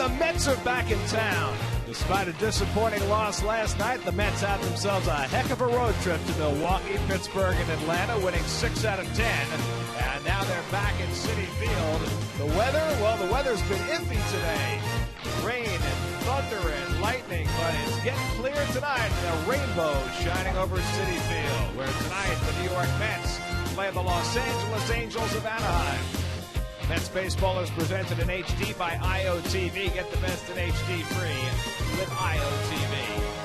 the Mets are back in town. Despite a disappointing loss last night, the Mets had themselves a heck of a road trip to Milwaukee, Pittsburgh, and Atlanta, winning 6 out of 10. And now they're back in Citi Field. The weather, well, the weather's been iffy today. Rain and thunder and lightning, but it's getting clear tonight. A rainbow shining over Citi Field, where tonight the New York Mets play the Los Angeles Angels of Anaheim. Mets baseball is presented in HD by IOTV. Get the best in HD free with IOTV.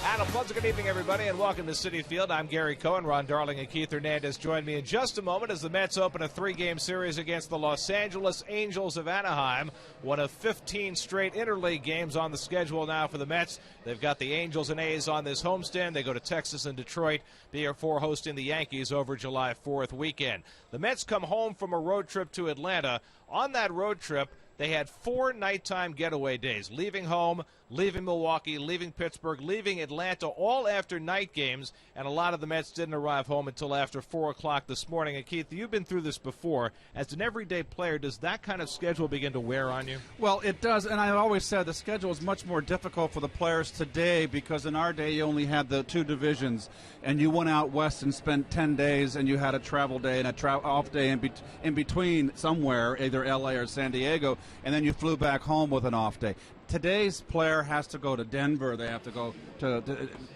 And a pleasant good evening, everybody, and welcome to Citi Field. I'm Gary Cohen. Ron Darling and Keith Hernandez join me in just a moment as the Mets open a 3-game series against the Los Angeles Angels of Anaheim. One of 15 straight interleague games on the schedule now for the Mets. They've got the Angels and A's on this homestand. They go to Texas and Detroit before hosting the Yankees over July 4th weekend. The Mets come home from a road trip to Atlanta. On that road trip, they had 4 nighttime getaway days, leaving home, leaving Milwaukee, leaving Pittsburgh, leaving Atlanta, all after night games, and a lot of the Mets didn't arrive home until after 4 o'clock this morning. And Keith, you've been through this before. As an everyday player, does that kind of schedule begin to wear on you? Well, it does, and I always said the schedule is much more difficult for the players today because in our day you only had the 2 divisions, and you went out west and spent 10 days, and you had a travel day and a off day in between somewhere, either L.A. or San Diego, and then you flew back home with an off day. Today's player has to go to Denver. They have to go to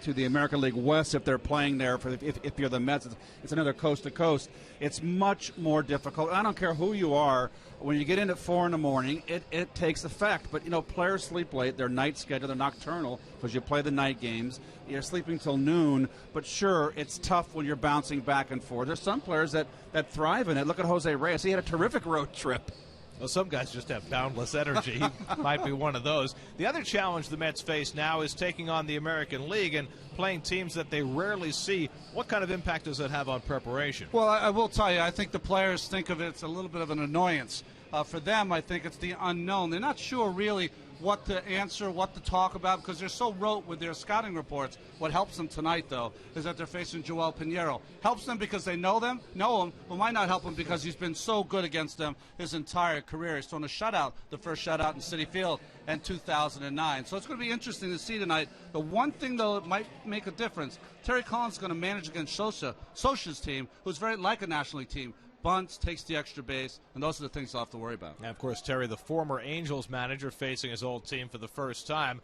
the American League West if they're playing there. If you're the Mets, it's another coast to coast. It's much more difficult. I don't care who you are. When you get in at 4 in the morning, it takes effect. But, you know, players sleep late. They're night schedule. They're nocturnal because you play the night games. You're sleeping till noon. But, sure, it's tough when you're bouncing back and forth. There's some players that thrive in it. Look at Jose Reyes. He had a terrific road trip. Well, some guys just have boundless energy. He might be one of those. The other challenge the Mets face now is taking on the American League and playing teams that they rarely see. What kind of impact does that have on preparation? Well, I will tell you, I think the players think of it as a little bit of an annoyance. For them, I think it's the unknown. They're not sure really what to answer, what to talk about, because they're so rote with their scouting reports. What helps them tonight, though, is that they're facing Joel Pinheiro. Helps them because they know him, but might not help him because he's been so good against them his entire career. He's thrown a shutout, the first shutout in Citi Field in 2009. So it's going to be interesting to see tonight. The one thing, though, that might make a difference, Terry Collins is going to manage against Socha's team, who's very like a National League team. Bunts, takes the extra base, and those are the things they'll have to worry about. And, of course, Terry, the former Angels manager, facing his old team for the first time.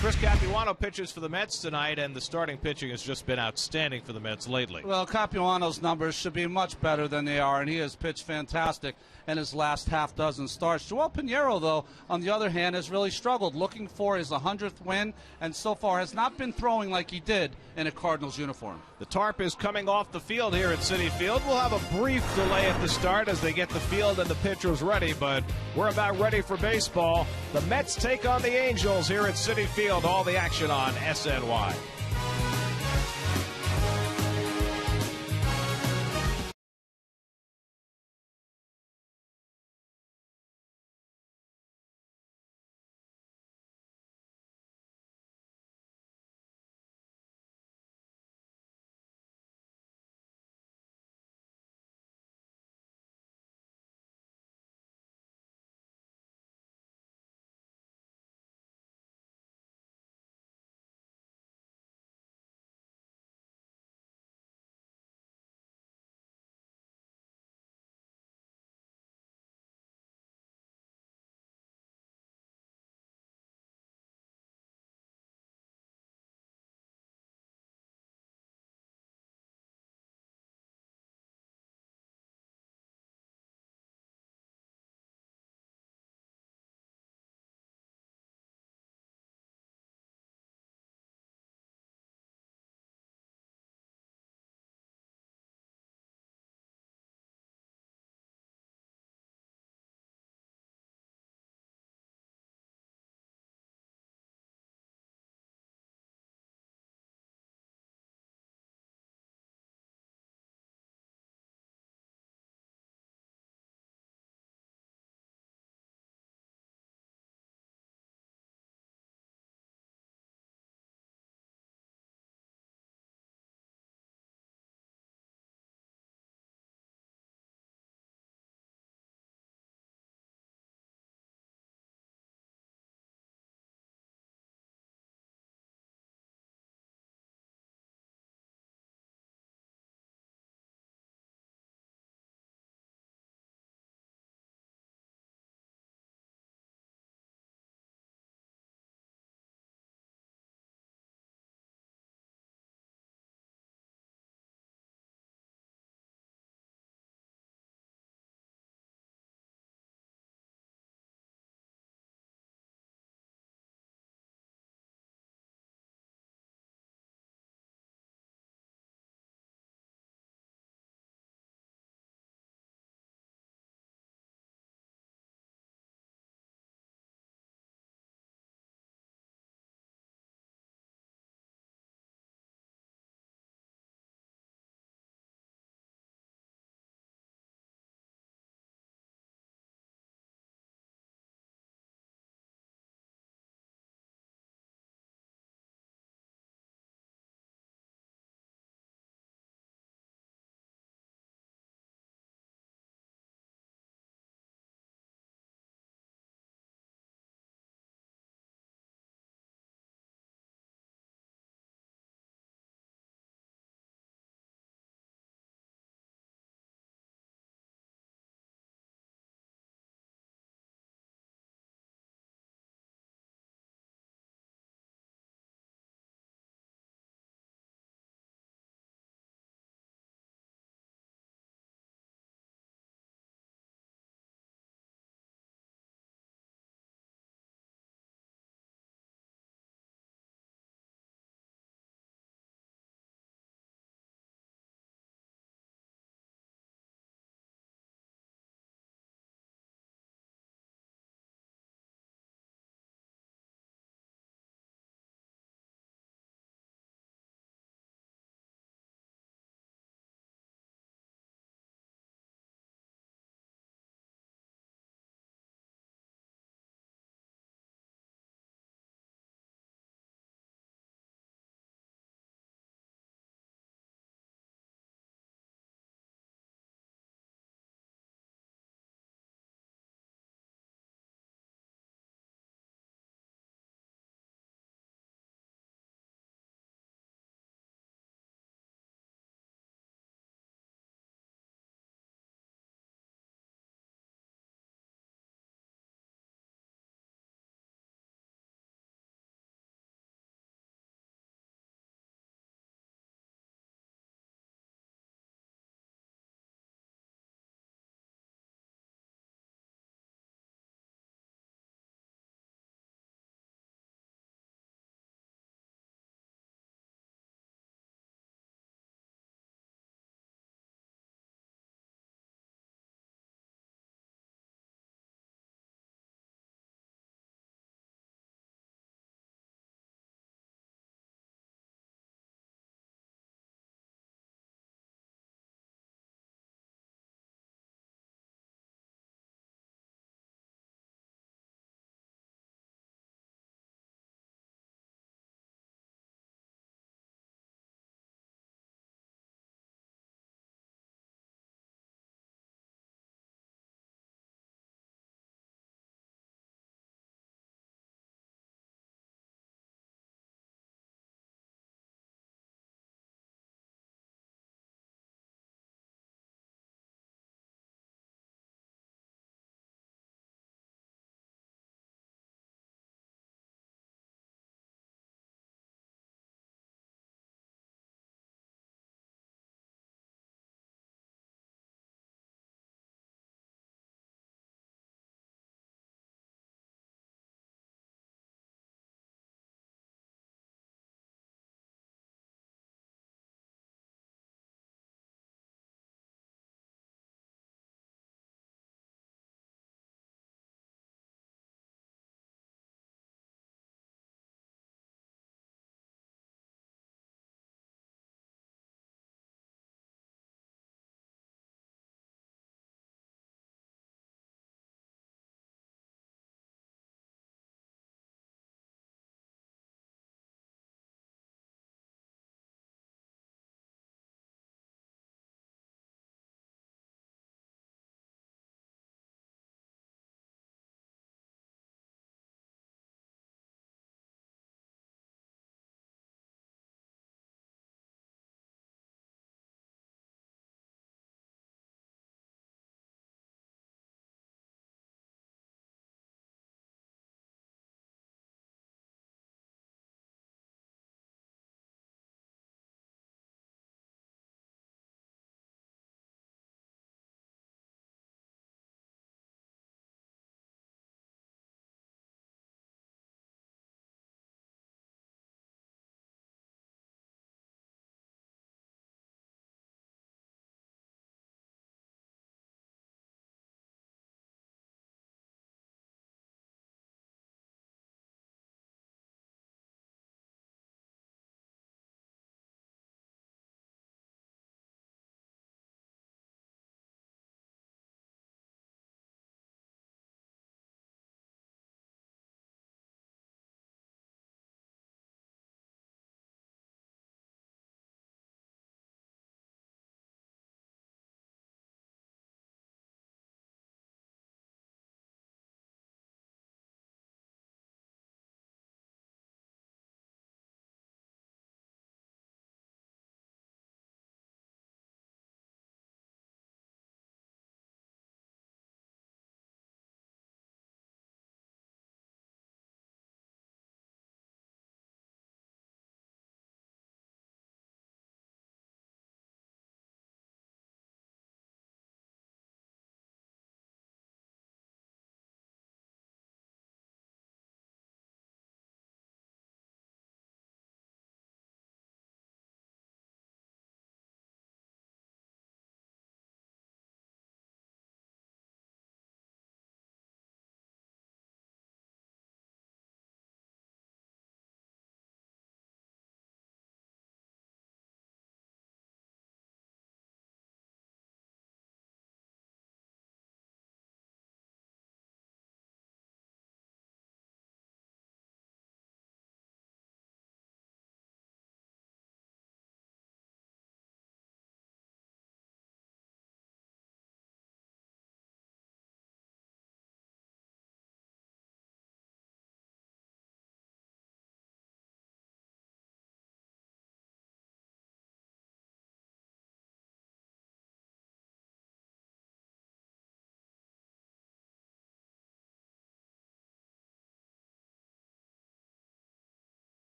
Chris Capuano pitches for the Mets tonight, and the starting pitching has just been outstanding for the Mets lately. Well, Capuano's numbers should be much better than they are, and he has pitched fantastic in his last half dozen starts. Joel Pinheiro, though, on the other hand, has really struggled, looking for his 100th win, and so far has not been throwing like he did in a Cardinals uniform. The tarp is coming off the field here at Citi Field. We'll have a brief delay at the start as they get the field and the pitchers ready, but we're about ready for baseball. The Mets take on the Angels here at Citi Field. All the action on SNY.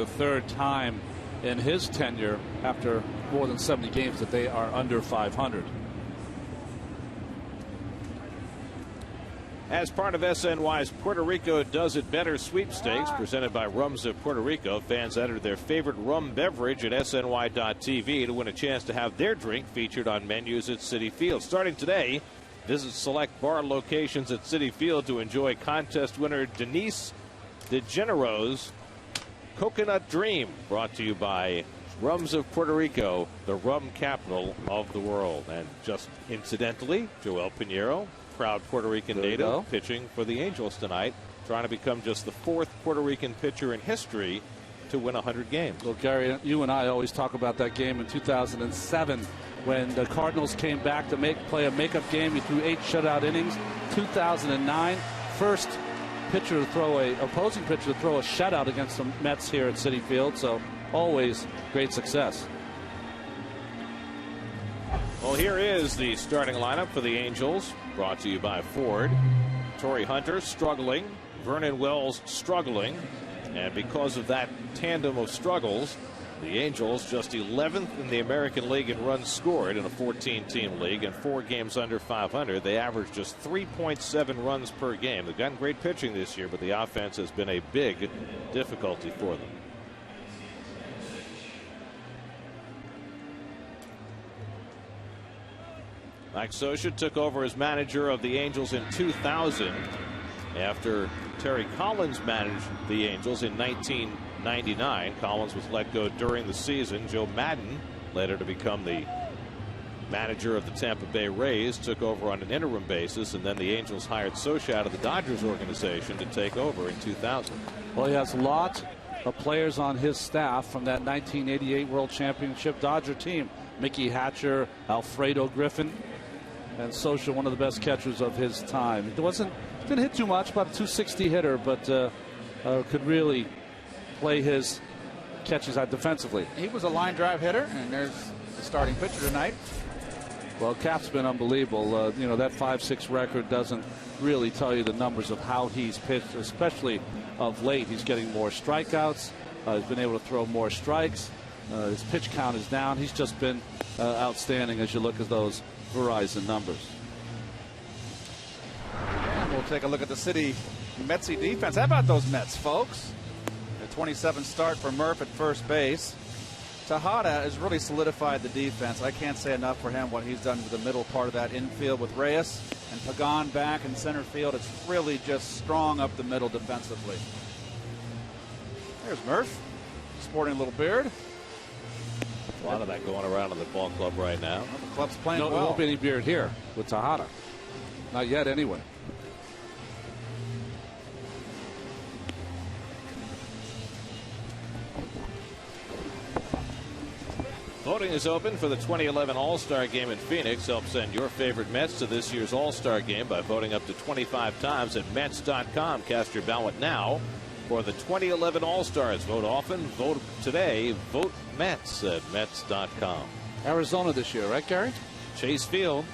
the third time in his tenure after more than 70 games that they are under 500. As part of SNY's Puerto Rico Does It Better sweepstakes presented by Rums of Puerto Rico, fans enter their favorite rum beverage at SNY.TV to win a chance to have their drink featured on menus at Citi Field. Starting today, visit select bar locations at Citi Field to enjoy contest winner Denise DeGenero's Coconut Dream, brought to you by Rums of Puerto Rico, the rum capital of the world. And just incidentally, Joel Pinheiro, proud Puerto Rican native, pitching for the Angels tonight, trying to become just the fourth Puerto Rican pitcher in history to win 100 games. Well, Gary, you and I always talk about that game in 2007 when the Cardinals came back to play a makeup game. He threw 8 shutout innings. 2009, first opposing pitcher to throw a shutout against the Mets here at Citi Field. So always great success. Well, here is the starting lineup for the Angels, brought to you by Ford. Torrey Hunter struggling, Vernon Wells struggling, and because of that tandem of struggles, the Angels just 11th in the American League in runs scored in a 14-team league and 4 games under 500. They average just 3.7 runs per game. They've gotten great pitching this year, but the offense has been a big difficulty for them. Mike Scioscia took over as manager of the Angels in 2000 after Terry Collins managed the Angels in 1999. Collins was let go during the season. Joe Madden, later to become the manager of the Tampa Bay Rays, took over on an interim basis, and then the Angels hired Scioscia out of the Dodgers organization to take over in 2000. Well, he has a lot of players on his staff from that 1988 World Championship Dodger team. Mickey Hatcher, Alfredo Griffin, and Scioscia, one of the best catchers of his time. Didn't hit too much, about a 260 hitter, but could really play his catches out defensively. He was a line drive hitter, and there's the starting pitcher tonight. Well, Cap's been unbelievable. That 5-6 record doesn't really tell you the numbers of how he's pitched, especially of late. He's getting more strikeouts. He's been able to throw more strikes. His pitch count is down. He's just been outstanding as you look at those Verizon numbers. And we'll take a look at the City Metsy defense. How about those Mets, folks? The 27 start for Murph at first base. Tejada has really solidified the defense. I can't say enough for him, what he's done to the middle part of that infield with Reyes and Pagan back in center field. It's really just strong up the middle defensively. There's Murph, sporting a little beard. A lot of that going around in the ball club right now. Well, the club's playing well. There won't be any beard here with Tejada. Not yet, anyway. Voting is open for the 2011 All-Star Game in Phoenix. Help send your favorite Mets to this year's All-Star Game by voting up to 25 times at Mets.com. Cast your ballot now for the 2011 All-Stars. Vote often, vote today, vote Mets at Mets.com. Arizona this year, right, Gary? Chase Field.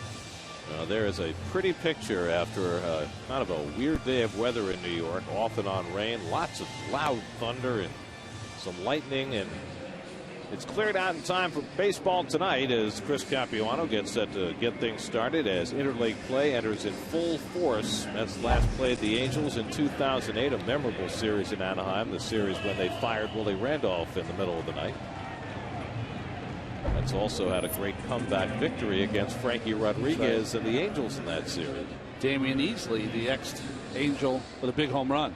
There is a pretty picture after kind of a weird day of weather in New York, off and on rain, lots of loud thunder and some lightning, and it's cleared out in time for baseball tonight as Chris Capuano gets set to get things started as interleague play enters in full force. Mets last played the Angels in 2008, a memorable series in Anaheim, the series when they fired Willie Randolph in the middle of the night. Mets also had a great comeback victory against Frankie Rodriguez and the Angels in that series. Damian Easley, the ex-Angel, with a big home run.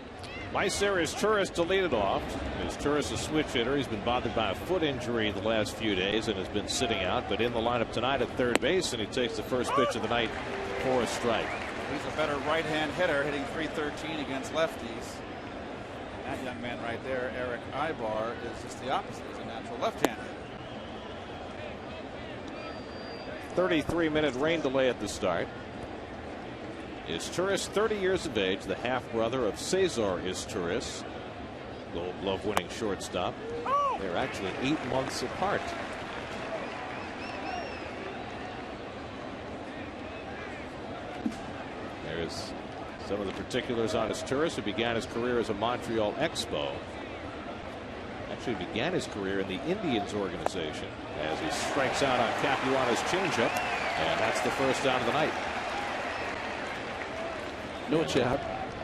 Meiser is Turris to lead it off. As Turris a switch hitter, he's been bothered by a foot injury the last few days and has been sitting out, but in the lineup tonight at third base, and he takes the first pitch of the night for a strike. He's a better right-hand hitter, hitting .313 against lefties. That young man right there, Eric Ibar, is just the opposite. He's a natural left-hander. 33-minute rain delay at the start. Izturis, 30 years of age, the half-brother of Cesar Izturis, Gold Glove winning shortstop. They're actually 8 months apart. There's some of the particulars on Izturis, who began his career as a Montreal Expo actually began his career in the Indians organization as he strikes out on Capuano's changeup, and that's the first out of the night. You know what you have,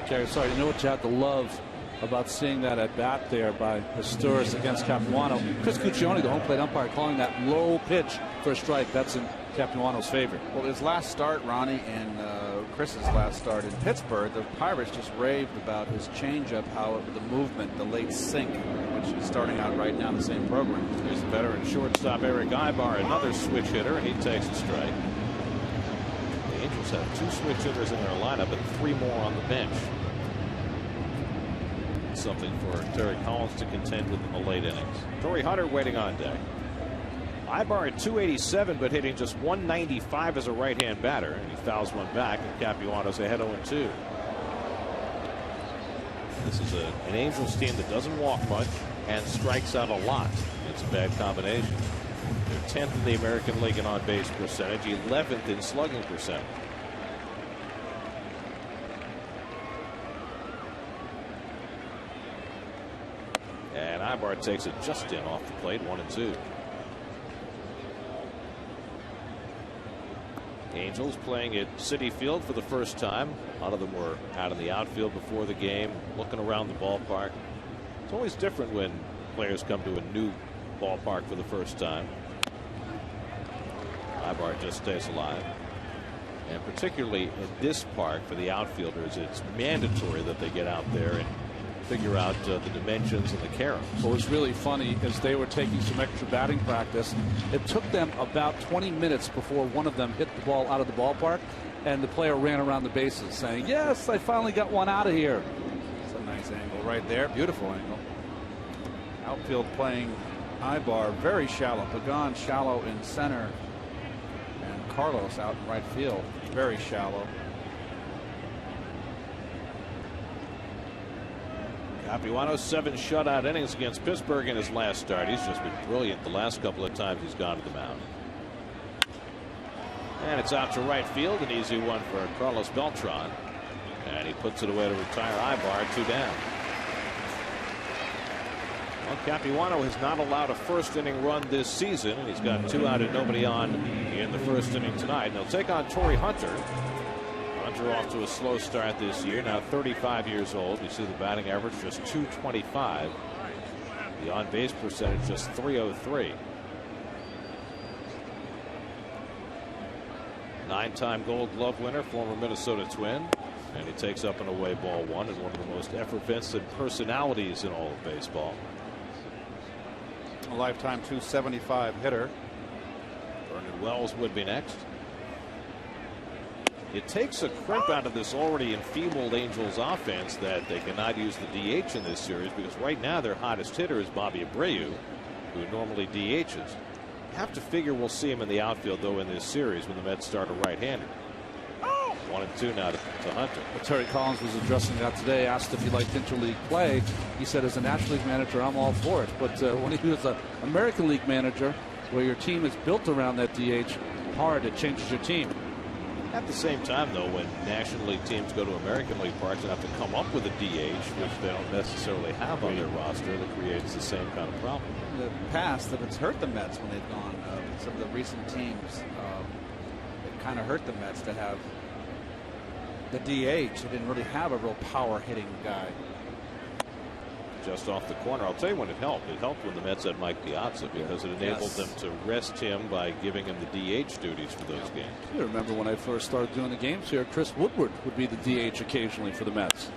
Jerry, sorry, you know what you have to love about seeing that at bat there by Historis against Capuano? Chris Cuccione, the home plate umpire, calling that low pitch for a strike. That's in Capuano's favor. Well, his last start, Ronnie, and Chris's last start in Pittsburgh, the Pirates just raved about his changeup, how the movement, the late sink, which is starting out right now in the same program. Here's the veteran shortstop Eric Ibar, another switch hitter, and he takes a strike. The Angels have 2 switch hitters in their lineup and 3 more on the bench. Something for Terry Collins to contend with in the late innings. Torrey Hunter waiting on deck. Ibar at 287, but hitting just 195 as a right-hand batter, and he fouls one back, and Capuano's ahead 0-2. This is an Angels team that doesn't walk much and strikes out a lot. It's a bad combination. They're 10th in the American League in on-base percentage, 11th in slugging percentage. And Ibar takes it just in off the plate, 1-2. Angels playing at Citi Field for the first time. A lot of them were out in the outfield before the game, looking around the ballpark. It's always different when players come to a new ballpark for the first time. Ibar just stays alive. And particularly in this park for the outfielders, it's mandatory that they get out there and figure out the dimensions and the caroms. What was really funny is they were taking some extra batting practice. It took them about 20 minutes before one of them hit the ball out of the ballpark, and the player ran around the bases saying, "Yes, I finally got one out of here." It's a nice angle right there. Beautiful angle. Outfield playing Ibar very shallow. Pagan shallow in center, and Carlos out in right field very shallow. Capuano 7 shutout innings against Pittsburgh in his last start. He's just been brilliant the last couple of times he's gone to the mound. And it's out to right field, an easy one for Carlos Beltran, and he puts it away to retire Ibar, 2 down. Well, Capuano has not allowed a first inning run this season, and he's got 2 out and nobody on in the first inning tonight. And they'll take on Torrey Hunter. Hunter off to a slow start this year, now 35 years old. You see the batting average just 225. The on base percentage just 303. 9-time Gold Glove winner, former Minnesota Twin. And he takes up an away ball 1, and one of the most effervescent personalities in all of baseball. A lifetime 275 hitter. Vernon Wells would be next. It takes a crimp out of this already enfeebled Angels offense that they cannot use the DH in this series, because right now their hottest hitter is Bobby Abreu, who normally DHs. Have to figure we'll see him in the outfield though in this series when the Mets start a right-hander. 1-2 now to Hunter. Well, Terry Collins was addressing that today, asked if he liked interleague play. He said, as a National League manager, I'm all for it. But when he was an American League manager, where your team is built around that DH, hard, it changes your team. At the same time, though, when National League teams go to American League parks and have to come up with a DH, which they don't necessarily have on their roster, that creates the same kind of problem. In the past, that it's hurt the Mets when they've gone. Some of the recent teams, it kind of hurt the Mets to have the DH. They didn't really have a real power hitting guy. Just off the corner. I'll tell you when it helped. It helped when the Mets had Mike Piazza, because it enabled them to rest him by giving him the DH duties for those games. You remember when I first started doing the games here, Chris Woodward would be the DH occasionally for the Mets.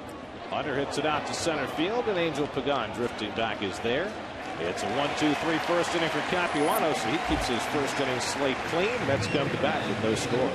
Hunter hits it out to center field, and Angel Pagan drifting back is there. It's a 1-2-3 first inning for Capuano, so he keeps his first inning slate clean. Mets come to bat with no score.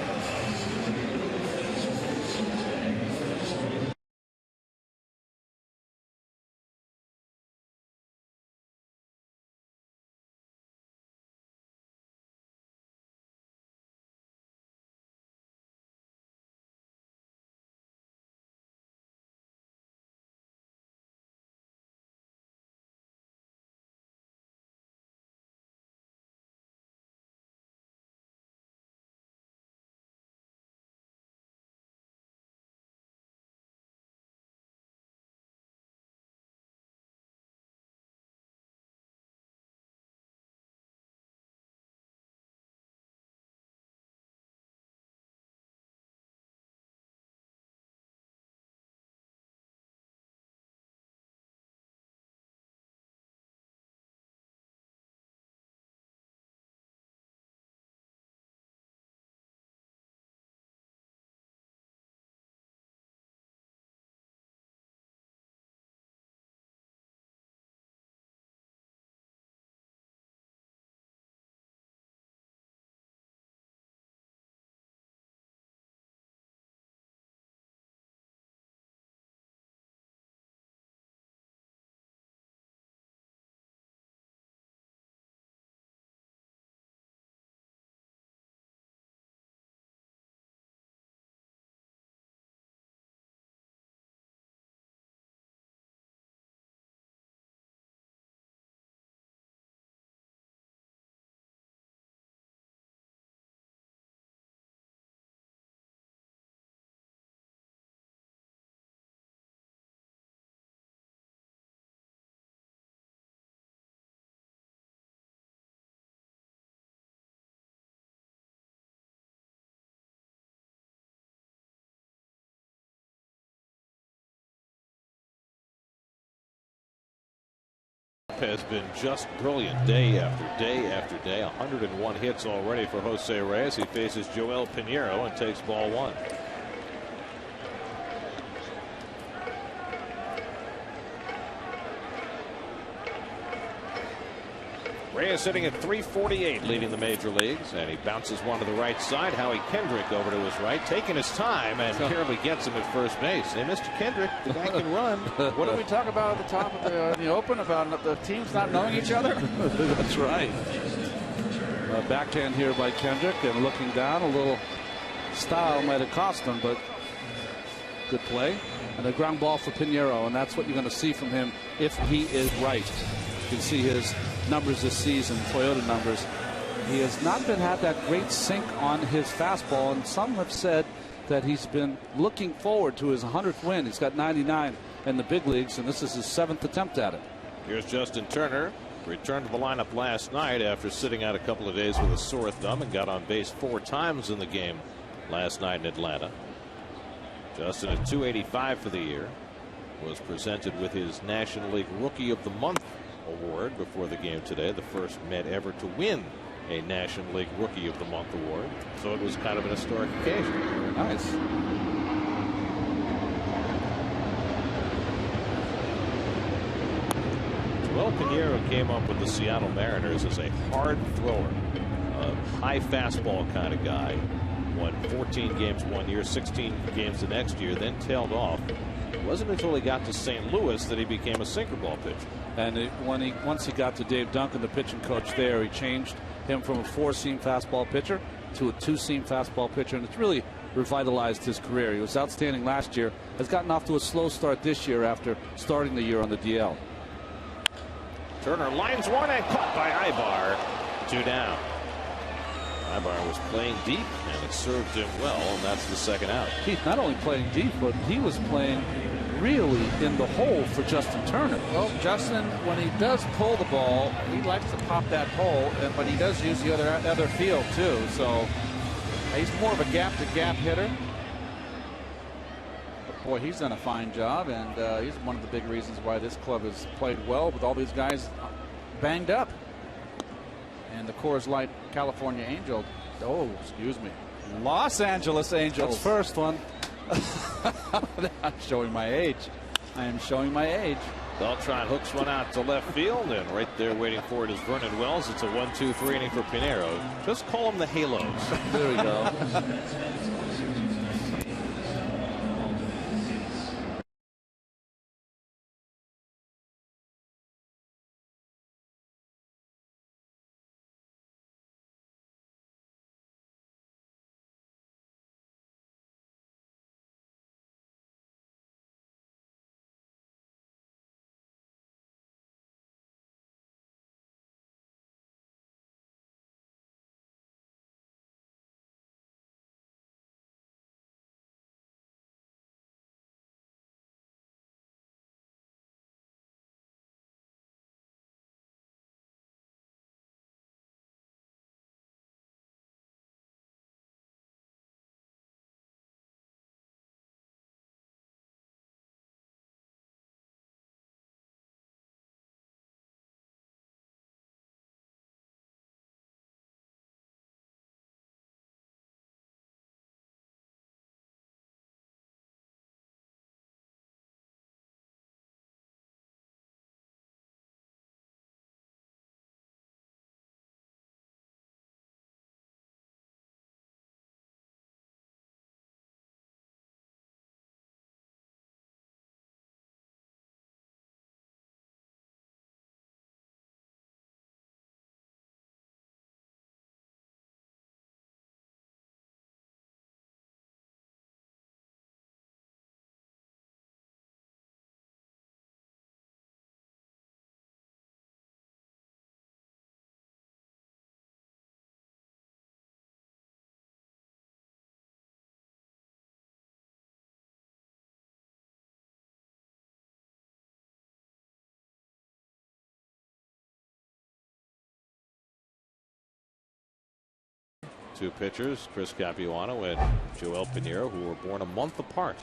has been just brilliant day after day after day. 101 hits already for Jose Reyes. He faces Joel Pinheiro and takes ball one. Reyes sitting at 348, leading the major leagues, and he bounces one to the right side. Howie Kendrick over to his right, taking his time, and barely gets him at first base. Hey, Mr. Kendrick, the guy can run. What did we talk about at the top of the Open about the teams not knowing each other? That's right. Backhand here by Kendrick, and looking down, a little style might have cost him, but good play. And a ground ball for Pinheiro, and that's what you're going to see from him if he is right. You can see his numbers this season, Toyota numbers. He has not had that great sink on his fastball, and some have said that he's been looking forward to his 100th win. He's got 99 in the big leagues, and this is his 7th attempt at it. Here's Justin Turner. Returned to the lineup last night after sitting out a couple of days with a sore thumb, and got on base 4 times in the game last night in Atlanta. Justin at 285 for the year. Was presented with his National League Rookie of the Month award before the game today, the first Met ever to win a National League Rookie of the Month award. So it was kind of an historic occasion. Nice. Joel Pinheiro came up with the Seattle Mariners as a hard thrower, a high fastball kind of guy. Won 14 games one year, 16 games the next year, then tailed off. It wasn't until he got to St. Louis that he became a sinker ball pitcher. And once he got to Dave Duncan, the pitching coach there, he changed him from a 4-seam fastball pitcher to a 2-seam fastball pitcher, and it's really revitalized his career. He was outstanding last year, has gotten off to a slow start this year after starting the year on the DL. Turner lines one and caught by Ibar. 2 down. Ibar was playing deep, and it served him well, and that's the second out. Keith, not only playing deep, but he was playing really in the hole for Justin Turner. Well, Justin, when he does pull the ball, he likes to pop that hole, but he does use the other field too. So he's more of a gap-to-gap hitter. But boy, he's done a fine job, and he's one of the big reasons why this club has played well with all these guys banged up. And the Coors Light California Angel, Los Angeles Angels. That's first one. I'm showing my age. I am showing my age. Beltran hooks one out to left field, and right there waiting for it is Vernon Wells. It's a 1-2-3 inning for Pinheiro. Just call them the Halos. There we go. 2 pitchers, Chris Capuano and Joel Pinheiro, who were born a month apart.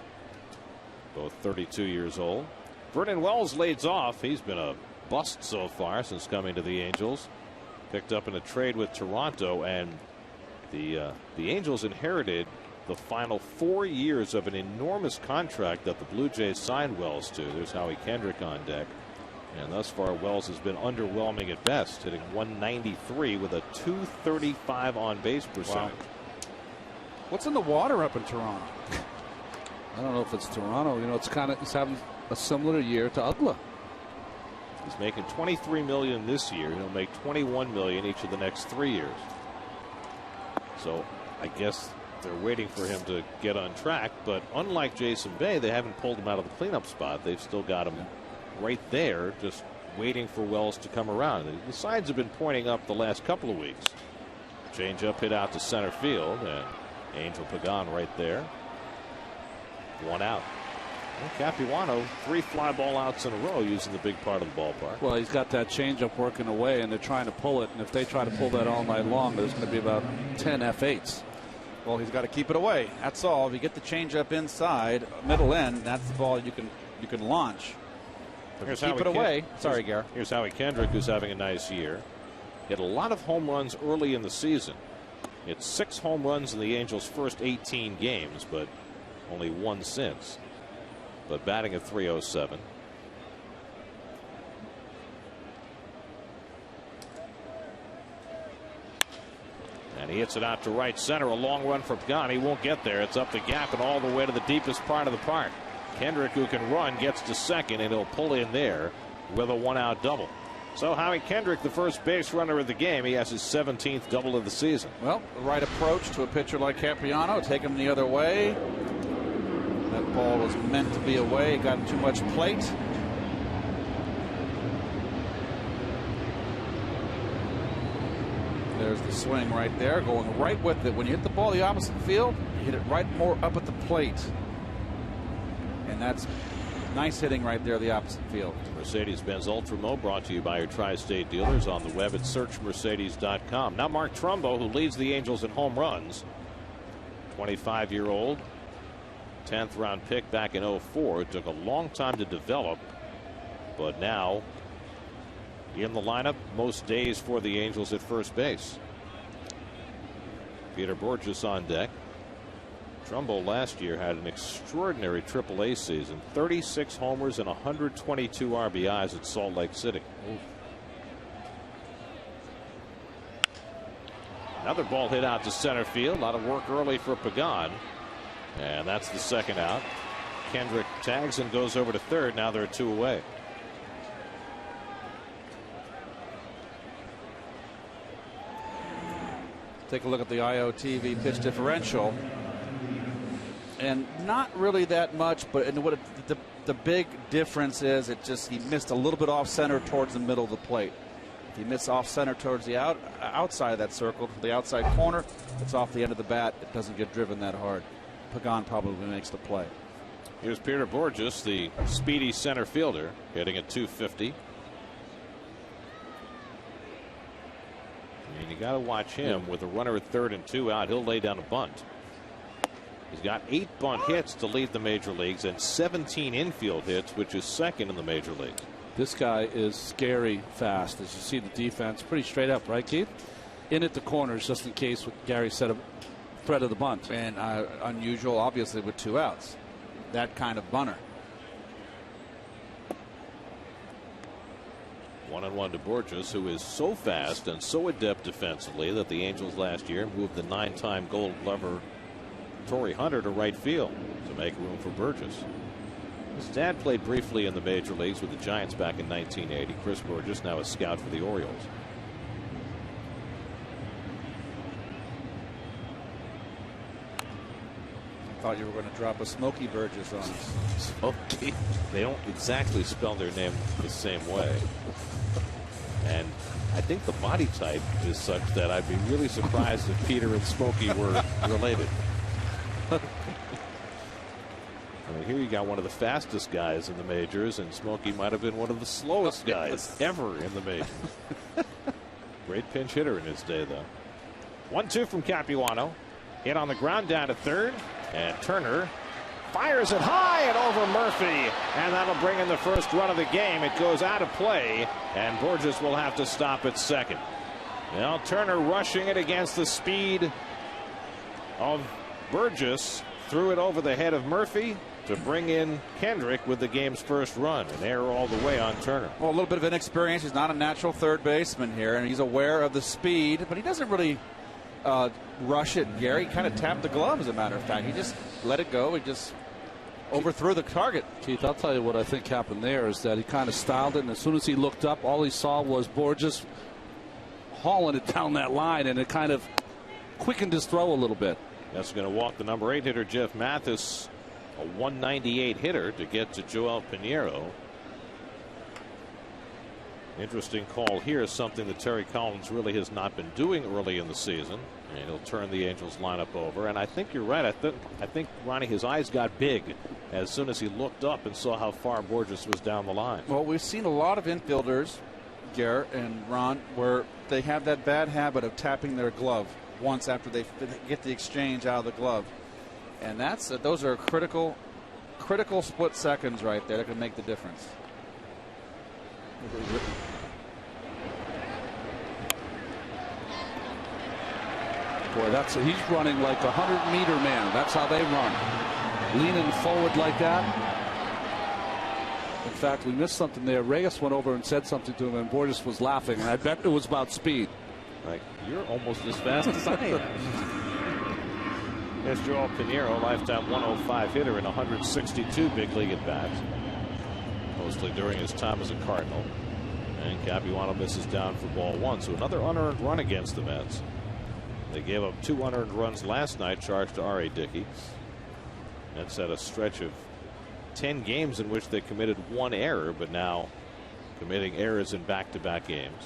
Both 32 years old. Vernon Wells leads off. He's been a bust so far since coming to the Angels. Picked up in a trade with Toronto, and the Angels inherited the final 4 years of an enormous contract that the Blue Jays signed Wells to. There's Howie Kendrick on deck. And thus far, Wells has been underwhelming at best, hitting 193 with a 235 on base percentage. Wow. What's in the water up in Toronto? I don't know if it's Toronto. You know, he's having a similar year to Ugla. He's making $23 million this year. He'll make $21 million each of the next 3 years. So I guess they're waiting for him to get on track. But unlike Jason Bay, they haven't pulled him out of the cleanup spot. They've still got him right there, just waiting for Wells to come around. The signs have been pointing up the last couple of weeks. Change-up hit out to center field, and Angel Pagan right there. 1 out. And Capuano, 3 fly ball outs in a row using the big part of the ballpark. Well, he's got that changeup working away, and they're trying to pull it. And if they try to pull that all night long, there's going to be about 10 F8s. Well, he's got to keep it away. That's all. If you get the changeup inside, middle end, that's the ball you can launch. But keep it away. Sorry, Gare. Here's Howie Kendrick, who's having a nice year. Hit a lot of home runs early in the season. Hit 6 home runs in the Angels' first 18 games, but only 1 since. But batting at .307. And he hits it out to right center. A long run for Pagan. He won't get there. It's up the gap and all the way to the deepest part of the park. Kendrick, who can run, gets to second, and he'll pull in there with a 1-out double. So Howie Kendrick, the first base runner of the game, he has his 17th double of the season. Well, the right approach to a pitcher like Capuano, take him the other way. That ball was meant to be away. It got too much plate. There's the swing right there, going right with it. When you hit the ball the opposite field, you hit it right more up at the plate. And that's nice hitting right there, the opposite field. Mercedes-Benz Ultra Mo brought to you by your Tri-State dealers on the web at searchmercedes.com. Now Mark Trumbo, who leads the Angels in home runs. 25-year-old, 10th round pick back in '04. It took a long time to develop, but now in the lineup most days for the Angels at first base. Peter Borges on deck. Trumbo last year had an extraordinary AAA season, 36 homers and 122 RBIs at Salt Lake City. Another ball hit out to center field. A lot of work early for Pagan, and that's the 2nd out. Kendrick tags and goes over to third. Now they're 2 away. Take a look at the IOTV pitch differential. And not really that much, but what the big difference is, he missed a little bit off center towards the middle of the plate. If he missed off center towards the outside of that circle, to the outside corner, it's off the end of the bat. It doesn't get driven that hard. Pagan probably makes the play. Here's Peter Borges, the speedy center fielder, hitting at .250. And you got to watch him with a runner at third and 2 out. He'll lay down a bunt. He's got 8 bunt hits to lead the major leagues and 17 infield hits, which is 2nd in the major leagues. This guy is scary fast. As you see the defense, pretty straight up, right, Keith? In at the corners, just in case what Gary said, a threat of the bunt. And unusual, obviously, with 2 outs. That kind of bunter. 1-1 to Borges, who is so fast and so adept defensively that the Angels last year moved the 9-time Gold Glover Torrey Hunter to right field to make room for Burgess. His dad played briefly in the major leagues with the Giants back in 1980. Chris Burgess, now a scout for the Orioles. I thought you were going to drop a Smokey Burgess on us. Smokey. They don't exactly spell their name the same way. And I think the body type is such that I'd be really surprised if Peter and Smokey were related. I mean, here you got one of the fastest guys in the majors, and Smokey might have been one of the slowest guys ever in the majors. Great pinch hitter in his day, though. 1-2 from Capuano. Hit on the ground down to third, and Turner fires it high and over Murphy. And that'll bring in the first run of the game. It goes out of play, and Burgess will have to stop at second. Now Turner rushing it against the speed of Burgess. Threw it over the head of Murphy to bring in Kendrick with the game's first run. An error all the way on Turner. Well, a little bit of inexperience. He's not a natural third baseman here, and he's aware of the speed, but he doesn't really rush it. Gary kind of tapped the glove, as a matter of fact. He just let it go. He just overthrew the target. Keith, I'll tell you what I think happened there is that he kind of styled it, and as soon as he looked up, all he saw was Burgess hauling it down that line, and it kind of quickened his throw a little bit. That's going to walk the number 8 hitter, Jeff Mathis, a 198 hitter to get to Joel Pinheiro. Interesting call here, something that Terry Collins really has not been doing early in the season. And he'll turn the Angels lineup over. And I think you're right. I think Ronnie, his eyes got big as soon as he looked up and saw how far Burgess was down the line. Well, we've seen a lot of infielders, Garrett and Ron, where they have that bad habit of tapping their glove once after they get the exchange out of the glove. And those are critical split seconds right there that can make the difference. Boy, he's running like a 100-meter man. That's how they run. Leaning forward like that. In fact, we missed something there. Reyes went over and said something to him, and Burgess was laughing, and I bet it was about speed. Like, you're almost as fast as I am. Here's Joel Pinheiro, lifetime 105 hitter in 162 big league at bats, mostly during his time as a Cardinal. And Capuano misses down for ball 1. So another unearned run against the Mets. They gave up 2 unearned runs last night, charged to R.A. Dickey. Mets had a stretch of 10 games in which they committed 1 error, but now committing errors in back-to-back games.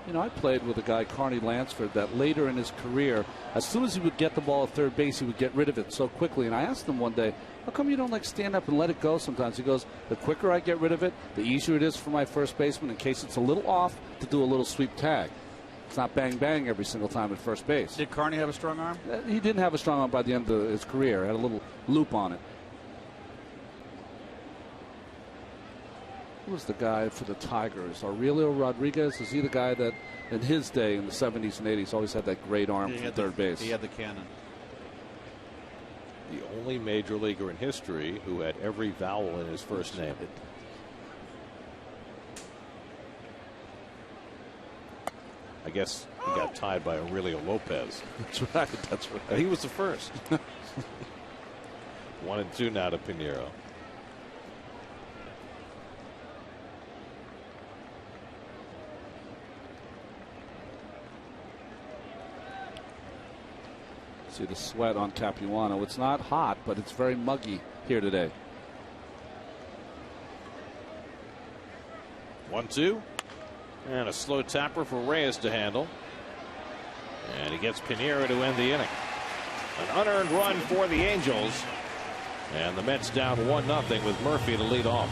You know, I played with a guy, Carney Lansford, that later in his career, as soon as he would get the ball at third base, he would get rid of it so quickly. And I asked him one day, how come you don't like stand up and let it go sometimes? He goes, the quicker I get rid of it, the easier it is for my first baseman, in case it's a little off, to do a little sweep tag. It's not bang bang every single time at first base. Did Carney have a strong arm? He didn't have a strong arm by the end of his career. Had a little loop on it. Who was the guy for the Tigers? Aurelio Rodriguez? Is he the guy that in his day in the 70s and 80s always had that great arm from third base? He had the cannon. The only major leaguer in history who had every vowel in his first name. I guess he got tied by Aurelio Lopez. That's right. That's right. He was the first. 1-2 now to Pinheiro. See the sweat on Capuano. It's not hot, but it's very muggy here today. 1-2. And a slow tapper for Reyes to handle. And he gets Pinheiro to end the inning. An unearned run for the Angels. And the Mets down 1-0 with Murphy to lead off.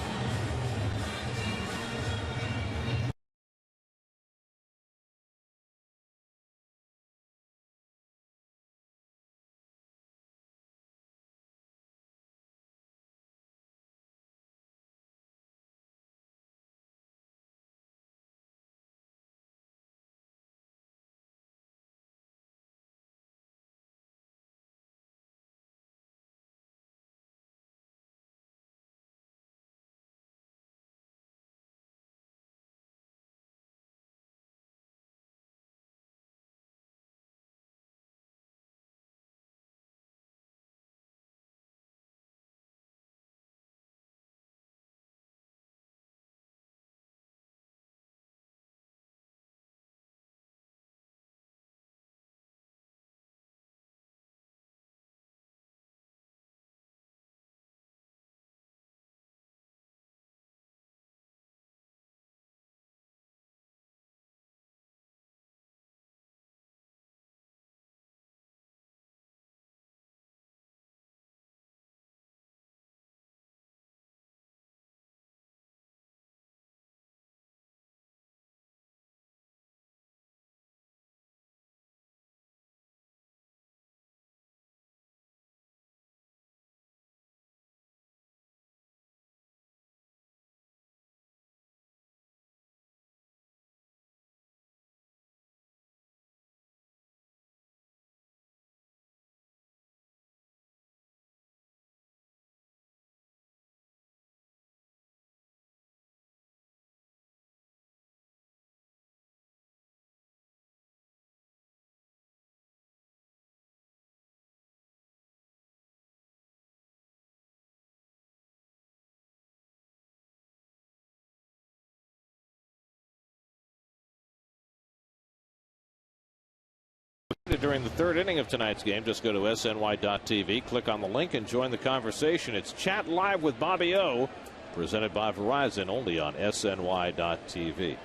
during the third inning of tonight's game, just go to SNY.TV, click on the link, and join the conversation. It's Chat Live with Bobby O, presented by Verizon, only on SNY.TV.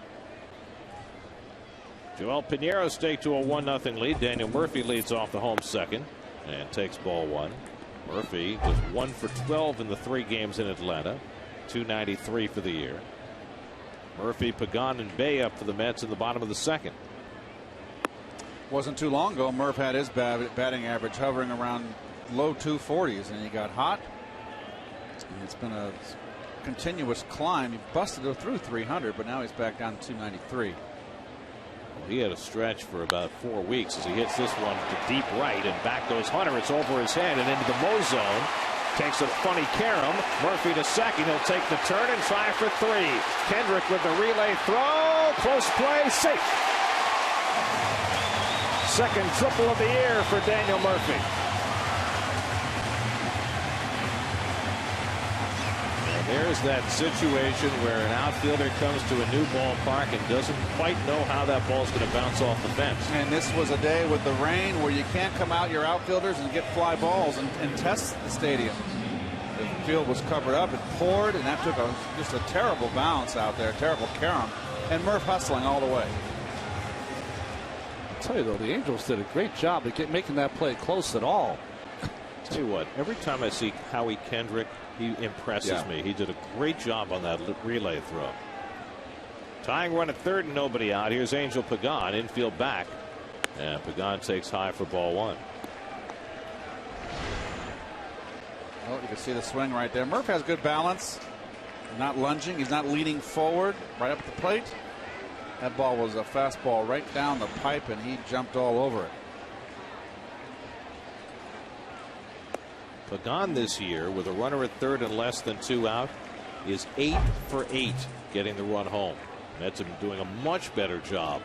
Joel Pinheiro staked to a 1-0 lead. Daniel Murphy leads off the home second and takes ball one. Murphy was 1 for 12 in the 3 games in Atlanta, .293 for the year. Murphy, Pagan, and Bay up for the Mets in the bottom of the second. Wasn't too long ago, Murph had his batting average hovering around low 240s, and he got hot. And it's been a continuous climb. He busted through 300, but now he's back down to 293. Well, he had a stretch for about 4 weeks as he hits this one to deep right, and back goes Hunter. It's over his head and into the Mo zone. Takes a funny carom. Murphy to second. He'll take the turn and try for 3. Kendrick with the relay throw. Close play. Safe. Second triple of the year for Daniel Murphy. And there's that situation where an outfielder comes to a new ballpark and doesn't quite know how that ball's going to bounce off the fence. And this was a day with the rain where you can't come out your outfielders and get fly balls and test the stadium. The field was covered up. It poured, and that took just a terrible bounce out there. Terrible carom. And Murph hustling all the way. I'll tell you, though, the Angels did a great job at making that play close at all. Tell you what, every time I see Howie Kendrick, he impresses me. He did a great job on that relay throw. Tying run at third and nobody out. Here's Angel Pagan, infield back. And Pagan takes high for ball one. Well, you can see the swing right there. Murph has good balance. Not lunging. He's not leaning forward right up the plate. That ball was a fastball right down the pipe, and he jumped all over it. Pagan this year, with a runner at third and less than 2 out, is 8 for 8 getting the run home. Mets have been doing a much better job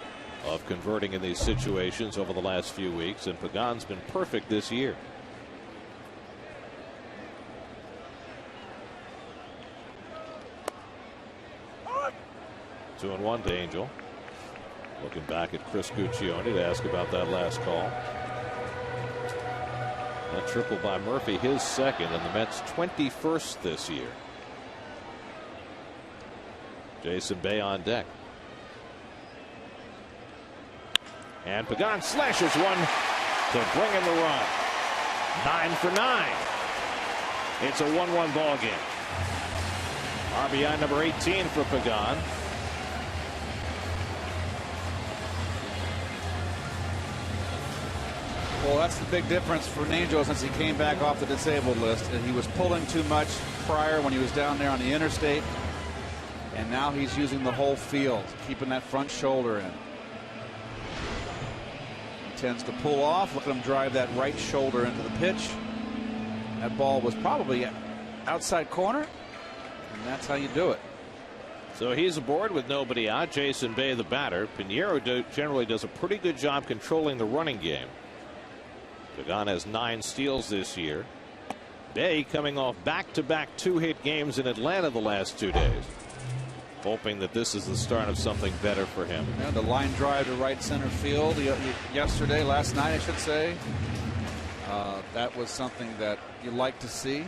of converting in these situations over the last few weeks, and Pagan's been perfect this year. Two and one to Angel. Looking back at Chris Guccione to ask about that last call. That triple by Murphy, his second, and the Mets 21st this year. Jason Bay on deck. And Pagan slashes one to bring in the run. 9 for 9. It's a 1-1 ball game. RBI number 18 for Pagan. Well, that's the big difference for Angel since he came back off the disabled list. And he was pulling too much prior when he was down there on the interstate. And now he's using the whole field, keeping that front shoulder in. He tends to pull off. Look at him drive that right shoulder into the pitch. That ball was probably outside corner. And that's how you do it. So he's aboard with nobody out. Jason Bay, the batter. Pinheiro generally does a pretty good job controlling the running game. Pagan has 9 steals this year. Bay coming off back-to-back 2-hit games in Atlanta the last 2 days. Hoping that this is the start of something better for him. Yeah, the line drive to right center field last night I should say. That was something that you like to see.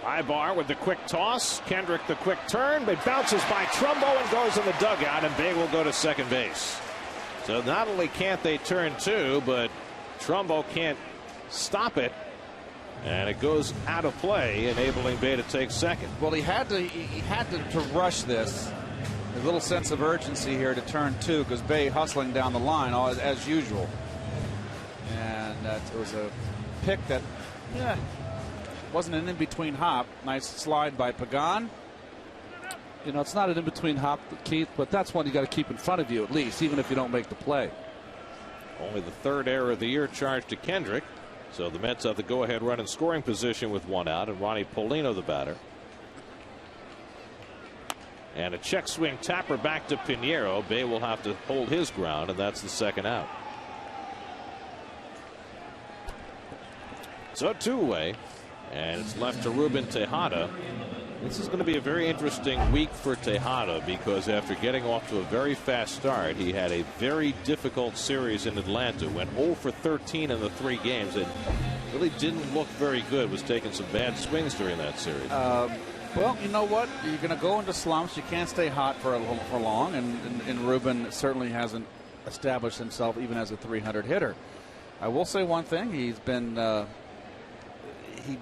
Ibar with the quick toss. Kendrick the quick turn, but bounces by Trumbo and goes in the dugout, and Bay will go to second base. So not only can't they turn 2, but Trumbo can't stop it, and it goes out of play, enabling Bay to take second. Well, he had to rush this. A little sense of urgency here to turn 2 because Bay hustling down the line as usual. And it was a pick that wasn't an in-between hop. Nice slide by Pagan. You know, it's not an in-between hop, Keith, but that's one you got to keep in front of you at least, even if you don't make the play. Only the 3rd error of the year charged to Kendrick. So the Mets have the go-ahead run in scoring position with 1 out, and Ronnie Polino the batter. And a check swing tapper back to Pinheiro. Bay will have to hold his ground, and that's the 2nd out. So 2-away. And it's left to Ruben Tejada. This is going to be a very interesting week for Tejada because after getting off to a very fast start, he had a very difficult series in Atlanta. Went 0 for 13 in the 3 games and really didn't look very good. Was taking some bad swings during that series. Well, you know what? You're going to go into slumps. You can't stay hot for long, and Ruben certainly hasn't established himself even as a 300 hitter. I will say one thing: he's been he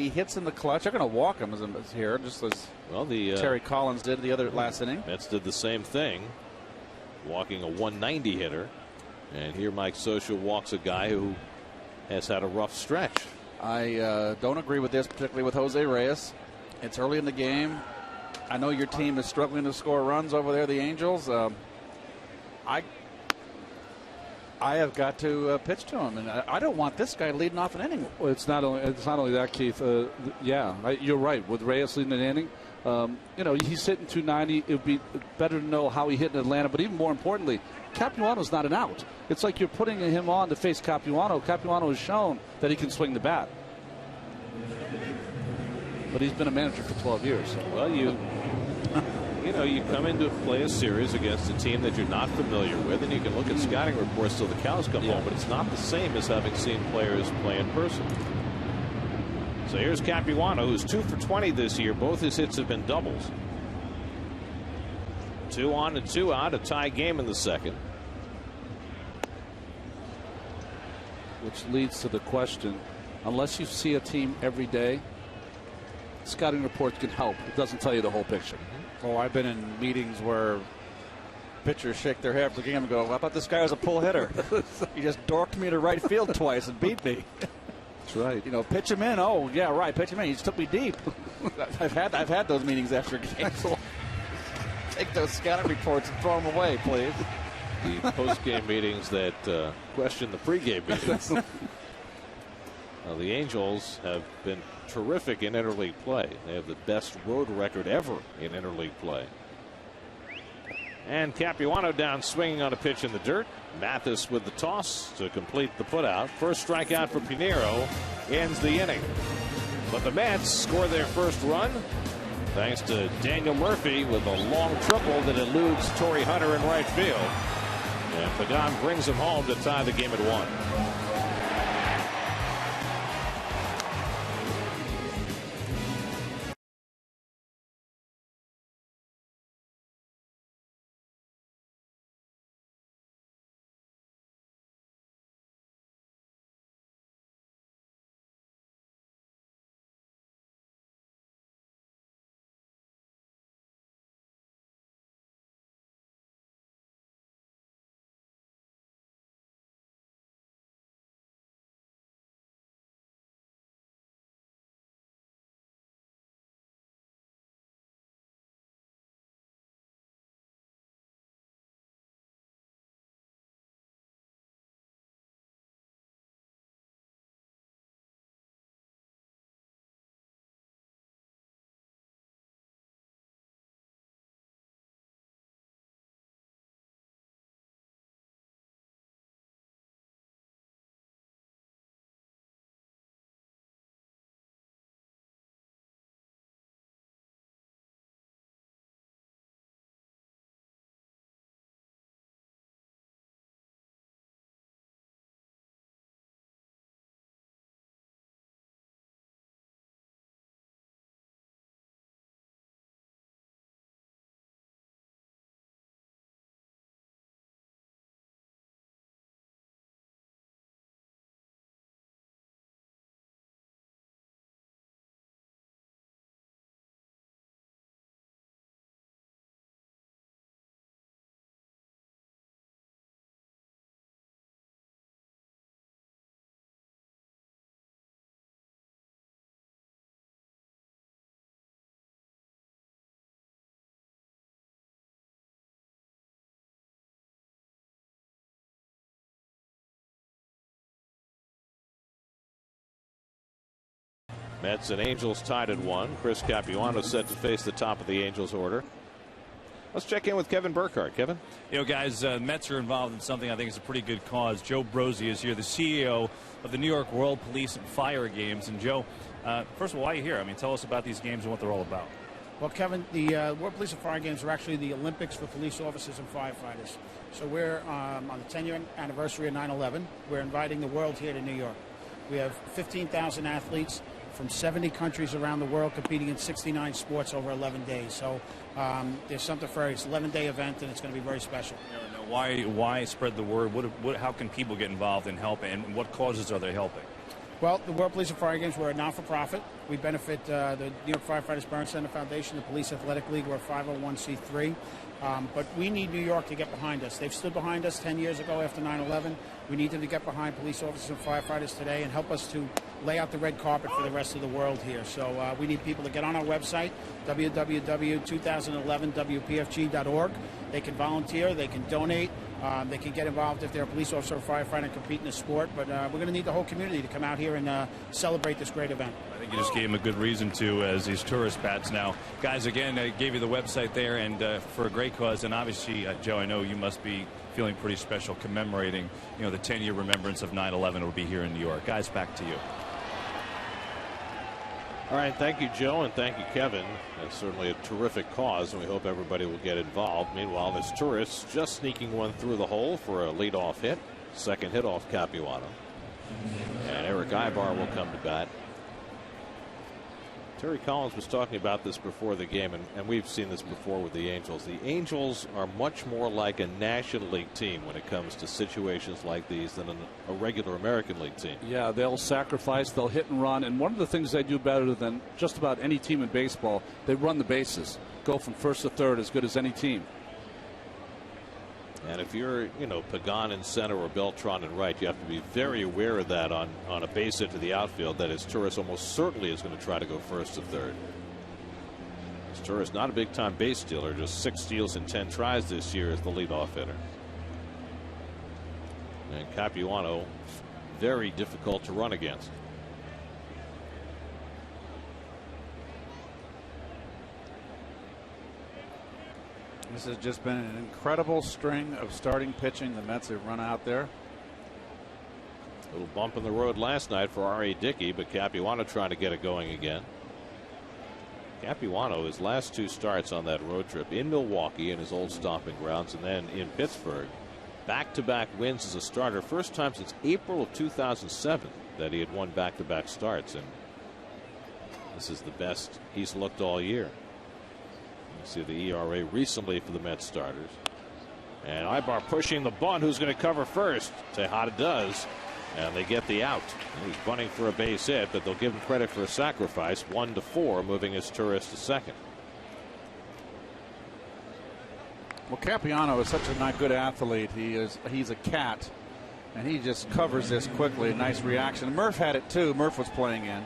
hits in the clutch. They're going to walk him as here, just as Terry Collins did the other last inning. Mets did the same thing, walking a 190 hitter, and here Mike Scioscia walks a guy who has had a rough stretch. I don't agree with this, particularly with Jose Reyes. It's early in the game. I know your team is struggling to score runs over there, the Angels. I have got to pitch to him, and I don't want this guy leading off an inning. Well, it's not only that, Keith. You're right. With Reyes leading an inning, he's hitting 290. It would be better to know how he hit in Atlanta. But even more importantly, Capuano's not an out. It's like you're putting him on to face Capuano. Capuano has shown that he can swing the bat. But he's been a manager for 12 years. Well, you come into play a series against a team that you're not familiar with, and you can look at scouting reports till the cows come home, but it's not the same as having seen players play in person. So here's Capuano, who's 2 for 20 this year. Both his hits have been doubles. 2 on and 2 out, a tie game in the second. Which leads to the question, unless you see a team every day, scouting reports can help. It doesn't tell you the whole picture. Oh, I've been in meetings where pitchers shake their head after the game and go, I thought this guy was a pull hitter. He just dorked me to right field twice and beat me. That's right. Pitch him in. Oh, yeah, right. Pitch him in. He just took me deep. I've had those meetings after games. Take those scouting reports and throw them away, please. The post-game meetings that question the pre-game meetings. The Angels have been terrific in interleague play. They have the best road record ever in interleague play. And Capuano down swinging on a pitch in the dirt. Mathis with the toss to complete the putout. First strikeout for Pinheiro ends the inning. But the Mets score their first run thanks to Daniel Murphy with a long triple that eludes Torrey Hunter in right field. And Pagan brings him home to tie the game at 1. Mets and Angels tied at 1. Chris Capuano set to face the top of the Angels order. Let's check in with Kevin Burkhardt. Kevin? Guys, Mets are involved in something I think is a pretty good cause. Joe Brozzi is here, the CEO of the New York World Police and Fire Games. And Joe, First of all, why are you here? I mean, tell us about these games and what they're all about. Well, Kevin, the World Police and Fire Games are actually the Olympics for police officers and firefighters. So we're on the 10-year anniversary of 9/11. We're inviting the world here to New York. We have 15,000 athletes from 70 countries around the world competing in 69 sports over 11 days. So there's something for it's an 11-day event, and it's going to be very special. Now, why spread the word? How can people get involved and help, and what causes are they helping? Well, the World Police and Fire Games, we're a non-for-profit. We benefit the New York Firefighters Burn Center Foundation, the Police Athletic League. We're a 501c3. But we need New York to get behind us. They've stood behind us 10 years ago after 9/11. We need them to get behind police officers and firefighters today and help us to lay out the red carpet for the rest of the world here. So we need people to get on our website, www.2011wpfg.org. They can volunteer. They can donate. They can get involved if they're a police officer or firefighter and compete in the sport. But we're going to need the whole community to come out here and celebrate this great event. I think you just gave them a good reason to, as these tourist bats now. Guys, again, I gave you the website there, and for a great cause. And obviously, Joe, I know you must be feeling pretty special commemorating, the 10-year remembrance of 9/11 will be here in New York. Guys, back to you. All right, thank you, Joe, and thank you, Kevin. It's certainly a terrific cause, and we hope everybody will get involved. Meanwhile, this tourist just sneaking one through the hole for a leadoff hit. Second hit off Capuano. And Eric Ibar will come to bat. Terry Collins was talking about this before the game, and we've seen this before with the Angels. The Angels are much more like a National League team when it comes to situations like these than a regular American League team. Yeah, they'll sacrifice, they'll hit and run, and one of the things they do better than just about any team in baseball, they run the bases, go from first to third as good as any team. And if you're, Pagan in center or Beltran in right, you have to be very aware of that on a base hit to the outfield. That is, Torres almost certainly is going to try to go first to third. Torres not a big-time base stealer, just 6 steals in 10 tries this year as the leadoff hitter. And Capuano, very difficult to run against. This has just been an incredible string of starting pitching the Mets have run out there. A little bump in the road last night for R.A. Dickey, but Capuano trying to get it going again. Capuano, his last 2 starts on that road trip in Milwaukee in his old stomping grounds and then in Pittsburgh. Back-to-back wins as a starter. First time since April of 2007 that he had won back-to-back starts. And this is the best he's looked all year. See the ERA recently for the Mets starters. And Ibar pushing the bunt. Who's going to cover first? Tejada does. And they get the out. He's bunting for a base hit, but they'll give him credit for a sacrifice. 1-4, moving his Torres to second. Well, Capuano is such a not good athlete. He's a cat, and he just covers this quickly. Nice reaction. Murph had it too. Murph was playing in.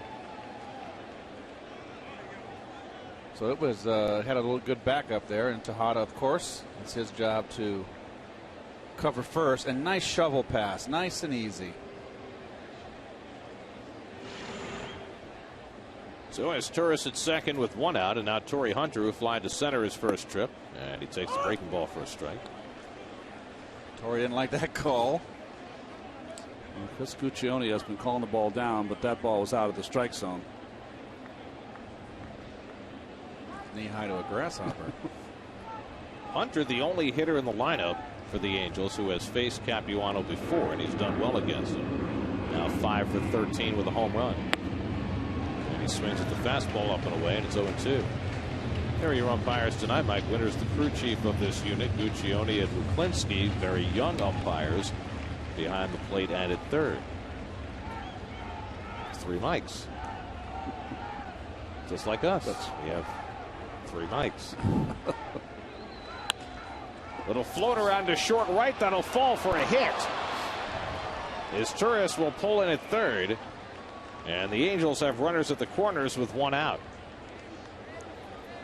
So it was had a little good backup there, and Tejada, of course, it's his job to cover first. And nice shovel pass, nice and easy. So it's Torres at second with 1 out, and now Torrey Hunter, who flied to center his first trip, and he takes the breaking ball for a strike. Torrey didn't like that call. Chris Guccione has been calling the ball down, but that ball was out of the strike zone. Knee-high to a grasshopper. Hunter, the only hitter in the lineup for the Angels who has faced Capuano before, and he's done well against him. Now 5 for 13 with a home run. And he swings at the fastball up and away, and it's 0-2. Here are your umpires tonight. Mike Winters, the crew chief of this unit. Guccione and Luklinski, very young umpires, behind the plate and at third. 3 mics. Just like us. We have 3 mics. Little float around to short right. That'll fall for a hit. His Torres will pull in at third. And the Angels have runners at the corners with 1 out.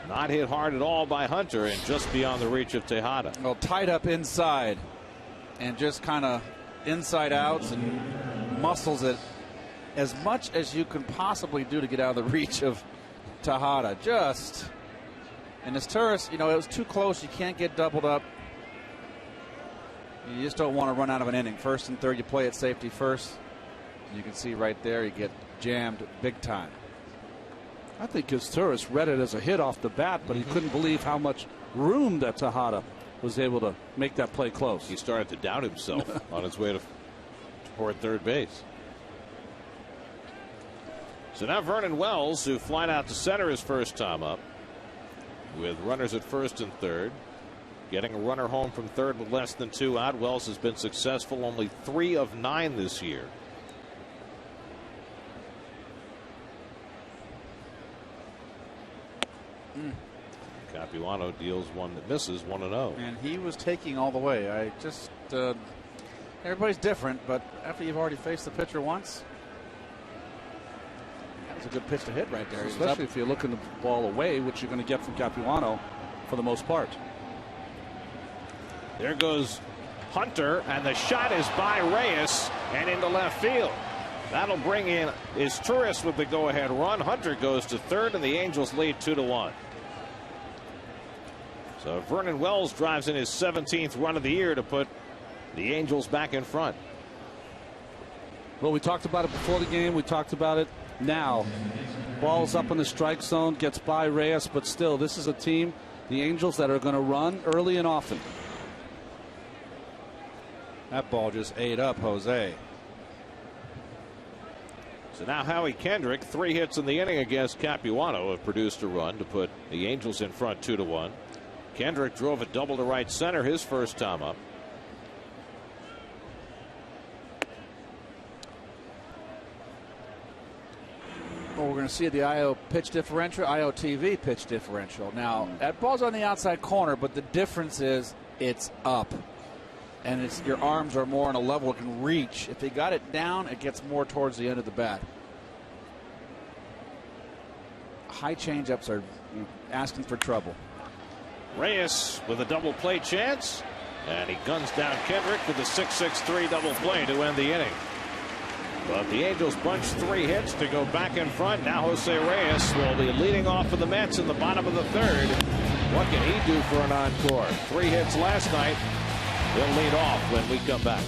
Not hit hard at all by Hunter and just beyond the reach of Tejada. Well, tied up inside and just kind of inside outs and muscles it as much as you can possibly do to get out of the reach of Tejada. Just. And this Torres, it was too close. You can't get doubled up. You just don't want to run out of an inning. First and third, you play at safety first. You can see right there, you get jammed big time. I think Izturis read it as a hit off the bat, but he couldn't believe how much room that Tejada was able to make that play close. He started to doubt himself on his way toward third base. So now Vernon Wells, who flied out to center his first time up, with runners at first and third, getting a runner home from third with less than 2 out. Wells has been successful only 3 of 9 this year. Capuano deals one that misses, 1-0. And he was taking all the way. I just everybody's different, but after you've already faced the pitcher once, that was a good pitch to hit right there. Especially if you're looking the ball away, which you're going to get from Capuano for the most part. There goes Hunter, and the shot is by Reyes and into left field. That'll bring in Izturis with the go-ahead run. Hunter goes to third, and the Angels lead 2-1. So Vernon Wells drives in his 17th run of the year to put the Angels back in front. Well, we talked about it before the game. We talked about it now. Ball's up in the strike zone, gets by Reyes, but still, this is a team, the Angels, that are going to run early and often. That ball just ate up Jose. So now Howie Kendrick, 3 hits in the inning against Capuano, have produced a run to put the Angels in front 2-1. Kendrick drove a double to right center his first time up. Well, we're going to see the IO pitch differential, IOTV pitch differential. Now, that ball's on the outside corner, but the difference is it's up. And your arms are more on a level it can reach. If they got it down, it gets more towards the end of the bat. High changeups are asking for trouble. Reyes with a double play chance, and he guns down Kendrick with a 6-6-3 double play to end the inning. But the Angels bunch 3 hits to go back in front. Now Jose Reyes will be leading off for the Mets in the bottom of the third. What can he do for an encore? 3 hits last night. He'll lead off when we come back.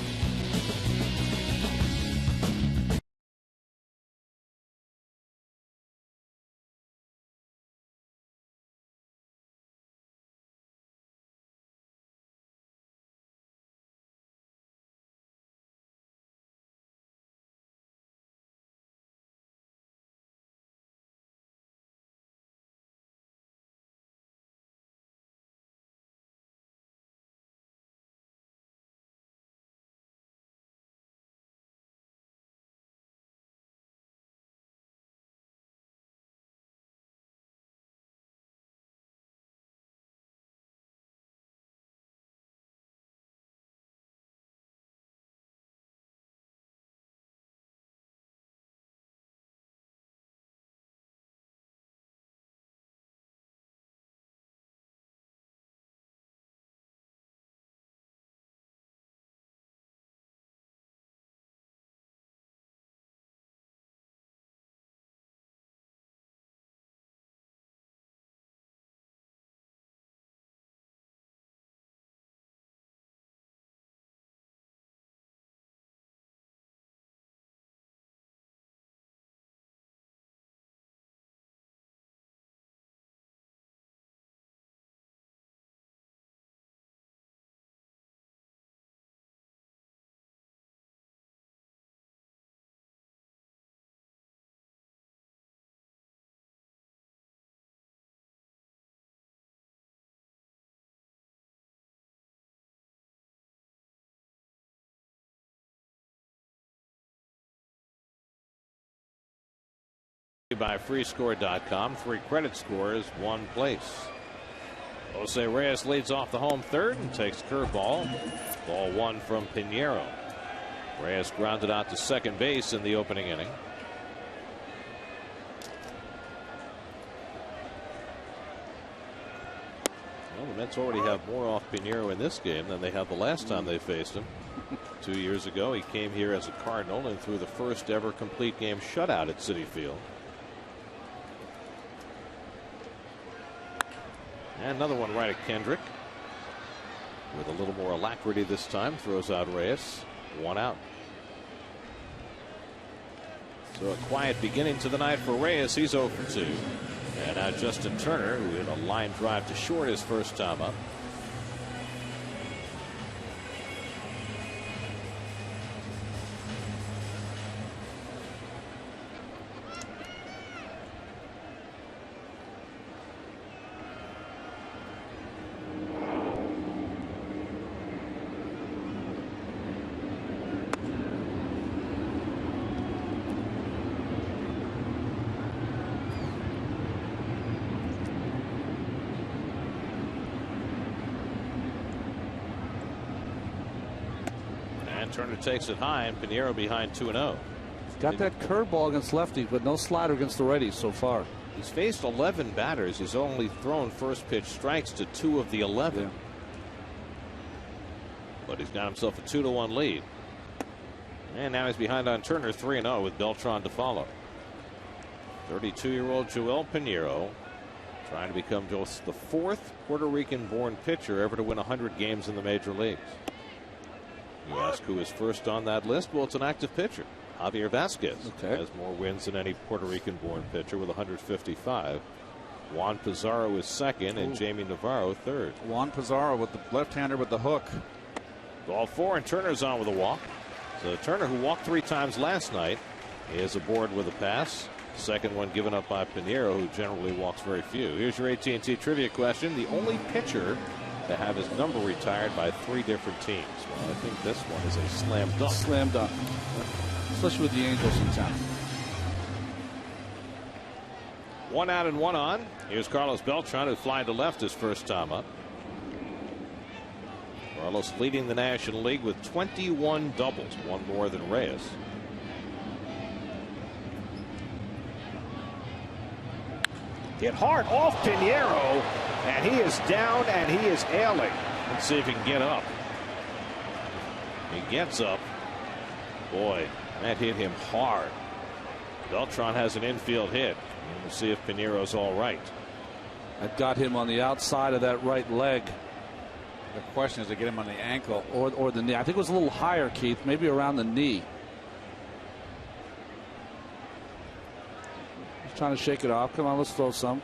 By freescore.com. 3 credit scores, 1 place. Jose Reyes leads off the home third and takes curveball. Ball 1 from Pinheiro. Reyes grounded out to second base in the opening inning. Well, the Mets already have more off Pinheiro in this game than they had the last time they faced him. 2 years ago, he came here as a Cardinal and threw the first ever complete game shutout at Citi Field. And another one right at Kendrick. With a little more alacrity this time. Throws out Reyes. 1 out. So a quiet beginning to the night for Reyes. He's 0 for 2. And now Justin Turner, who hit a line drive to short his first time up. Turner takes it high, and Pinheiro behind 2-0. He's got that curveball against lefties, but no slider against the righties so far. He's faced 11 batters. He's only thrown first pitch strikes to 2 of the 11. Yeah. But he's got himself a 2-1 lead. And now he's behind on Turner 3-0 with Beltran to follow. 32-year-old Joel Pinheiro trying to become just the 4th Puerto Rican-born pitcher ever to win 100 games in the major leagues. You ask who is first on that list? Well, it's an active pitcher. Javier Vasquez has more wins than any Puerto Rican-born pitcher with 155. Juan Pizarro is second, and Jamie Navarro third. Juan Pizarro with the left-hander with the hook. Ball 4, and Turner's on with a walk. So Turner, who walked 3 times last night, is aboard with a pass. Second one given up by Pinheiro, who generally walks very few. Here's your AT&T trivia question. The only pitcher to have his number retired by 3 different teams. Well, I think this one is a slam dunk. Slam dunk. Especially with the Angels in town. 1 out and 1 on. Here's Carlos Beltran, who flied to left his first time up. Carlos leading the National League with 21 doubles, 1 more than Reyes. Hit hard off Pinheiro, and he is down and he is ailing. Let's see if he can get up. He gets up. Boy, that hit him hard. Beltran has an infield hit. We'll see if Pinheiro's all right. That got him on the outside of that right leg. The question is to get him on the ankle or the knee. I think it was a little higher, Keith, maybe around the knee. He's trying to shake it off. Come on, let's throw some.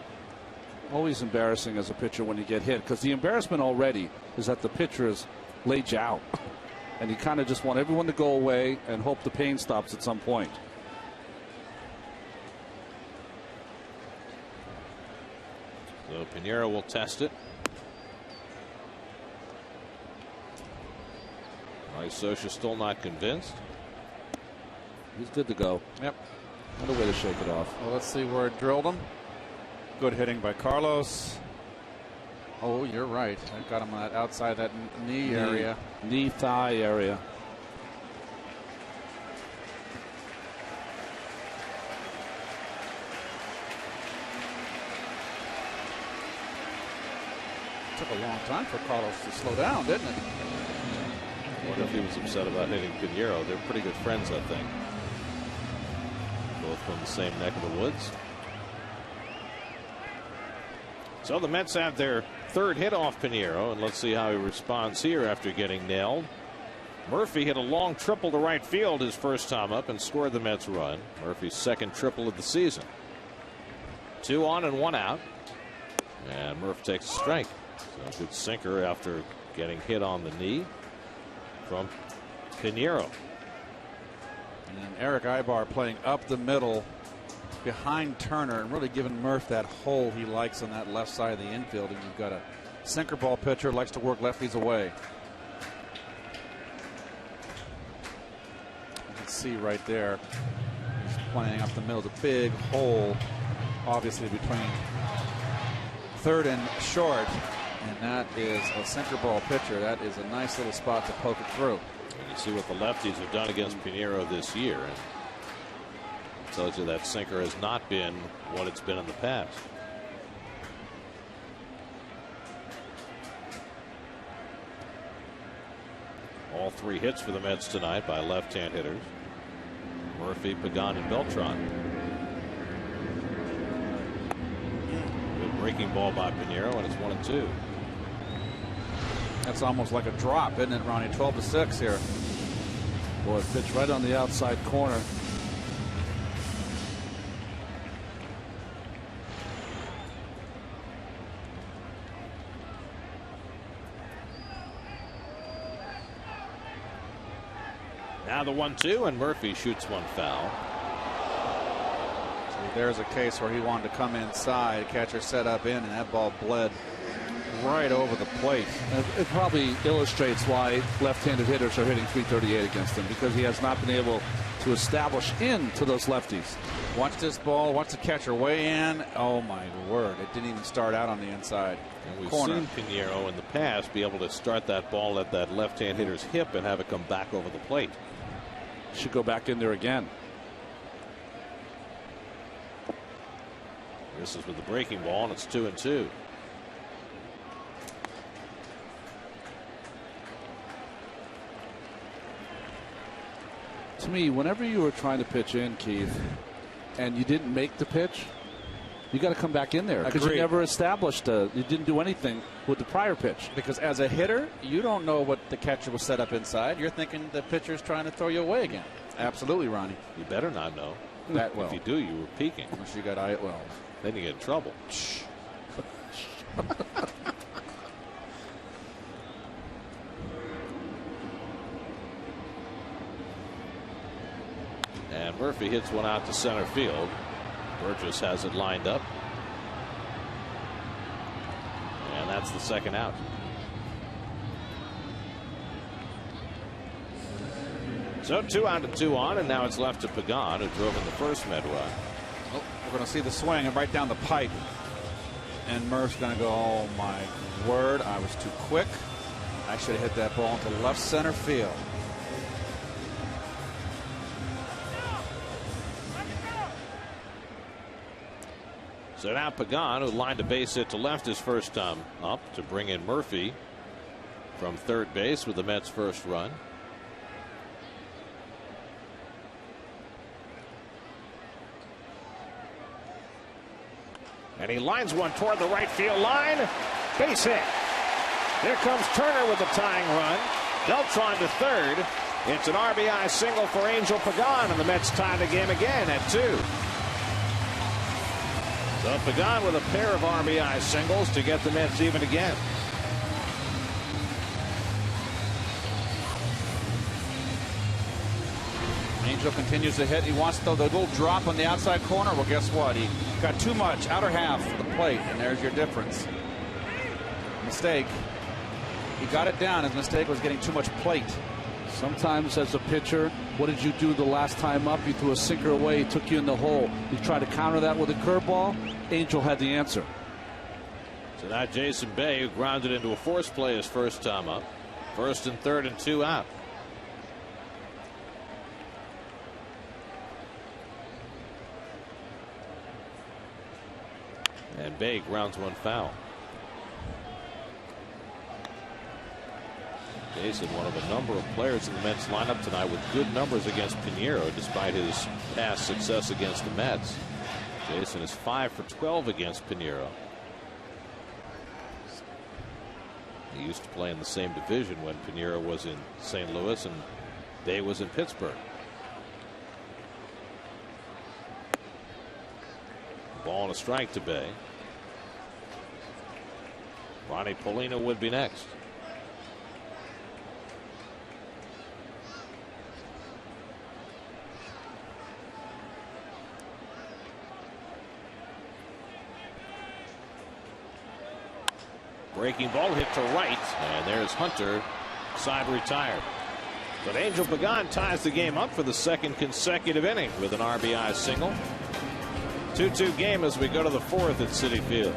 Always embarrassing as a pitcher when you get hit, because the embarrassment already is that the pitcher is laid you out. And you kind of just want everyone to go away and hope the pain stops at some point. So Pinheiro will test it. Socha still not convinced. He's good to go. Yep. What a way to shake it off. Well, let's see where it drilled him. Good hitting by Carlos. Oh, you're right. I got him on that outside that knee area. Knee thigh area. Took a long time for Carlos to slow down, didn't it? I wonder if he was upset about hitting Pinheiro. They're pretty good friends, I think. Both from the same neck of the woods. So the Mets have their 3rd hit off Pinheiro, and let's see how he responds here after getting nailed. Murphy hit a long triple to right field his first time up and scored the Mets run. Murphy's 2nd triple of the season. 2 on and 1 out. And Murph takes a strike. So a good sinker after getting hit on the knee from Pinheiro. And Eric Ibar playing up the middle behind Turner and really giving Murph that hole he likes on that left side of the infield. And you've got a sinker ball pitcher likes to work lefties away. You can see right there he's playing up the middle. The big hole obviously between 3rd and short. And that is a sinker ball pitcher. That is a nice little spot to poke it through. And you see what the lefties have done against Pinheiro this year. And it tells you that sinker has not been what it's been in the past. All 3 hits for the Mets tonight by left-hand hitters. Murphy, Pagan, and Beltran. Good breaking ball by Pinheiro, and it's 1-2. That's almost like a drop, isn't it, Ronnie? 12-6 here. Boy, pitch right on the outside corner. Now the 1-2, and Murphy shoots one foul. So there's a case where he wanted to come inside, catcher set up in, and that ball bled right over the plate. It probably illustrates why left-handed hitters are hitting .338 against him, because he has not been able to establish into those lefties. Watch this ball. Watch the catcher weigh in. Oh, my word. It didn't even start out on the inside. And we've corner. seen Pinheiro in the past be able to start that ball at that left-hand hitter's hip and have it come back over the plate. Should go back in there again. This is with the breaking ball, and it's 2-2. To me, whenever you were trying to pitch in, Keith, and you didn't make the pitch, you got to come back in there, because you never established you didn't do anything with the prior pitch. Because as a hitter, you don't know what the catcher was set up inside. You're thinking the pitcher's trying to throw you away again. Absolutely, Ronnie. You better not know. That well. If you do, you were peeking. Unless you got eye at well. Then you get in trouble. And Murphy hits one out to center field. Burgess has it lined up. And that's the second out. So 2 out and 2 on, and now it's left to Pagan, who drove in the first Med run. Oh, we're going to see the swing and right down the pipe. And Murph's going to go, oh my word, I was too quick. I should have hit that ball into left center field. So now Pagan, who lined a base hit to left his first time up, to bring in Murphy from third base with the Mets' first run. And he lines one toward the right field line. Base hit. Here comes Turner with the tying run. Beltran to third. It's an RBI single for Angel Pagan, and the Mets tie the game again at 2. So Pagan with a pair of RBI singles to get the Mets even again. Angel continues to hit. He wants the little drop on the outside corner. Well, guess what? He got too much outer half of the plate, and there's your difference. Mistake. He got it down. His mistake was getting too much plate. Sometimes as a pitcher, what did you do the last time up? You threw a sinker away, took you in the hole. You tried to counter that with a curveball. Angel had the answer. So now Jason Bay, who grounded into a force play his first time up. First and third and 2 out. And Bay grounds one foul. Jason, one of a number of players in the Mets lineup tonight with good numbers against Pinheiro, despite his past success against the Mets. Jason is 5 for 12 against Pinheiro. He used to play in the same division when Pinheiro was in St. Louis and Bay was in Pittsburgh. Ball and a strike to Bay. Ronnie Polina would be next. Breaking ball hit to right, and there's Hunter, side retired. But Angel Pagan ties the game up for the second consecutive inning with an RBI single. 2-2 game as we go to the fourth at Citi Field.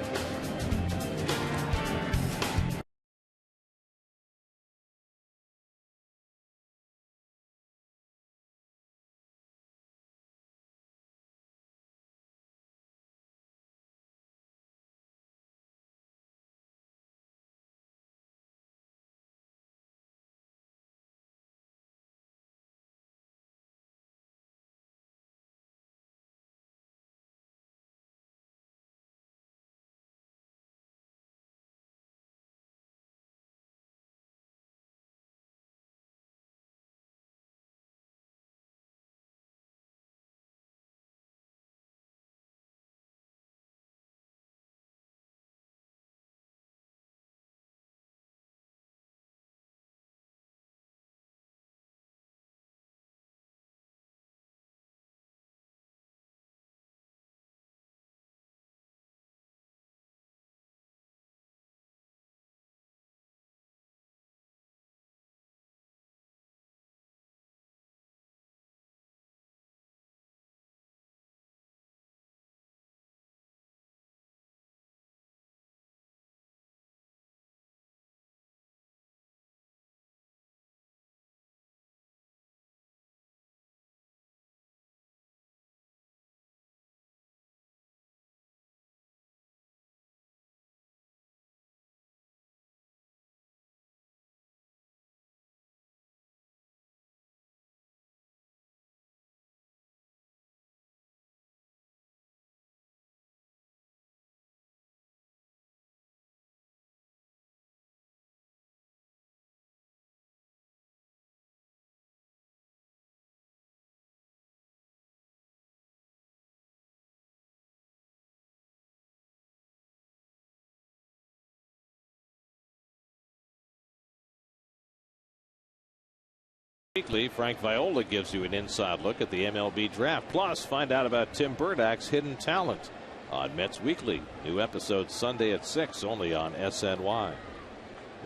Weekly, Frank Viola gives you an inside look at the MLB draft. Plus, find out about Tim Burdach's hidden talent on Mets Weekly. New episode Sunday at 6, only on SNY.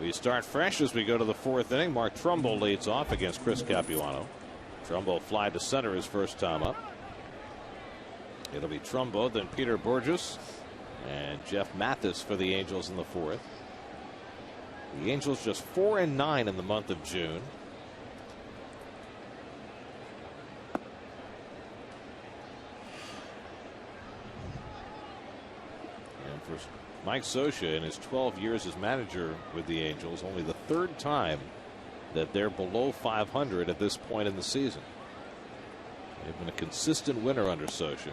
We start fresh as we go to the 4th inning. Mark Trumbo leads off against Chris Capuano. Trumbo fly to center his first time up. It'll be Trumbo, then Peter Burgess, and Jeff Mathis for the Angels in the 4th. The Angels just 4-9 in the month of June. And for Mike Scioscia, in his 12 years as manager with the Angels, only the 3rd time that they're below 500 at this point in the season. They've been a consistent winner under Scioscia.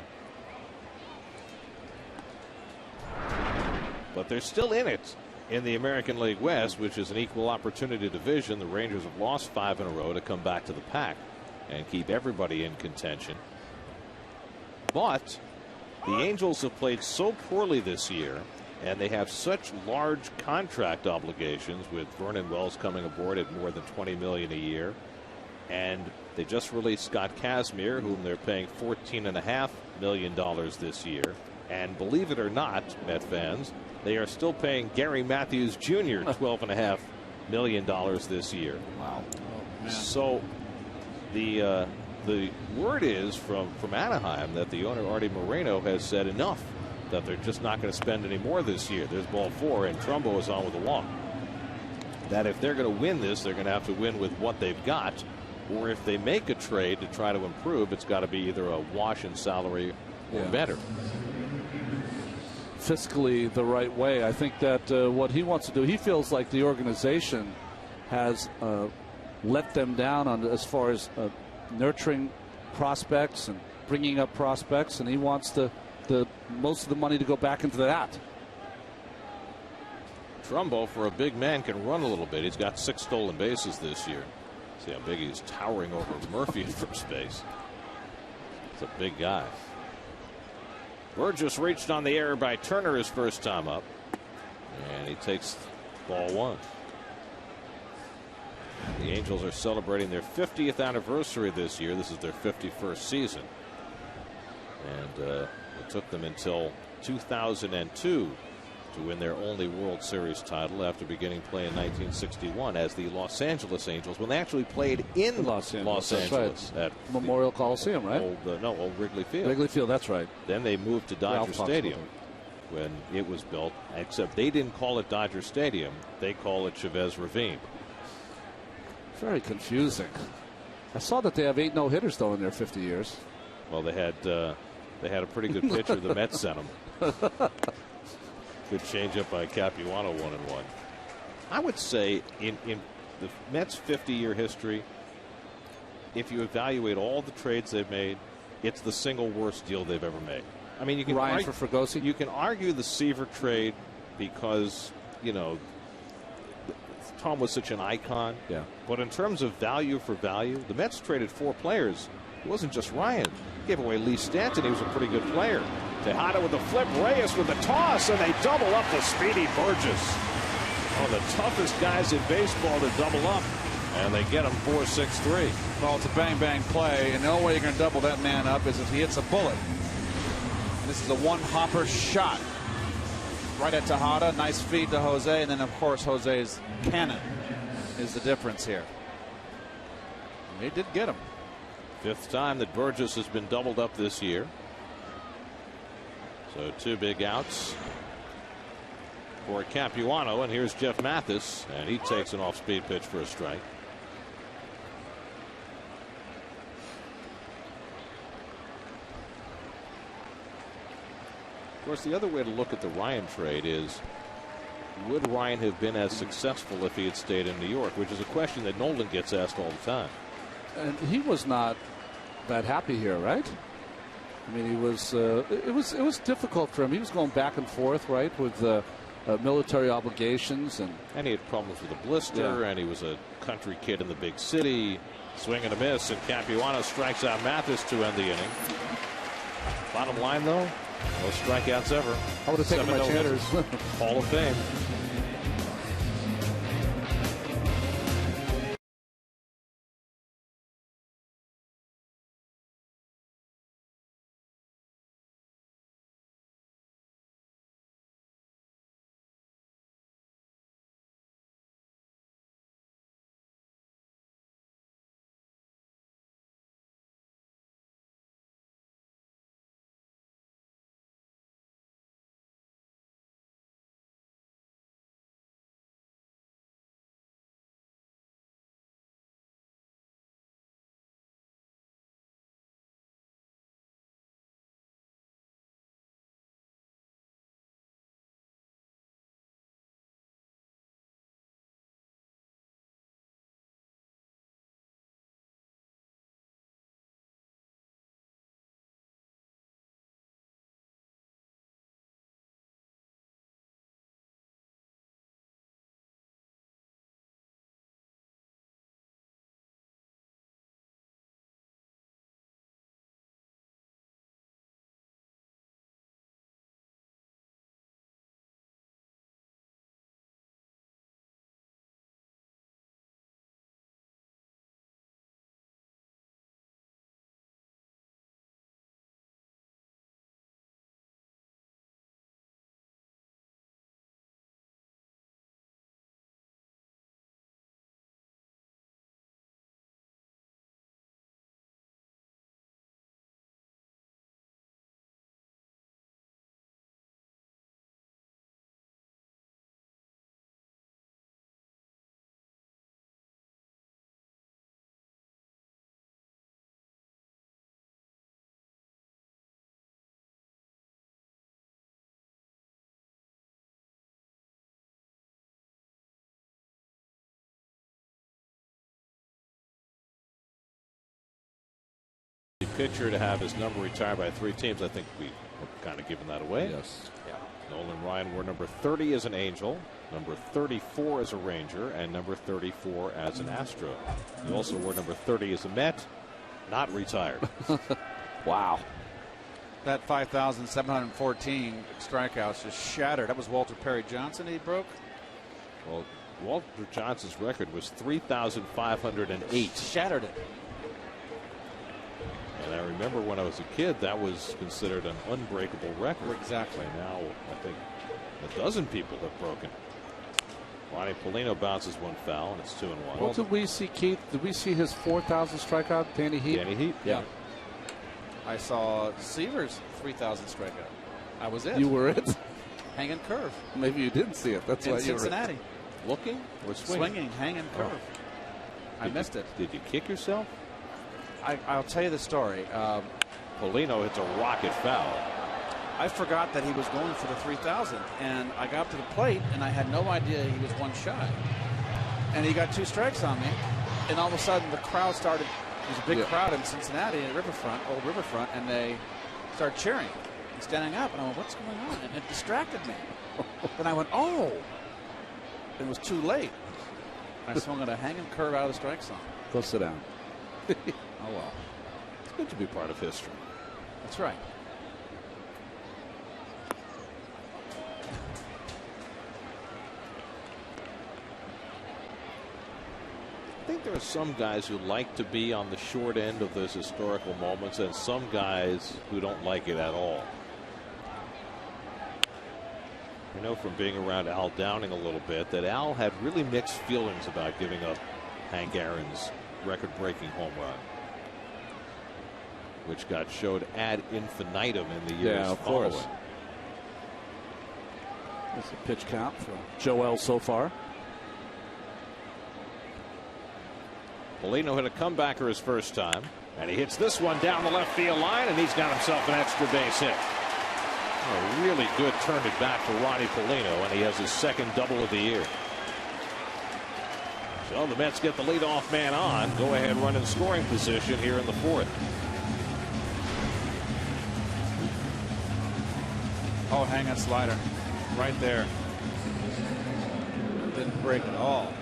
But they're still in it in the American League West, which is an equal opportunity division. The Rangers have lost 5 in a row to come back to the pack and keep everybody in contention. But the Angels have played so poorly this year, and they have such large contract obligations, with Vernon Wells coming aboard at more than $20 million a year. And they just released Scott Kazmir, whom they're paying $14.5 million this year. And believe it or not, Met fans, they are still paying Gary Matthews Jr. $12.5 million this year. Wow. Oh, so the word is from Anaheim that the owner, Artie Moreno, has said enough, that they're just not going to spend any more this year. There's ball 4, and Trumbo is on with a walk. That if they're going to win this, they're going to have to win with what they've got, or if they make a trade to try to improve, it's got to be either a wash in salary or better. Fiscally the right way. I think that what he wants to do, he feels like the organization has let them down on as far as nurturing prospects and bringing up prospects, and he wants the most of the money to go back into that. Trumbo, for a big man, can run a little bit. He's got 6 stolen bases this year. See how big he's towering over Murphy at first base. It's a big guy. Burgess reached on the error by Turner his first time up, and he takes ball 1. The Angels are celebrating their 50th anniversary this year. This is their 51st season, and it took them until 2002 to win their only World Series title, after beginning play in 1961 as the Los Angeles Angels, when they actually played in Los Angeles right. at Memorial Coliseum, right? Old Wrigley Field. Wrigley Field, that's right. Then they moved to Dodger Stadium when it was built, except they didn't call it Dodger Stadium. They call it Chavez Ravine. Very confusing. I saw that they have 8 no-hitters, though, in their 50 years. Well, they had a pretty good pitcher. The Mets sent them. Good changeup by Capuano, 1-1. I would say in the Mets' 50-year history, if you evaluate all the trades they've made, it's the single worst deal they've ever made. I mean, you can Ryan for Fregosi. You can argue the Seaver trade because, you know, Tom was such an icon. Yeah. But in terms of value for value, the Mets traded 4 players. It wasn't just Ryan. They gave away Lee Stanton. He was a pretty good player. Tejada with the flip, Reyes with the toss, and they double up the speedy Burgess. One of the toughest guys in baseball to double up, and they get him 4-6-3. Well, it's a bang-bang play, and the only way you're going to double that man up is if he hits a bullet. And this is a one-hopper shot right at Tejada. Nice feed to Jose, and then, of course, Jose's cannon is the difference here. And he did get him. 5th time that Burgess has been doubled up this year. So 2 big outs for Capuano, and here's Jeff Mathis, and he takes an off-speed pitch for a strike. Of course, the other way to look at the Ryan trade is, would Ryan have been as successful if he had stayed in New York, which is a question that Nolan gets asked all the time. And he was not that happy here, right? I mean, he was. It was difficult for him. He was going back and forth, right, with military obligations, and he had problems with a blister, and he was a country kid in the big city. Swing and a miss, and Capuano strikes out Mathis to end the inning. Bottom line, though, no strikeouts ever. I would have taken my chances. Hall of Fame. pitcher to have his number retired by 3 teams. I think we were kind of giving that away. Yes. Yeah. Nolan Ryan wore number 30 as an Angel, number 34 as a Ranger, and number 34 as an Astro. He also wore number 30 as a Met, not retired. Wow. That 5,714 strikeouts just shattered. That was Walter Perry Johnson he broke? Well, Walter Johnson's record was 3,508. Shattered it. And I remember when I was a kid, that was considered an unbreakable record. Exactly. Now, I think a dozen people have broken it. Ronnie Polino bounces one foul, and it's 2-1. Well, did we see Keith? Did we see his 4,000 strikeout, Danny Heat? Danny Heat? Yeah. I saw Seaver's 3,000 strikeout. I was it. You were it? Hanging curve. Maybe you didn't see it. That's in why you were Cincinnati. Looking or swinging? Swinging, hanging curve. I missed it. Did you kick yourself? I'll tell you the story. Polino hits a rocket foul. I forgot that he was going for the 3,000, and I got up to the plate, and I had no idea he was one shy. And he got 2 strikes on me, and all of a sudden the crowd started. There's a big crowd in Cincinnati at Riverfront, old Riverfront, and they started cheering and standing up. And I went, "What's going on?" And it distracted me. Then I went, "Oh!" It was too late. I swung at a hanging curve out of the strike zone. Go sit down. Oh well. It's good to be part of history. That's right. I think there are some guys who like to be on the short end of those historical moments, and some guys who don't like it at all. You know from being around Al Downing a little bit that Al had really mixed feelings about giving up Hank Aaron's record-breaking home run, which got showed ad infinitum in the years following. Course. That's a pitch count for Joel so far. Polino hit a comebacker his first time, and he hits this one down the left field line, and he's got himself an extra base hit. A really good turn it back for Ronnie Polino, and he has his second double of the year. So the Mets get the leadoff man on. Go ahead, run in scoring position here in the 4th. Oh, hang a slider. Right there. Didn't break at all.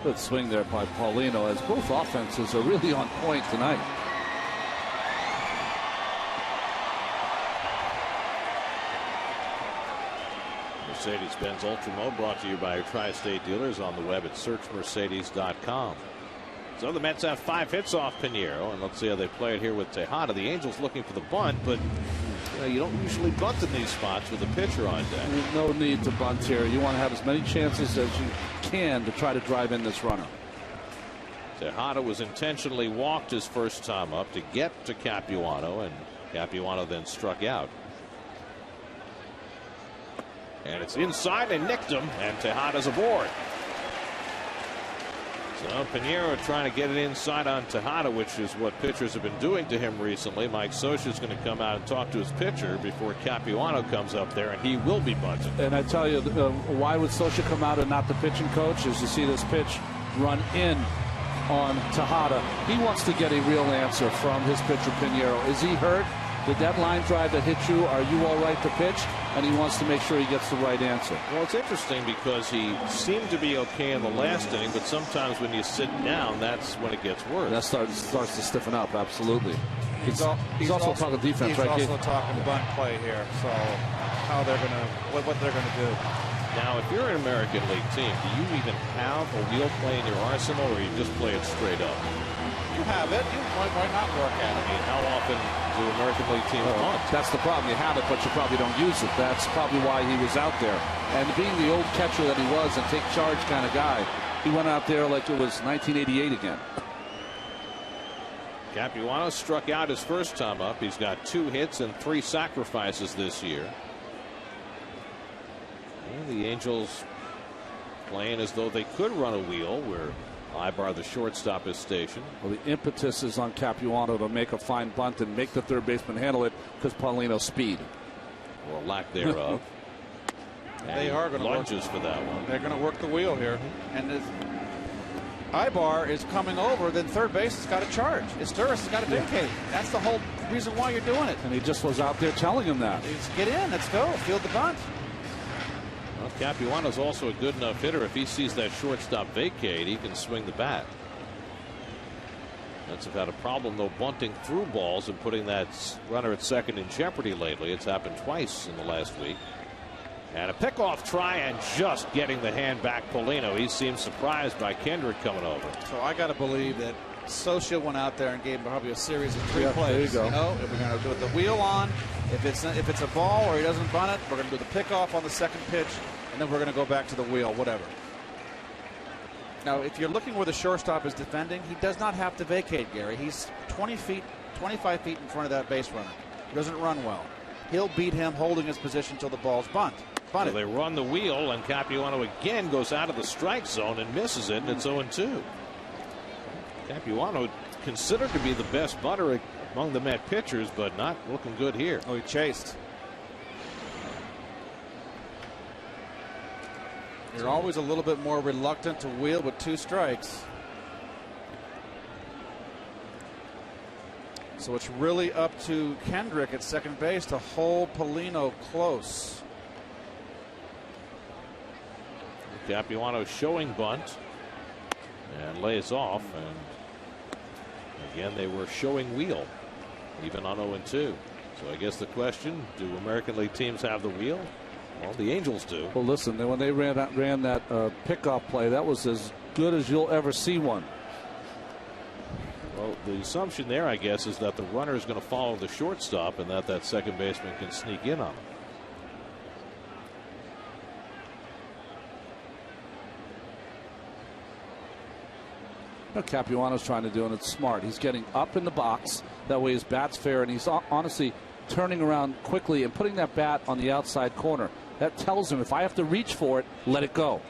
Good swing there by Paulino, as both offenses are really on point tonight. Mercedes-Benz Ultra Mode brought to you by your Tri-State dealers on the web at searchmercedes.com. So the Mets have 5 hits off Pinheiro, and let's see how they play it here with Tejada. The Angels looking for the bunt, but you don't usually bunt in these spots with a pitcher on deck. There's no need to bunt here. You want to have as many chances as you can to try to drive in this runner. Tejada was intentionally walked his first time up to get to Capuano, and Capuano then struck out. And it's inside and nicked him, and Tejada's aboard. So Pinheiro trying to get it inside on Tejada, which is what pitchers have been doing to him recently. Mike Scioscia is going to come out and talk to his pitcher before Capuano comes up there, and he will be bunting. And I tell you, why would Scioscia come out and not the pitching coach? Is you see this pitch run in on Tejada. He wants to get a real answer from his pitcher Pinheiro. Is he hurt? Did that line drive that hit you? Are you all right to pitch? And he wants to make sure he gets the right answer. Well, it's interesting because he seemed to be okay in the last inning, but sometimes when you sit down, that's when it gets worse. That starts to stiffen up, absolutely. He's also talking defense, right? He's also talking bunt play here, so how they're going to, what they're going to do. Now, if you're an American League team, do you even have a wheel play in your arsenal, or you just play it straight up? You have it. Why not work at it? I mean, how often do American League teams bunt? That's the problem. You have it, but you probably don't use it. That's probably why he was out there. And being the old catcher that he was and take charge kind of guy, he went out there like it was 1988 again. Capuano struck out his first time up. He's got 2 hits and 3 sacrifices this year. And the Angels playing as though they could run a wheel where Ibar, the shortstop, is stationed. Well, the impetus is on Capuano to make a fine bunt and make the third baseman handle it because Paulino's speed. Or lack thereof. They are going to lunges for that one. They're going to work the wheel here. And if Ibar is coming over, then third base has got to charge. Izturis has got to vacate. That's the whole reason why you're doing it. And he just was out there telling him that. Just get in. Let's go. Field the bunt. Well, Capuano's also a good enough hitter. If he sees that shortstop vacate, he can swing the bat. Mets have had a problem, though, bunting through balls and putting that runner at second in jeopardy lately. It's happened twice in the last week. And a pickoff try and just getting the hand back. Polino. He seems surprised by Kendrick coming over. So I got to believe that Socia went out there and gave him probably a series of 3 plays. There you go. No, if we're going to do it the wheel on, if it's a ball or he doesn't bunt it, we're going to do the pickoff on the second pitch, and then we're going to go back to the wheel, whatever. Now, if you're looking where the shortstop is defending, he does not have to vacate, Gary. He's 20 feet, 25 feet in front of that base runner. He doesn't run well. He'll beat him holding his position until the ball's bunted. So they run the wheel, and Capuano again goes out of the strike zone and misses it, and it's 0-2. Capuano considered to be the best bunter among the Met pitchers, but not looking good here. Oh, he chased. You're always a little bit more reluctant to wheel with 2 strikes. So it's really up to Kendrick at second base to hold Polino close. Capuano showing bunt and lays off, and again they were showing wheel even on 0-2. So I guess the question, do American League teams have the wheel? Well, the Angels do. Well, listen, when they ran that pickoff play, that was as good as you'll ever see one. Well, the assumption there, I guess, is that the runner is going to follow the shortstop and that second baseman can sneak in on him. Capuano's trying to do, and it's smart. He's getting up in the box. That way his bat's fair, and he's honestly turning around quickly and putting that bat on the outside corner. That tells him if I have to reach for it, let it go.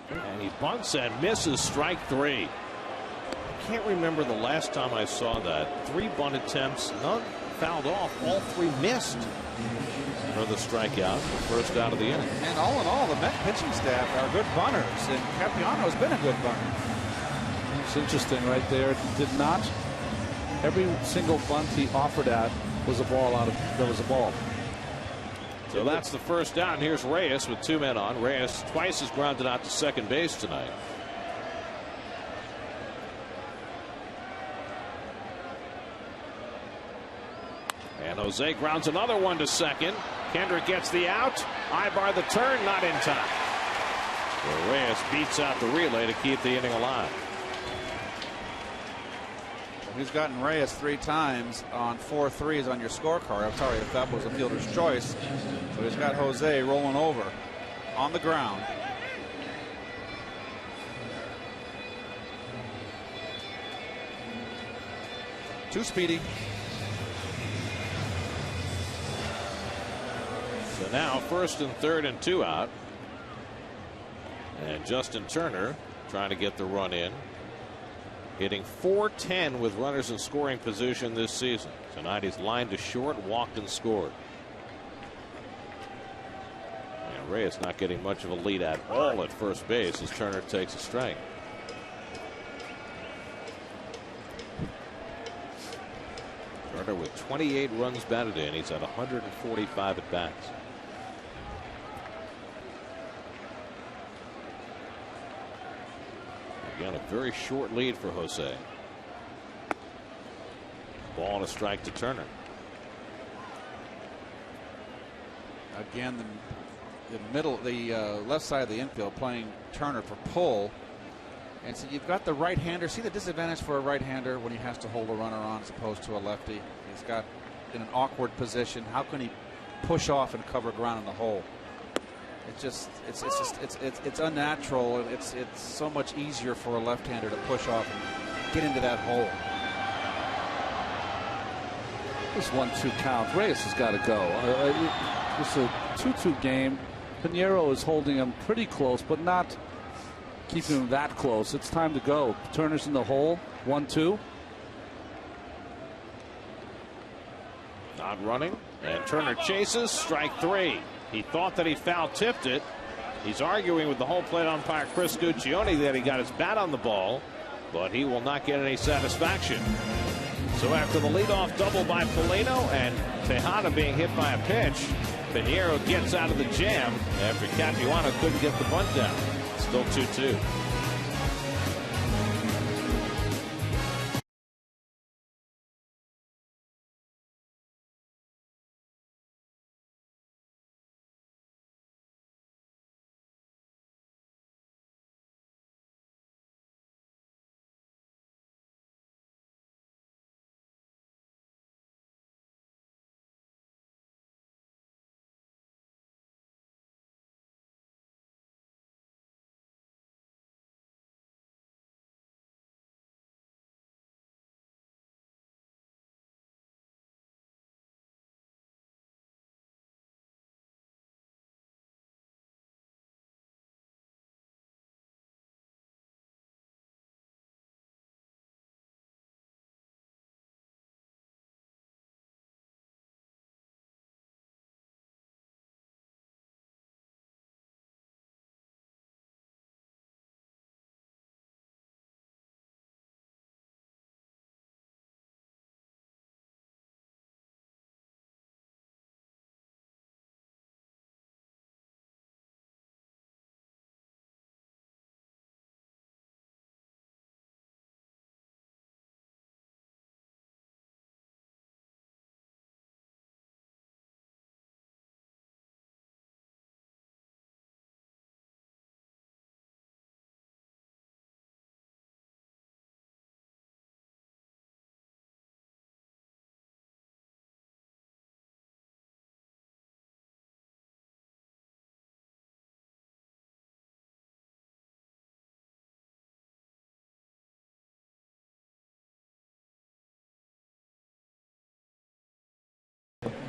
And he bunts and misses, strike 3. I can't remember the last time I saw that. 3 bunt attempts, none fouled off, all 3 missed for the strikeout, the first out of the inning. And all in all, the Met pitching staff are good bunters, and Capuano has been a good bunter. It's interesting right there. Did not every single bunt he offered at was a ball there was a ball. So that's the first down. Here's Reyes with 2 men on. Reyes twice has grounded out to second base tonight. And Jose grounds another one to second. Kendrick gets the out. Ibar the turn, not in time. So Reyes beats out the relay to keep the inning alive. He's gotten Reyes 3 times on 4 threes on your scorecard. I'm sorry if that was a fielder's choice. So he's got Jose rolling over on the ground. Too speedy. So now first and third and 2 out. And Justin Turner trying to get the run in. Hitting .410 with runners in scoring position this season. Tonight he's lined to short, walked and scored. And Reyes not getting much of a lead at all at first base as Turner takes a strike. Turner with 28 runs batted in. He's at 145 at bats. Again, a very short lead for Jose. Ball and a strike to Turner. Again, the left side of the infield playing Turner for pull. And so you've got the right-hander. See the disadvantage for a right-hander when he has to hold a runner on as opposed to a lefty. He's got in an awkward position. How can he push off and cover ground in the hole? It's unnatural. It's so much easier for a left-hander to push off and get into that hole. This 1-2 count. Reyes has got to go. It's a 2-2 game. Pinheiro is holding him pretty close, but not keeping him that close. It's time to go. Turner's in the hole. 1-2. Not running, and Turner chases. Strike 3. He thought that he foul tipped it. He's arguing with the home plate umpire Chris Guccione that he got his bat on the ball, but he will not get any satisfaction. So after the leadoff double by Polino and Tejada being hit by a pitch, Pinheiro gets out of the jam after Capuano couldn't get the bunt down. Still 2-2.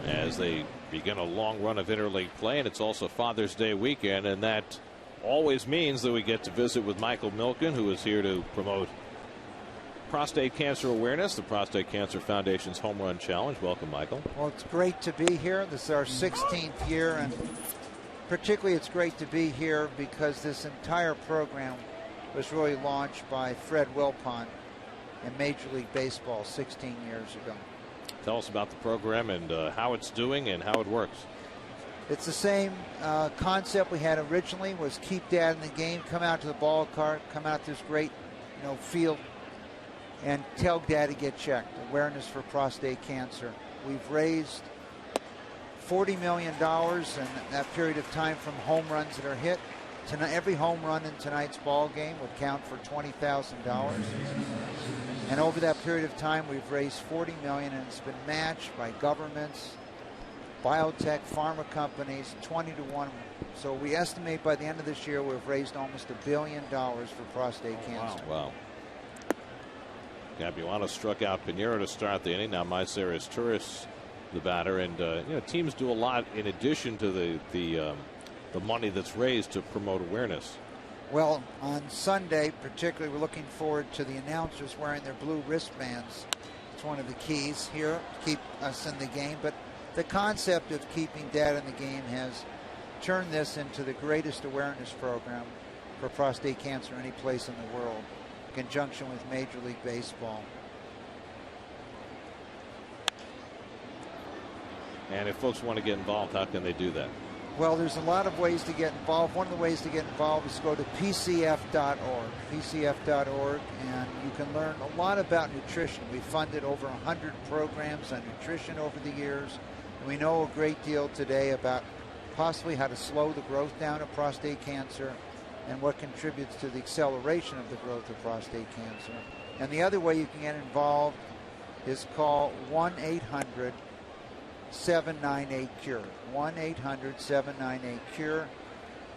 As they begin a long run of interleague play, and it's also Father's Day weekend, and that always means that we get to visit with Michael Milken, who is here to promote prostate cancer awareness, the Prostate Cancer Foundation's Home Run Challenge. Welcome, Michael. Well, it's great to be here. This is our 16th year, and particularly it's great to be here because this entire program was really launched by Fred Wilpon in Major League Baseball 16 years ago. Tell us about the program and how it's doing and how it works. It's the same concept we had originally, was keep Dad in the game, come out to the ballpark, come out to this great field and tell Dad to get checked. Awareness for prostate cancer. We've raised $40 million in that period of time from home runs that are hit. Every home run in tonight's ball game would count for $20,000. And over that period of time, we've raised $40 million, and it's been matched by governments, biotech, pharma companies, 20 to 1. So we estimate by the end of this year, we've raised almost $1 billion for prostate cancer. Wow. Capuano struck out Pinheiro to start the inning. Now Myceres Turris, the batter, and teams do a lot in addition to the money that's raised to promote awareness. Well, on Sunday, particularly, we're looking forward to the announcers wearing their blue wristbands. It's one of the keys here to keep us in the game. But the concept of keeping Dad in the game has turned this into the greatest awareness program for prostate cancer any place in the world, in conjunction with Major League Baseball. And if folks want to get involved, how can they do that? Well, there's a lot of ways to get involved. One of the ways to get involved is to go to pcf.org, pcf.org, and you can learn a lot about nutrition. We've funded over 100 programs on nutrition over the years, and we know a great deal today about possibly how to slow the growth down of prostate cancer and what contributes to the acceleration of the growth of prostate cancer. And the other way you can get involved is call 1-800-798-CURE, 1-800-798-CURE.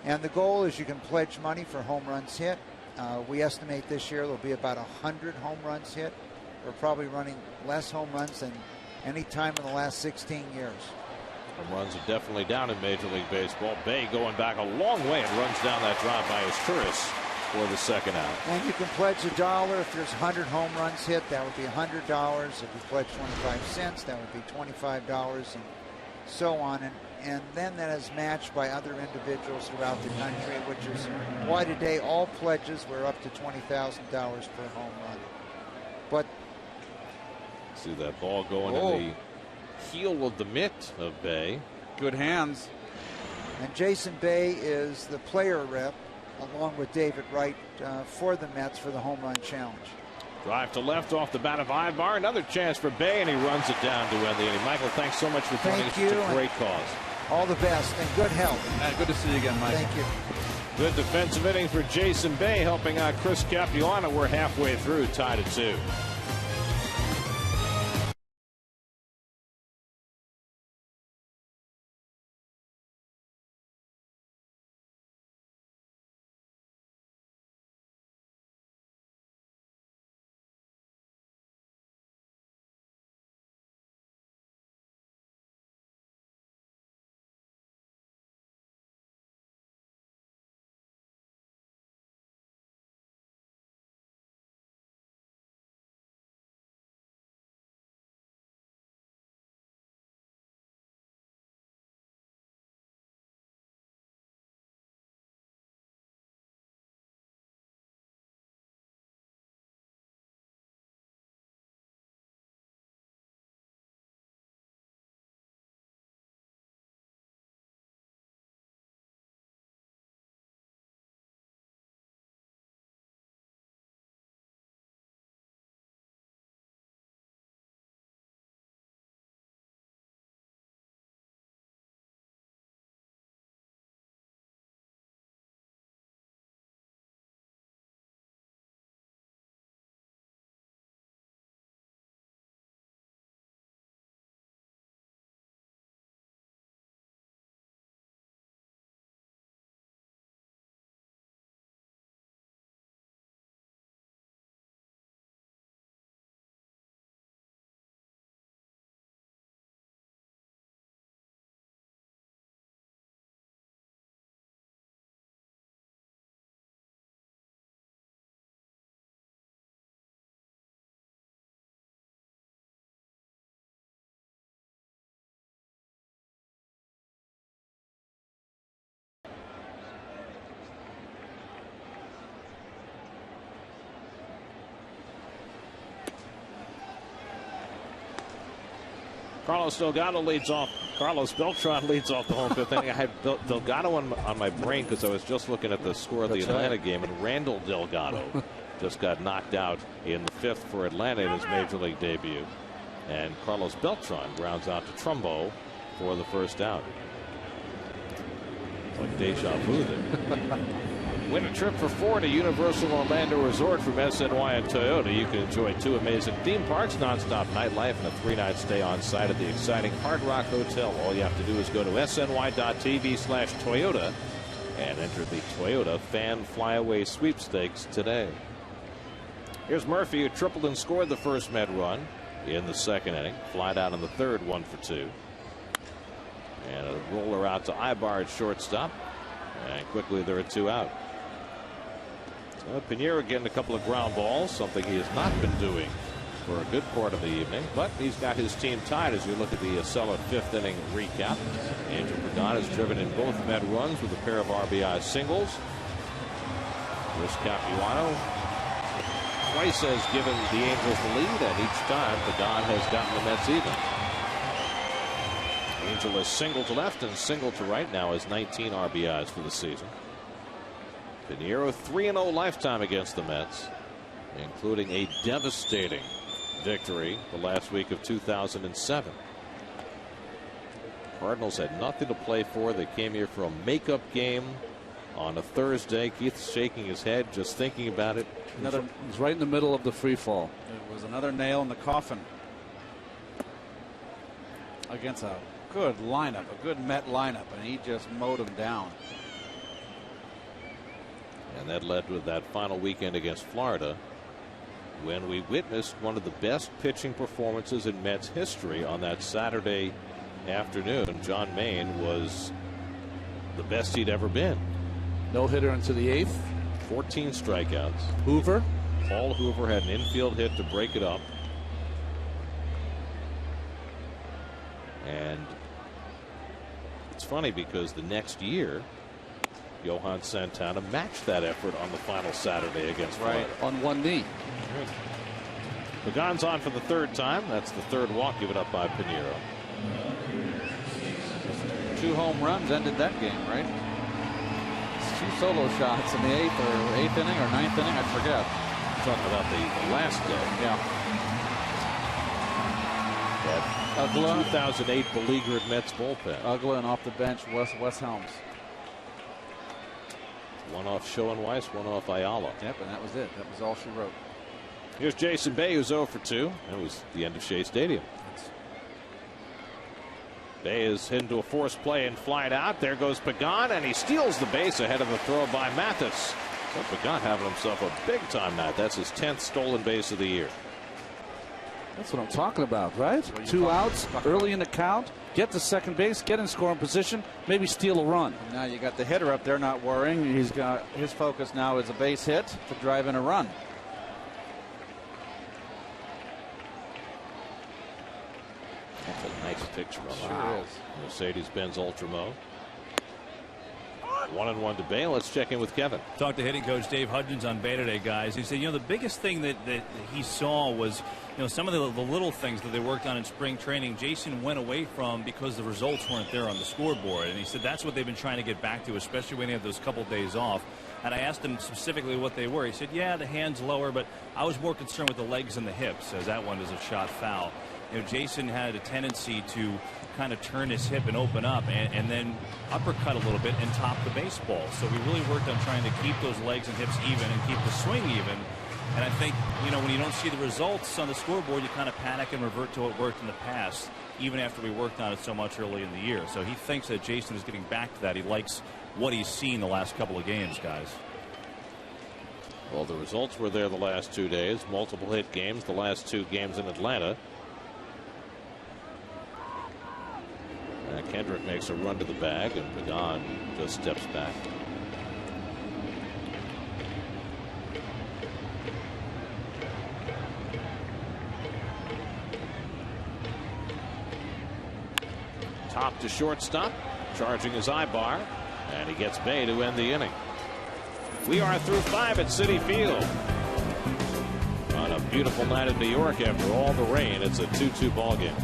And the goal is you can pledge money for home runs hit. We estimate this year there'll be about 100 home runs hit. We're probably running less home runs than any time in the last 16 years. Home runs are definitely down in Major League Baseball. Bay going back a long way and runs down that drive by his tourist for the second out. And you can pledge $1 if there's 100 home runs hit. That would be $100. If you pledge 25 cents, that would be $25, and so on. and then that is matched by other individuals throughout the country, which is why today all pledges were up to $20,000 per home run. But see that ball going in the heel of the mitt of Bay. Good hands. And Jason Bay is the player rep, along with David Wright, for the Mets for the home run challenge. Drive to left off the bat of Ibar. Another chance for Bay, and he runs it down to end the inning. Michael, thanks so much for joining us. It's a great cause. All the best and good health. Good to see you again, Mike. Thank you. Good defensive inning for Jason Bay, helping out Chris Capuano. We're halfway through, tied at 2. Carlos Beltran leads off the home fifth inning. I had Delgado on my brain because I was just looking at the score of the Atlanta game, and Randall Delgado just got knocked out in the fifth for Atlanta in his major league debut. And Carlos Beltran grounds out to Trumbo for the first out. Like deja vu there. Win a trip for 4 to Universal Orlando Resort from SNY and Toyota. You can enjoy 2 amazing theme parks, nonstop nightlife, and a 3-night stay on site at the exciting Hard Rock Hotel. All you have to do is go to sny.tv/Toyota and enter the Toyota Fan Flyaway Sweepstakes today. Here's Murphy, who tripled and scored the first Met run in the second inning. Flied out in the third, 1 for 2. And a roller out to Ibar at shortstop. And quickly there are 2 out. Pinheiro getting a couple of ground balls, something he has not been doing for a good part of the evening. But he's got his team tied as you look at the Acela fifth inning recap. Angel Pagan has driven in both Met runs with a pair of RBI singles. Chris Capuano twice has given the Angels the lead, and each time Pagan has gotten the Mets even. Angel has singled to left and singled to right, now has 19 RBIs for the season. Pinheiro 3-0 lifetime against the Mets, including a devastating victory the last week of 2007. Cardinals had nothing to play for. They came here for a makeup game on a Thursday. Keith's shaking his head just thinking about it. It was right in the middle of the free fall. It was another nail in the coffin against a good lineup, a good Met lineup, and he just mowed him down. And that led to that final weekend against Florida, when we witnessed one of the best pitching performances in Mets history on that Saturday afternoon. John Mayne was the best he'd ever been. No hitter into the 8th. 14 strikeouts. Hoover. Paul Hoover had an infield hit to break it up. And it's funny because the next year, Johan Santana matched that effort on the final Saturday against Florida. On one knee. Pagan's on for the third time. That's the third walk given up by Pinheiro. 2 home runs ended that game, right? 2 solo shots in the 8th inning or 9th inning, I forget. Talking about the last day. Yeah. That 2008 beleaguered Mets bullpen. Ugla and off the bench, Wes Helms. One off Schoenweiss, one off Ayala. Yep, and that was it. That was all she wrote. Here's Jason Bay, who's 0 for 2. That was the end of Shea Stadium. Bay is hit into a forced play and flied out. There goes Pagan, and he steals the base ahead of the throw by Mathis. So Pagan having himself a big time night. That's his 10th stolen base of the year. That's what I'm talking about, right? 2 outs early in the count. Get to second base, get in scoring position, maybe steal a run. Now you got the hitter up there not worrying. He's got his focus now is a base hit to drive in a run. That's a nice picture. Sure is. Mercedes-Benz Ultramo. 1-1 to Bay. Let's check in with Kevin. Talked to hitting coach Dave Hudgens on Bay today, guys. He said, the biggest thing that he saw was, some of the little things that they worked on in spring training, Jason went away from because the results weren't there on the scoreboard. And he said that's what they've been trying to get back to, especially when they had those couple days off. And I asked him specifically what they were. He said, yeah, the hands lower, but I was more concerned with the legs and the hips, as that one is a shot foul. Jason had a tendency to kind of turn his hip and open up and then uppercut a little bit and top the baseball. So we really worked on trying to keep those legs and hips even and keep the swing even. And I think, when you don't see the results on the scoreboard, you kind of panic and revert to what worked in the past, even after we worked on it so much early in the year. So he thinks that Jason is getting back to that. He likes what he's seen the last couple of games, guys. Well, the results were there the last 2 days. Multiple hit games, the last 2 games in Atlanta. Kendrick makes a run to the bag, and Pagan just steps back. Top to shortstop, charging his Ibar, and he gets Bay to end the inning. We are through 5 at Citi Field. On a beautiful night in New York after all the rain, it's a 2-2 ball game.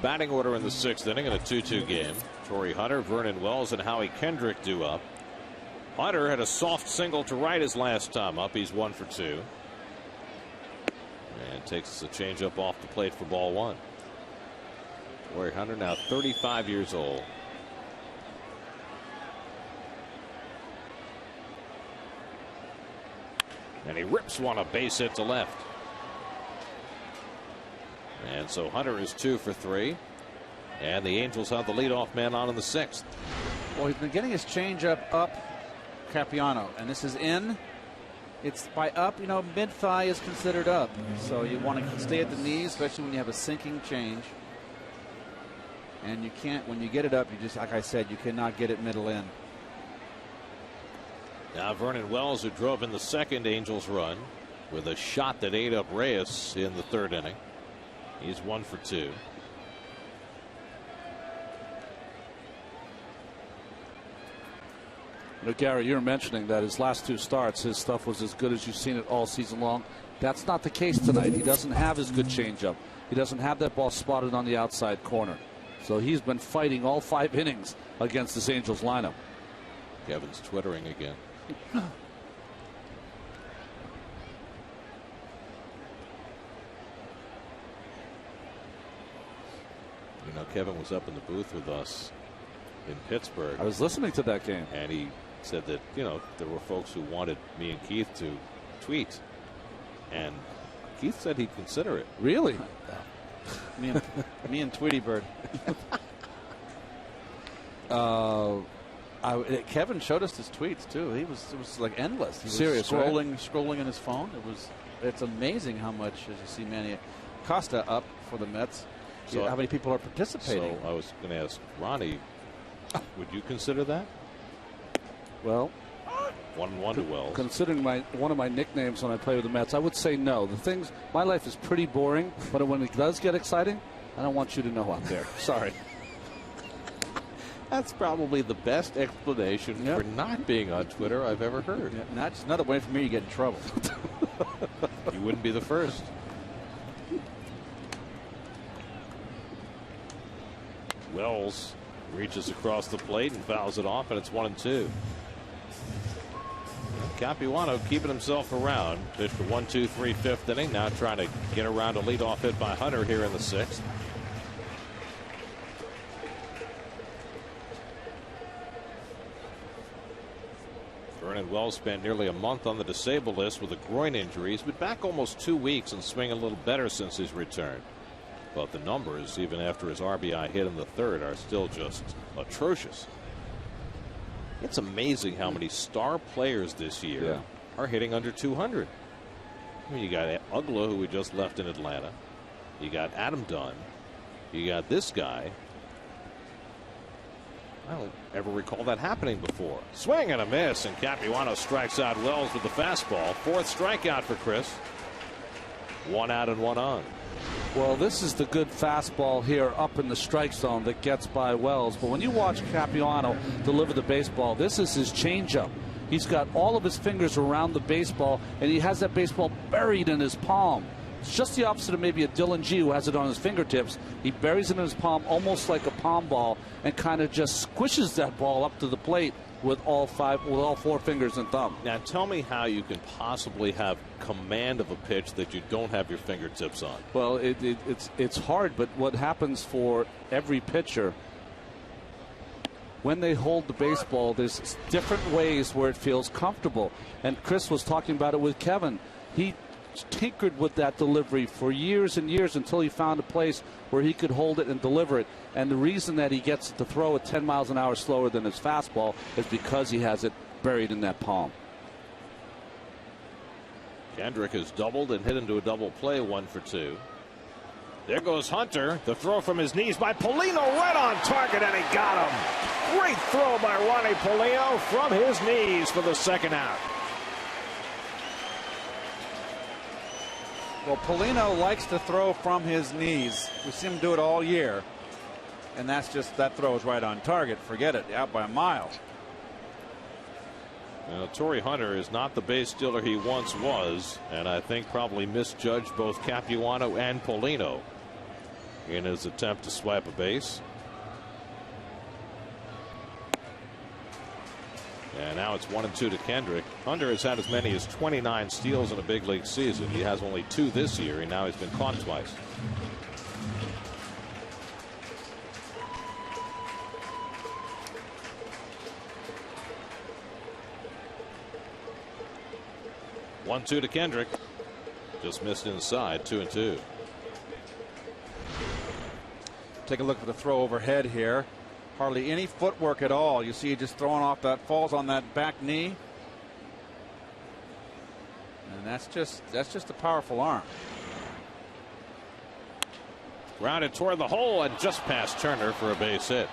Batting order in the 6th inning in a 2-2 game. Torrey Hunter, Vernon Wells, and Howie Kendrick due up. Hunter had a soft single to right his last time up. He's 1 for 2. And takes a changeup off the plate for ball one. Torrey Hunter now 35 years old. And he rips one, a base hit to left. And so Hunter is 2 for 3. And the Angels have the leadoff man on in the 6th. Well, he's been getting his changeup up, Capuano, and this is in. It's by up, you know, mid-thigh is considered up. So you want to stay at the knees, especially when you have a sinking change. And you can't, when you get it up, you just, like I said, you cannot get it middle in. Now Vernon Wells, who drove in the second Angels run with a shot that ate up Reyes in the 3rd inning. He's 1 for 2. You know, Gary, you're mentioning that his last 2 starts, his stuff was as good as you've seen it all season long. That's not the case tonight. He doesn't have his good changeup. He doesn't have that ball spotted on the outside corner. So he's been fighting all 5 innings against this Angels lineup. Kevin's twittering again. You know, Kevin was up in the booth with us in Pittsburgh. I was listening to that game. And he said that, you know, there were folks who wanted me and Keith to tweet. And Keith said he'd consider it. Really? Me and Tweety Bird. Kevin showed us his tweets too. It was like endless. He was serious, scrolling in his phone. It's amazing how much, as you see, Manny Costa up for the Mets. So how many people are participating? So I was going to ask Ronnie, would you consider that? Well, 1-1 to Wells. Considering one of my nicknames when I play with the Mets, I would say no. My life is pretty boring, but when it does get exciting, I don't want you to know out there. Sorry. That's probably the best explanation for not being on Twitter I've ever heard. Yeah, not just another way for me to get in trouble. You wouldn't be the first. Wells reaches across the plate and fouls it off, and it's 1-2. Capuano keeping himself around. Pitched for 1-2-3 5th inning. Now trying to get around a leadoff hit by Hunter here in the 6th. Vernon Wells spent nearly a month on the disabled list with a groin injury. He's been back almost 2 weeks and swinging a little better since his return. But the numbers, even after his RBI hit in the 3rd, are still just atrocious. It's amazing how many star players this year are hitting under 200. I mean, you got Ugla, who we just left in Atlanta. You got Adam Dunn. You got this guy. I don't ever recall that happening before. Swing and a miss, and Capuano strikes out Wells with the fastball. 4th strikeout for Chris. 1 out and 1 on. Well, this is the good fastball here up in the strike zone that gets by Wells. But when you watch Capuano deliver the baseball, this is his changeup. He's got all of his fingers around the baseball, and he has that baseball buried in his palm. It's just the opposite of maybe a Dylan G, who has it on his fingertips. He buries it in his palm almost like a palm ball and kind of just squishes that ball up to the plate with all 4 fingers and thumb. Now tell me how you can possibly have command of a pitch that you don't have your fingertips on. Well, it's hard, but what happens for every pitcher, when they hold the baseball, there's different ways where it feels comfortable. And Chris was talking about it with Kevin. He tinkered with that delivery for years and years until he found a place where he could hold it and deliver it. And the reason that he gets to throw it 10 miles an hour slower than his fastball is because he has it buried in that palm. Kendrick has doubled and hit into a double play, 1 for 2. There goes Hunter. The throw from his knees by Polino, right on target, and he got him. Great throw by Ronnie Polino from his knees for the 2nd out. Well, Polino likes to throw from his knees. We see him do it all year. And that throw is right on target. Forget it, out by a mile. Now, Torrey Hunter is not the base stealer he once was, and I think probably misjudged both Capuano and Polino in his attempt to swipe a base. And now it's 1-2 to Kendrick. Hunter has had as many as 29 steals in a big league season. He has only 2 this year, and now he's been caught twice. One-two to Kendrick. Just missed inside. 2-2. Take a look at the throw overhead here. Hardly any footwork at all. You see, just throwing off that, falls on that back knee, and that's just a powerful arm. Grounded toward the hole and just past Turner for a base hit.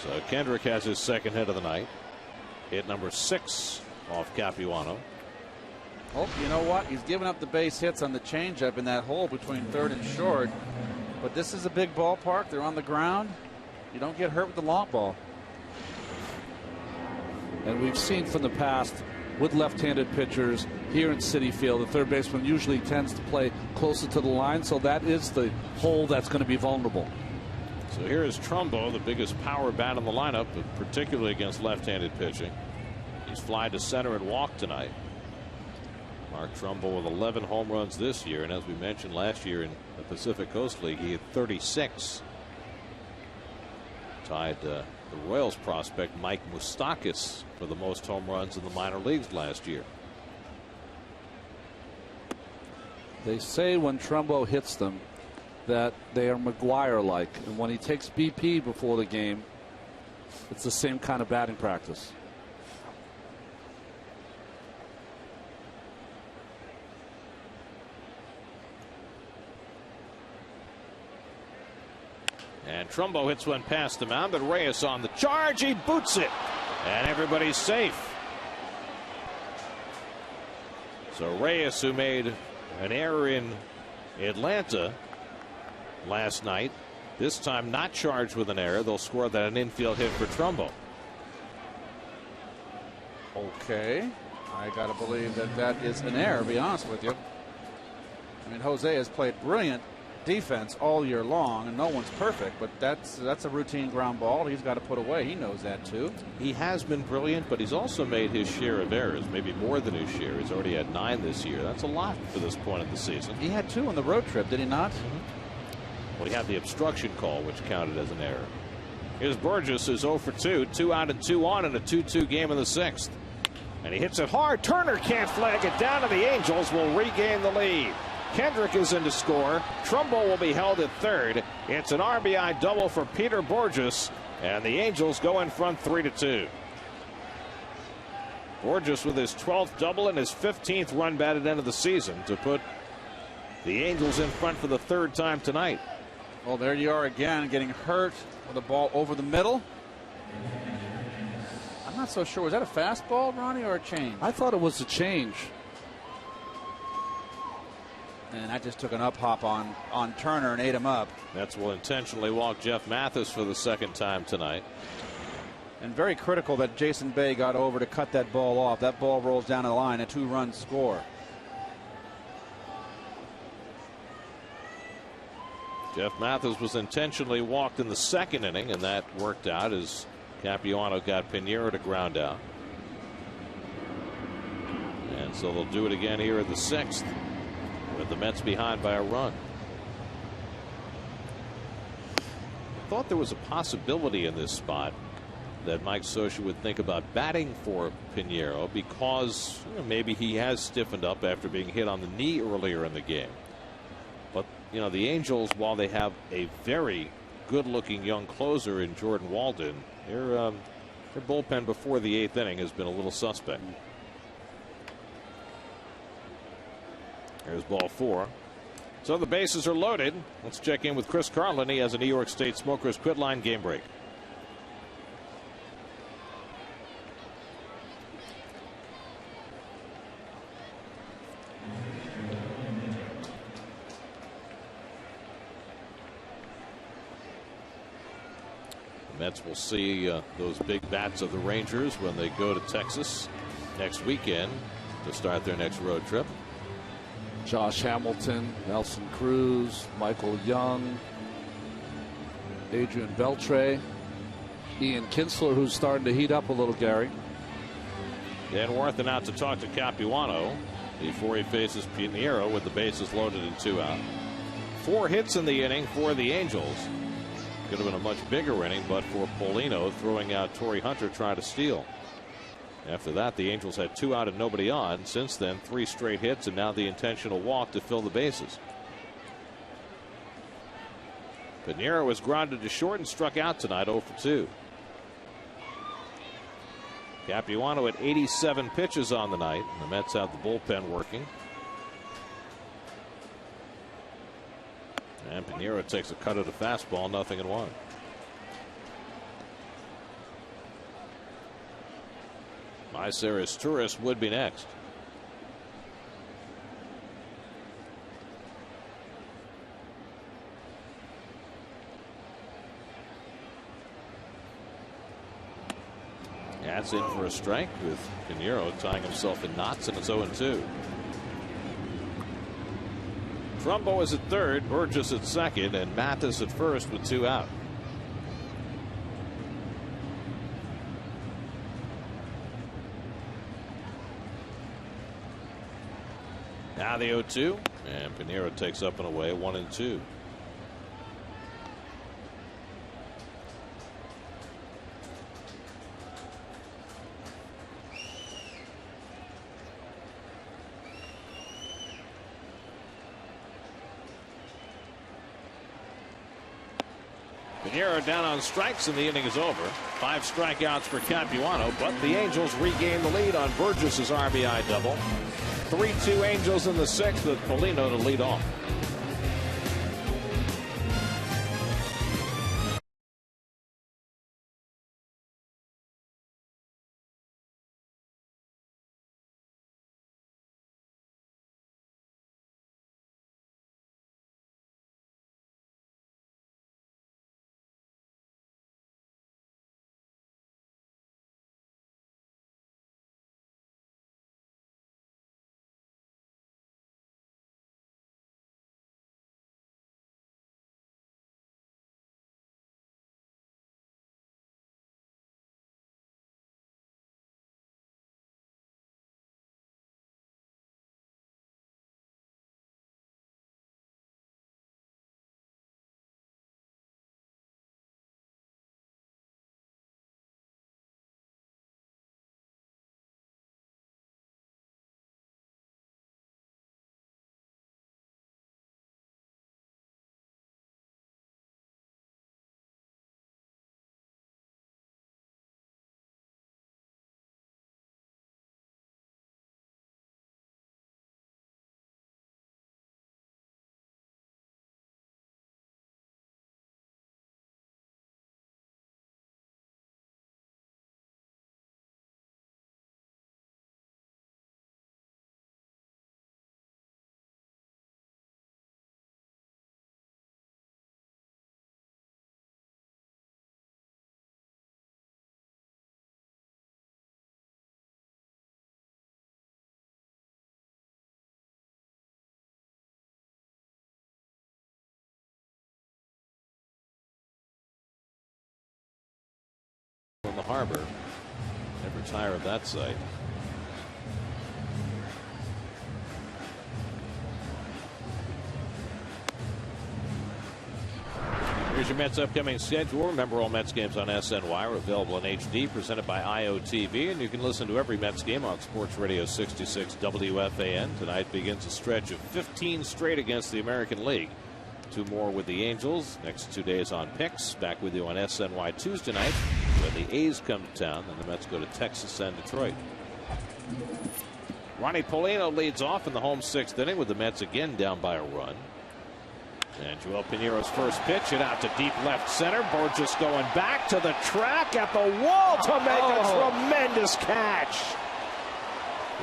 So Kendrick has his second hit of the night. Hit number 6 off Capuano. Oh, you know what? He's given up the base hits on the changeup in that hole between third and short. But this is a big ballpark. They're on the ground. You don't get hurt with the long ball. And we've seen from the past with left-handed pitchers here in Citi Field, the third baseman usually tends to play closer to the line, so that is the hole that's going to be vulnerable. So here is Trumbo, the biggest power bat in the lineup, but particularly against left-handed pitching. He's fly to center and walked tonight. Mark Trumbo with 11 home runs this year, and as we mentioned last year in the Pacific Coast League, he had 36. Tied the Royals prospect Mike Moustakas for the most home runs in the minor leagues last year. They say when Trumbo hits them that they are McGuire-like, and when he takes BP before the game, it's the same kind of batting practice. And Trumbo hits one past the mound, but Reyes on the charge. He boots it, and everybody's safe. So Reyes, who made an error in Atlanta last night, this time not charged with an error. They'll score that an infield hit for Trumbo. Okay. I got to believe that that is an error, to be honest with you. I mean, Jose has played brilliant defense all year long, and no one's perfect, but that's a routine ground ball he's got to put away. He knows that too. He has been brilliant, but he's also made his share of errors, maybe more than his share. He's already had 9 this year. That's a lot for this point of the season. He had 2 on the road trip, did he not? Well, he had the obstruction call, which counted as an error. Here's Burgess, who's 0 for 2, 2 out and 2 on in a 2-2 game in the 6th. And he hits it hard. Turner can't flag it down, and the Angels will regain the lead. Kendrick is in to score. Trumbo will be held at third. It's an RBI double for Peter Borges, and the Angels go in front 3-2. Borges with his 12th double and his 15th run batted end of the season to put the Angels in front for the 3rd time tonight. Well, there you are again, getting hurt with a ball over the middle. I'm not so sure. Was that a fastball, Ronnie, or a change? I thought it was a change. And that just took an up hop on Turner and ate him up. Mets will intentionally walk Jeff Mathis for the 2nd time tonight. And very critical that Jason Bay got over to cut that ball off. That ball rolls down the line, a 2-run score. Jeff Mathis was intentionally walked in the 2nd inning, and that worked out as Capuano got Pinheiro to ground out. And so they'll do it again here in the 6th. With the Mets behind by a run. I thought there was a possibility in this spot that Mike Scioscia would think about batting for Pinheiro because maybe he has stiffened up after being hit on the knee earlier in the game. But the Angels, while they have a very good-looking young closer in Jordan Walden, their bullpen before the 8th inning has been a little suspect. There's ball 4. So the bases are loaded. Let's check in with Chris Carlin. He has a New York State Smokers Quit Line game break. The Mets will see those big bats of the Rangers when they go to Texas next weekend to start their next road trip. Josh Hamilton, Nelson Cruz, Michael Young, Adrian Beltre, Ian Kinsler, who's starting to heat up a little, Gary. Danworthen out to talk to Capuano before he faces Pinheiro with the bases loaded and 2 out. 4 hits in the inning for the Angels. Could have been a much bigger inning, but for Paulino throwing out Torrey Hunter trying to steal. After that, the Angels had 2 out and nobody on. Since then, 3 straight hits and now the intentional walk to fill the bases. Pinheiro was grounded to short and struck out tonight, 0 for 2. Capuano at 87 pitches on the night. The Mets have the bullpen working. And Pinheiro takes a cut at a fastball, 0-1. Myceres Torres would be next. That's in for a strike with Pinheiro tying himself in knots, and it's 0-2. Trumbo is at third, Burgess at second, and Mathis at first with 2 out. Now the 0-2, and Pinheiro takes up and away, 1-2. Pinheiro down on strikes and the inning is over. 5 strikeouts for Capuano, but the Angels regain the lead on Burgess's RBI double. 3-2 Angels in the 6th with Paulino to lead off. On the harbor, never tire of that site. Here's your Mets upcoming schedule. Remember, all Mets games on SNY are available in HD, presented by IOTV, and you can listen to every Mets game on Sports Radio 66 WFAN. Tonight begins a stretch of 15 straight against the American League. 2 more with the Angels. Next 2 days on picks. Back with you on SNY Tuesday night when the A's come to town. Then the Mets go to Texas and Detroit. Ronnie Paulino leads off in the home 6th inning with the Mets again down by a run. And Joel Pinheiro's first pitch, it out to deep left center. Burgess going back to the track at the wall to make a tremendous catch.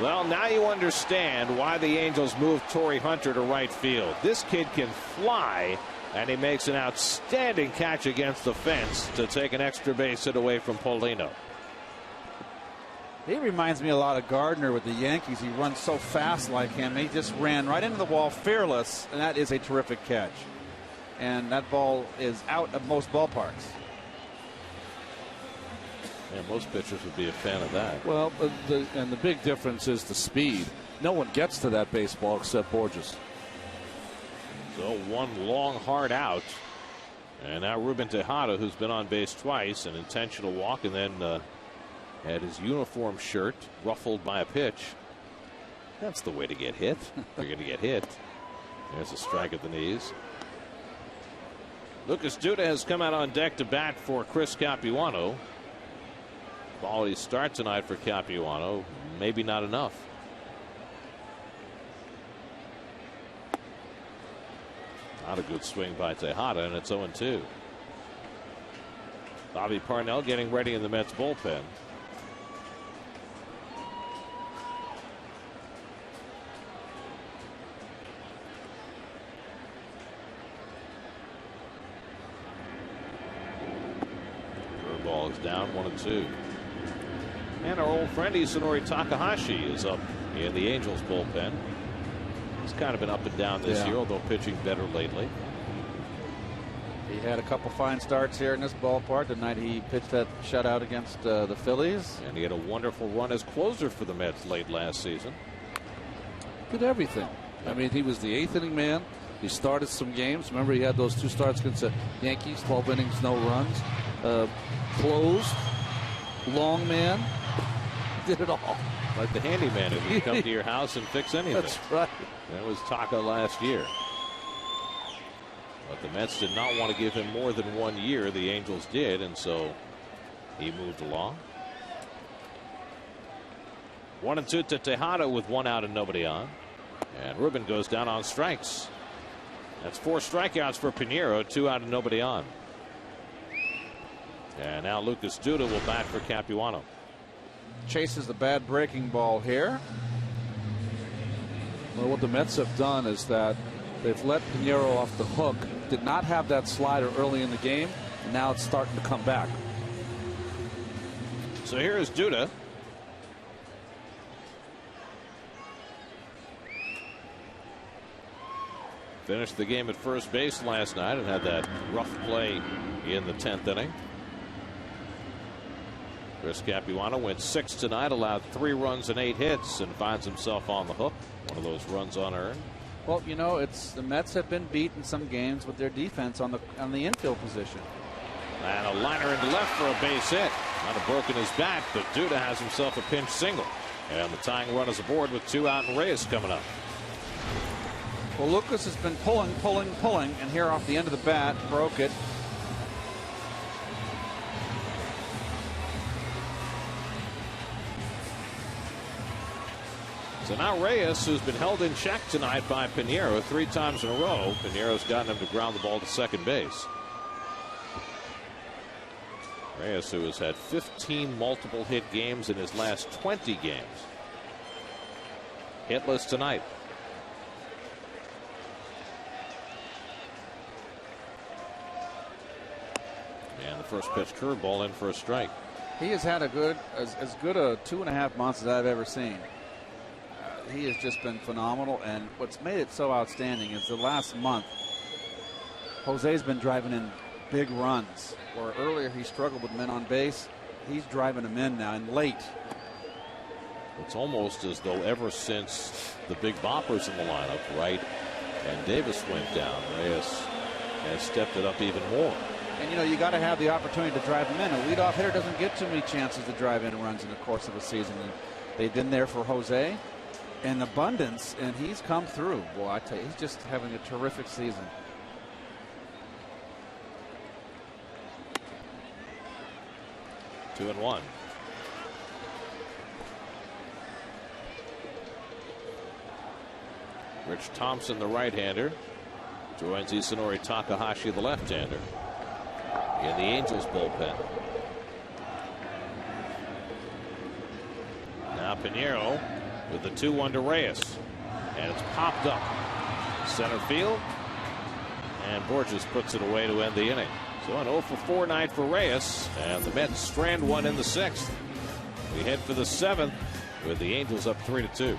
Well, now you understand why the Angels moved Torrey Hunter to right field. This kid can fly, and he makes an outstanding catch against the fence to take an extra base hit away from Paulino. He reminds me a lot of Gardner with the Yankees. He runs so fast like him. He just ran right into the wall fearless, and that is a terrific catch. And that ball is out of most ballparks. Yeah, most pitchers would be a fan of that. Well, the big difference is the speed. No one gets to that baseball except Borges. So one long hard out. And now Ruben Tejada, who's been on base twice, an intentional walk, and then had his uniform shirt ruffled by a pitch. That's the way to get hit. If you're going to get hit. There's a strike at the knees. Lucas Duda has come out on deck to bat for Chris Capuano. Quality start tonight for Capuano. Maybe not enough. Not a good swing by Tejada, and it's 0-2. Bobby Parnell getting ready in the Mets bullpen. Curveball is down, 1-2. And our old friend Isanori Takahashi is up in the Angels bullpen. He's kind of been up and down this year, although pitching better lately. He had a couple fine starts here in this ballpark. The night he pitched that shutout against the Phillies. And he had a wonderful run as closer for the Mets late last season. Did everything. I mean, he was the 8th inning man. He started some games. Remember, he had those 2 starts against the Yankees, 12 innings, no runs. Closed, long man, did it all. Like the handyman who would come to your house and fix anything. That's right. That was Taka last year. But the Mets did not want to give him more than 1 year. The Angels did, and so he moved along. 1-2 to Tejada with 1 out and nobody on. And Ruben goes down on strikes. That's 4 strikeouts for Pinheiro, 2 out and nobody on. And now Lucas Duda will bat for Capuano. Chases the bad breaking ball here. Well, what the Mets have done is that they've let Pinheiro off the hook. Did not have that slider early in the game, and now it's starting to come back. So here is Duda. Finished the game at first base last night and had that rough play in the 10th inning. Chris Capuano went 6 tonight, allowed 3 runs and 8 hits, and finds himself on the hook. One of those runs unearned. Well, you know, it's the Mets have been beat in some games with their defense on the infield position. And a liner into left for a base hit. Might have broken his bat, but Duda has himself a pinch single. And the tying run is aboard with 2 out and Reyes coming up. Well, Lucas has been pulling, and here off the end of the bat, broke it. So now Reyes, who's been held in check tonight by Pinheiro 3 times in a row. Pinheiro's gotten him to ground the ball to second base. Reyes, who has had 15 multiple hit games in his last 20 games. Hitless tonight. And the first pitch curveball in for a strike. He has had as good a 2.5 months as I've ever seen. He has just been phenomenal, and what's made it so outstanding is the last month Jose's been driving in big runs, where earlier he struggled with men on base. He's driving them in now, and late. It's almost as though ever since the big boppers in the lineup, Wright and Davis went down, Reyes has stepped it up even more. And you know, you got to have the opportunity to drive them in. A leadoff hitter doesn't get too many chances to drive in runs in the course of a season, and they've been there for Jose in abundance, and he's come through. Boy, I tell you, he's just having a terrific season. 2-1. Rich Thompson, the right-hander, joins Isanori Takahashi, the left-hander, in the Angels bullpen. Now Pinheiro with the 2-1 to Reyes, and it's popped up center field, and Borges puts it away to end the inning. So an 0-for-4 night for Reyes, and the Mets strand one in the 6th. We head for the 7th with the Angels up 3-2.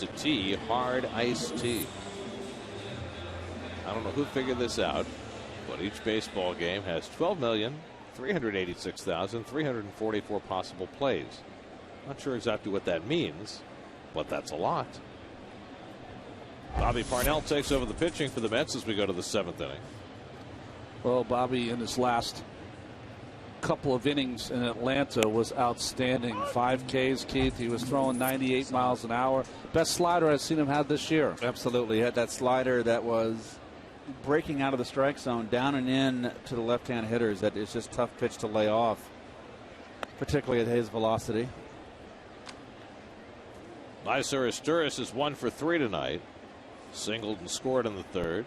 tea, hard iced tea. I don't know who figured this out, but each baseball game has 12,386,344 possible plays. Not sure exactly what that means, but that's a lot. Bobby Parnell takes over the pitching for the Mets as we go to the 7th inning. Well, Bobby in his last couple of innings in Atlanta was outstanding. 5 Ks, Keith. He was throwing 98 miles an hour. Best slider I've seen him have this year. Absolutely. He had that slider that was breaking out of the strike zone, down and in to the left-hand hitters. That is just tough pitch to lay off, particularly at his velocity. Mycroft is 1 for 3 tonight. Singled and scored in the 3rd.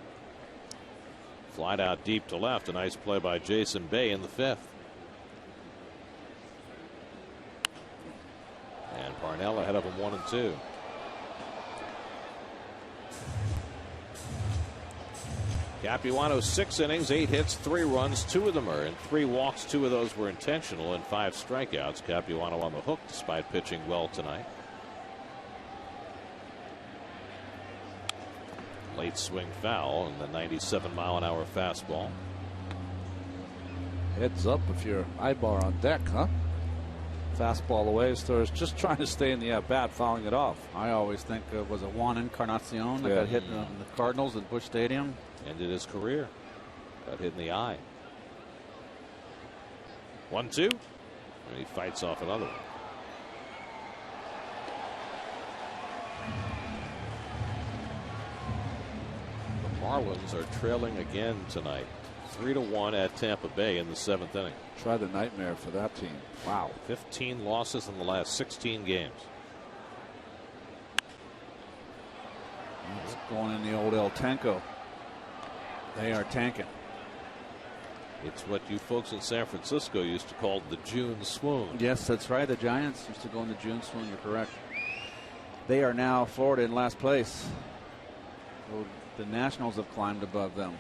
Flied out deep to left. A nice play by Jason Bay in the 5th. And Parnell ahead of him 1 and 2. Capuano 6 innings, 8 hits, 3 runs, 2 of them earned, 3 walks, 2 of those were intentional, and 5 strikeouts. Capuano on the hook despite pitching well tonight. Late swing foul and the 97-mile-an-hour fastball. Heads up if you're Ibar on deck, huh? Fastball away. Stores just trying to stay in the at-bat, fouling it off. I always think was it Juan Encarnacion that got hit in the Cardinals at Busch Stadium. Ended his career. Got hit in the eye. 1-2. And he fights off another one. Marlins are trailing again tonight, 3-1 at Tampa Bay in the 7th inning. Try the nightmare for that team. Wow. 15 losses in the last 16 games. It's going in the old El Tanco. They are tanking. It's what you folks in San Francisco used to call the June swoon. Yes, that's right. The Giants used to go in the June swoon. You're correct. They are now Florida in last place. The Nationals have climbed above them.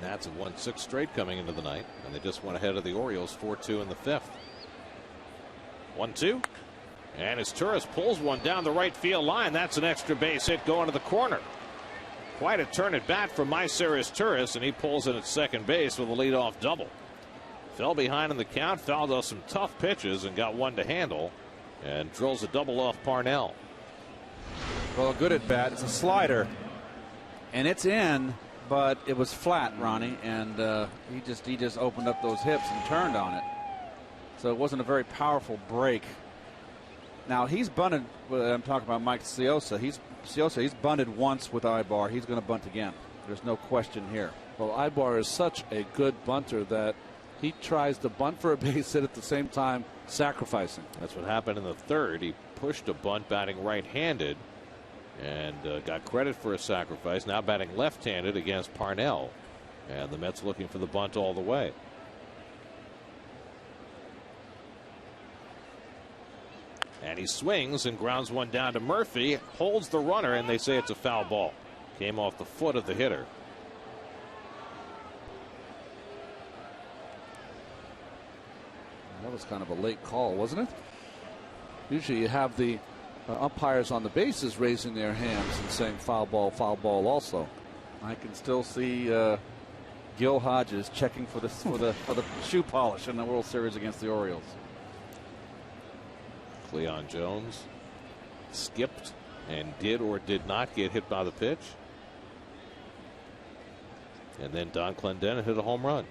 Nats have won 6 straight coming into the night, and they just went ahead of the Orioles 4-2 in the 5th. 1-2, and as Turris pulls one down the right field line, that's an extra base hit going to the corner. Quite a turn at bat for Turris, and he pulls in at second base with a leadoff double. Fell behind in the count, fouled off some tough pitches, and got one to handle, and drills a double off Parnell. Well, a good at bat. It's a slider. And it's in, but it was flat, Ronnie, and he just opened up those hips and turned on it. So it wasn't a very powerful break. Now he's bunted. I'm talking about Mike Ciosa. He's bunted once with Ibar. He's going to bunt again. There's no question here. Well, Ibar is such a good bunter that he tries to bunt for a base hit at the same time sacrificing. That's what happened in the 3rd. He pushed a bunt batting right-handed. And got credit for a sacrifice. Now batting left-handed against Parnell. And the Mets looking for the bunt all the way. And he swings and grounds one down to Murphy. Holds the runner, and they say it's a foul ball. Came off the foot of the hitter. That was kind of a late call, wasn't it? Usually you have the umpires on the bases raising their hands and saying foul ball also. I can still see Gil Hodges checking for the shoe polish in the World Series against the Orioles. Cleon Jones skipped and did or did not get hit by the pitch. And then Don Clendenin hit a home run.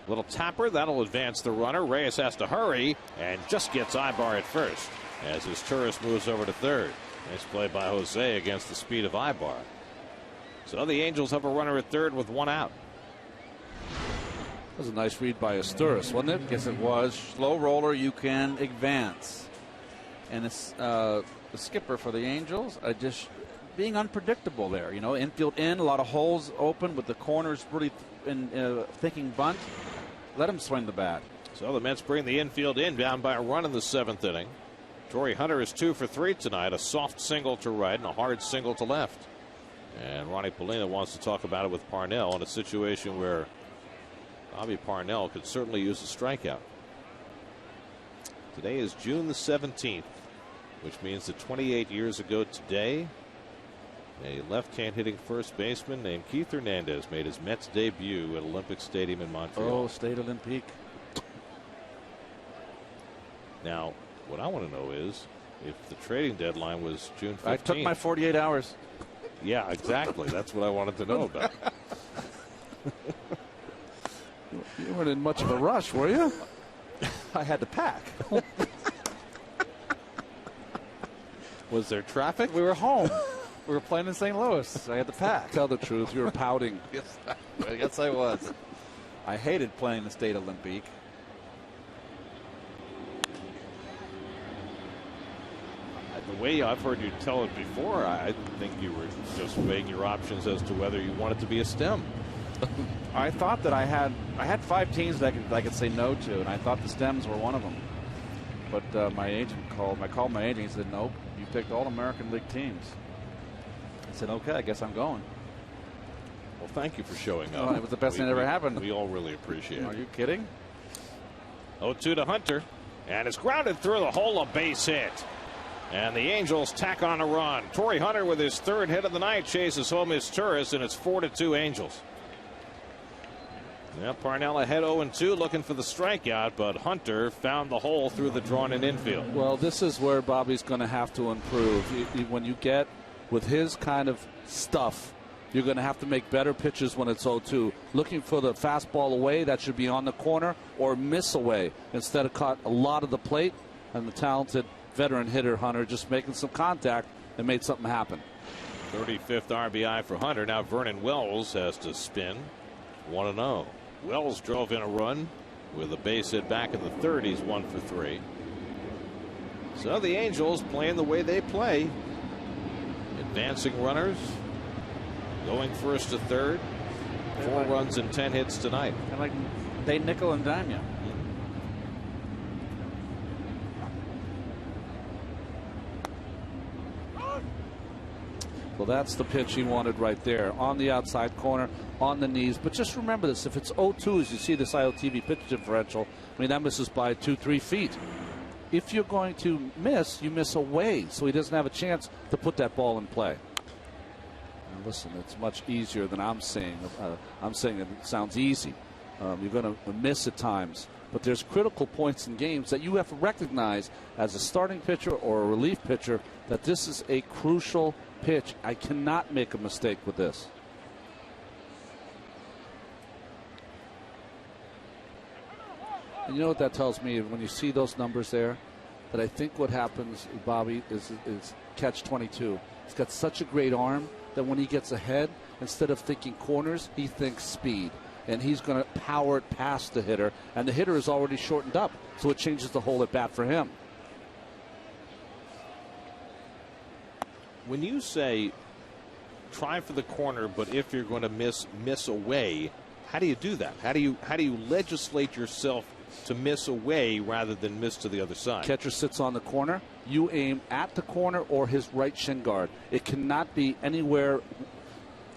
Little tapper, that'll advance the runner. Reyes has to hurry and just gets Ibar at first as his Turris moves over to 3rd. Nice play by Jose against the speed of Ibar. So the Angels have a runner at 3rd with 1 out. That was a nice read by Asturis, wasn't it? Yes, it was. Slow roller, you can advance. And it's the skipper for the Angels just being unpredictable there. You know, infield in, a lot of holes open with the corners really thinking bunt. Let him swing the bat. So the Mets bring the infield in, down by a run in the 7th inning. Torrey Hunter is 2 for 3 tonight. A soft single to right and a hard single to left. And Ronnie Polina wants to talk about it with Parnell in a situation where Bobby Parnell could certainly use a strikeout. Today is June the 17th. which means that 28 years ago today, a left-hand hitting first baseman named Keith Hernandez made his Mets debut at Olympic Stadium in Montreal. Oh, Stade Olympique. Now, what I want to know is if the trading deadline was June 15th. I took my 48 hours. Yeah, exactly. That's what I wanted to know about. You weren't in much of a rush, were you? I had to pack. Was there traffic? We were home. We were playing in St. Louis. I had to pack. Tell the truth. You were pouting. Yes, I was. I hated playing the Stade Olympique. The way I've heard you tell it before, I think you were just weighing your options as to whether you wanted to be a stem. I thought that I had 5 teams that I could say no to, and I thought the Stems were one of them. But my agent called. I called my agent. He said, "Nope, you picked all American League teams." I said, "Okay, I guess I'm going." Well, thank you for showing up. Well, it was the best thing that ever happened. We all really appreciate it. Are you kidding? 0-2 to Hunter, and it's grounded through the hole, a base hit. And the Angels tack on a run. Torrey Hunter with his 3rd hit of the night chases home his Turris, and it's 4-2 Angels. Yeah, Parnell ahead 0-2 looking for the strikeout, but Hunter found the hole through the drawn-in infield. Well, this is where Bobby's going to have to improve. When you get with his kind of stuff, you're going to have to make better pitches when it's 0-2. Looking for the fastball away, that should be on the corner, or miss away. Instead of caught a lot of the plate, and the talented veteran hitter Hunter just making some contact and made something happen. 35th RBI for Hunter. Now Vernon Wells has to spin. 1-0. Wells drove in a run with a base hit back in the 3rd. He's 1 for 3. So the Angels playing the way they play. Advancing runners. Going first to 3rd. 4 runs and 10 hits tonight. And like they nickel and dime you. Well, that's the pitch he wanted right there. On the outside corner, on the knees. But just remember this. If it's 0-2, as you see this IOTV pitch differential, I mean, that misses by 2-3 feet. If you're going to miss, you miss away. So he doesn't have a chance to put that ball in play. Now, listen, it's much easier than I'm saying. I'm saying it sounds easy. You're going to miss at times. But there's critical points in games that you have to recognize as a starting pitcher or a relief pitcher that this is a crucial pitch. I cannot make a mistake with this. And you know what that tells me when you see those numbers there? That I think what happens, Bobby, is catch 22. He's got such a great arm that when he gets ahead, instead of thinking corners, he thinks speed. And he's going to power it past the hitter. And the hitter is already shortened up, so it changes the whole at bat for him. When you say try for the corner, but if you're going to miss away, how do you do that? How do you legislate yourself to miss away rather than miss to the other side? Catcher sits on the corner. You aim at the corner or his right shin guard. It cannot be anywhere,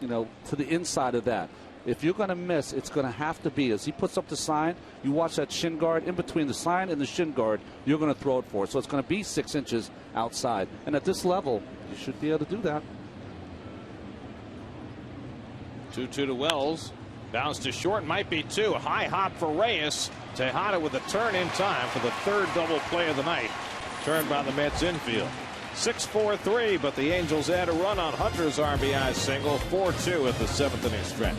to the inside of that. If you're going to miss, it's going to have to be, as he puts up the sign, you watch that shin guard. In between the sign and the shin guard, you're going to throw it for it. So it's going to be 6 inches outside. And at this level, you should be able to do that. 2-2 to Wells. Bounce to short, might be 2. High hop for Reyes. Tejada with a turn in time for the 3rd double play of the night. Turned by the Mets infield. 6-4-3, but the Angels add a run on Hunter's RBI single. 4-2 at the 7th inning stretch.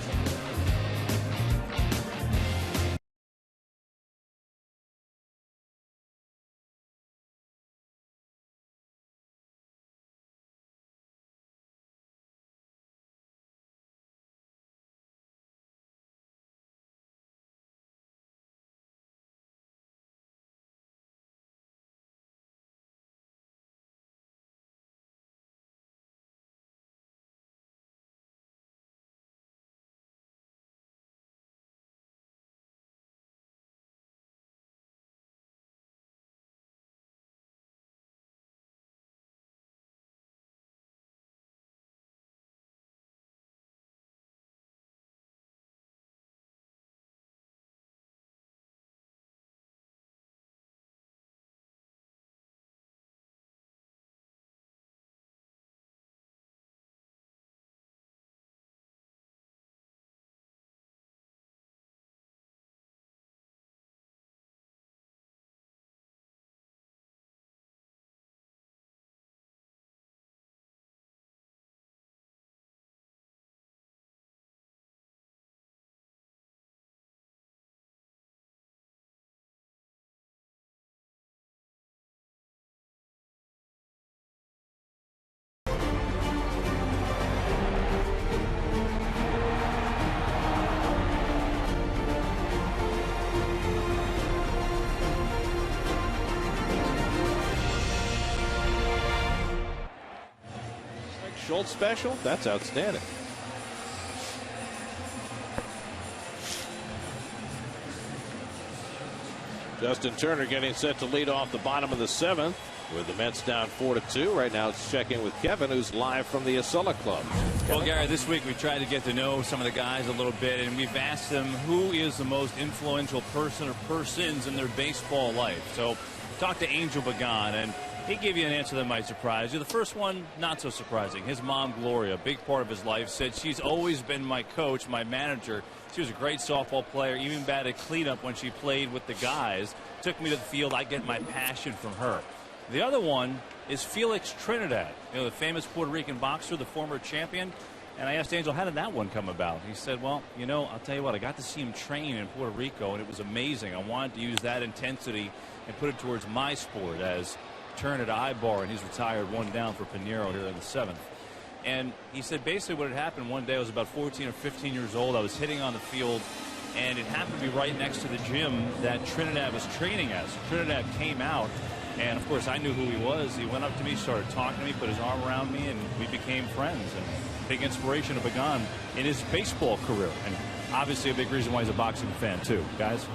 Schultz special? That's outstanding. Justin Turner getting set to lead off the bottom of the 7th with the Mets down 4-2. Right now it's checking with Kevin, who's live from the Acela Club. Well, Gary, this week we tried to get to know some of the guys a little bit, and we've asked them who is the most influential person or persons in their baseball life. So talk to Angel Pagan, and he gave you an answer that might surprise you. The first one, not so surprising. His mom, Gloria, a big part of his life, said she's always been my coach, my manager. She was a great softball player, even batted cleanup when she played with the guys. Took me to the field. I get my passion from her. The other one is Felix Trinidad, the famous Puerto Rican boxer, the former champion. And I asked Angel, how did that one come about? He said, well, I'll tell you what, I got to see him train in Puerto Rico, and it was amazing. I wanted to use that intensity and put it towards my sport as turn at Ibar, and he's retired, one down for Pinheiro here in the 7th. And he said basically what had happened one day, I was about 14 or 15 years old. I was hitting on the field, and it happened to be right next to the gym that Trinidad was training at. So Trinidad came out, and of course I knew who he was. He went up to me, started talking to me, put his arm around me, and we became friends. And big inspiration of Pagan in his baseball career, and obviously a big reason why he's a boxing fan too, guys.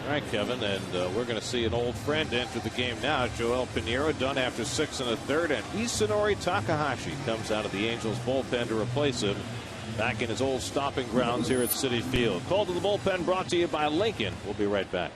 All right, Kevin, and we're going to see an old friend enter the game now. Joel Pinheiro done after 6 1/3, and Isunori Takahashi comes out of the Angels bullpen to replace him back in his old stomping grounds here at Citi Field. Call to the bullpen brought to you by Lincoln. We'll be right back.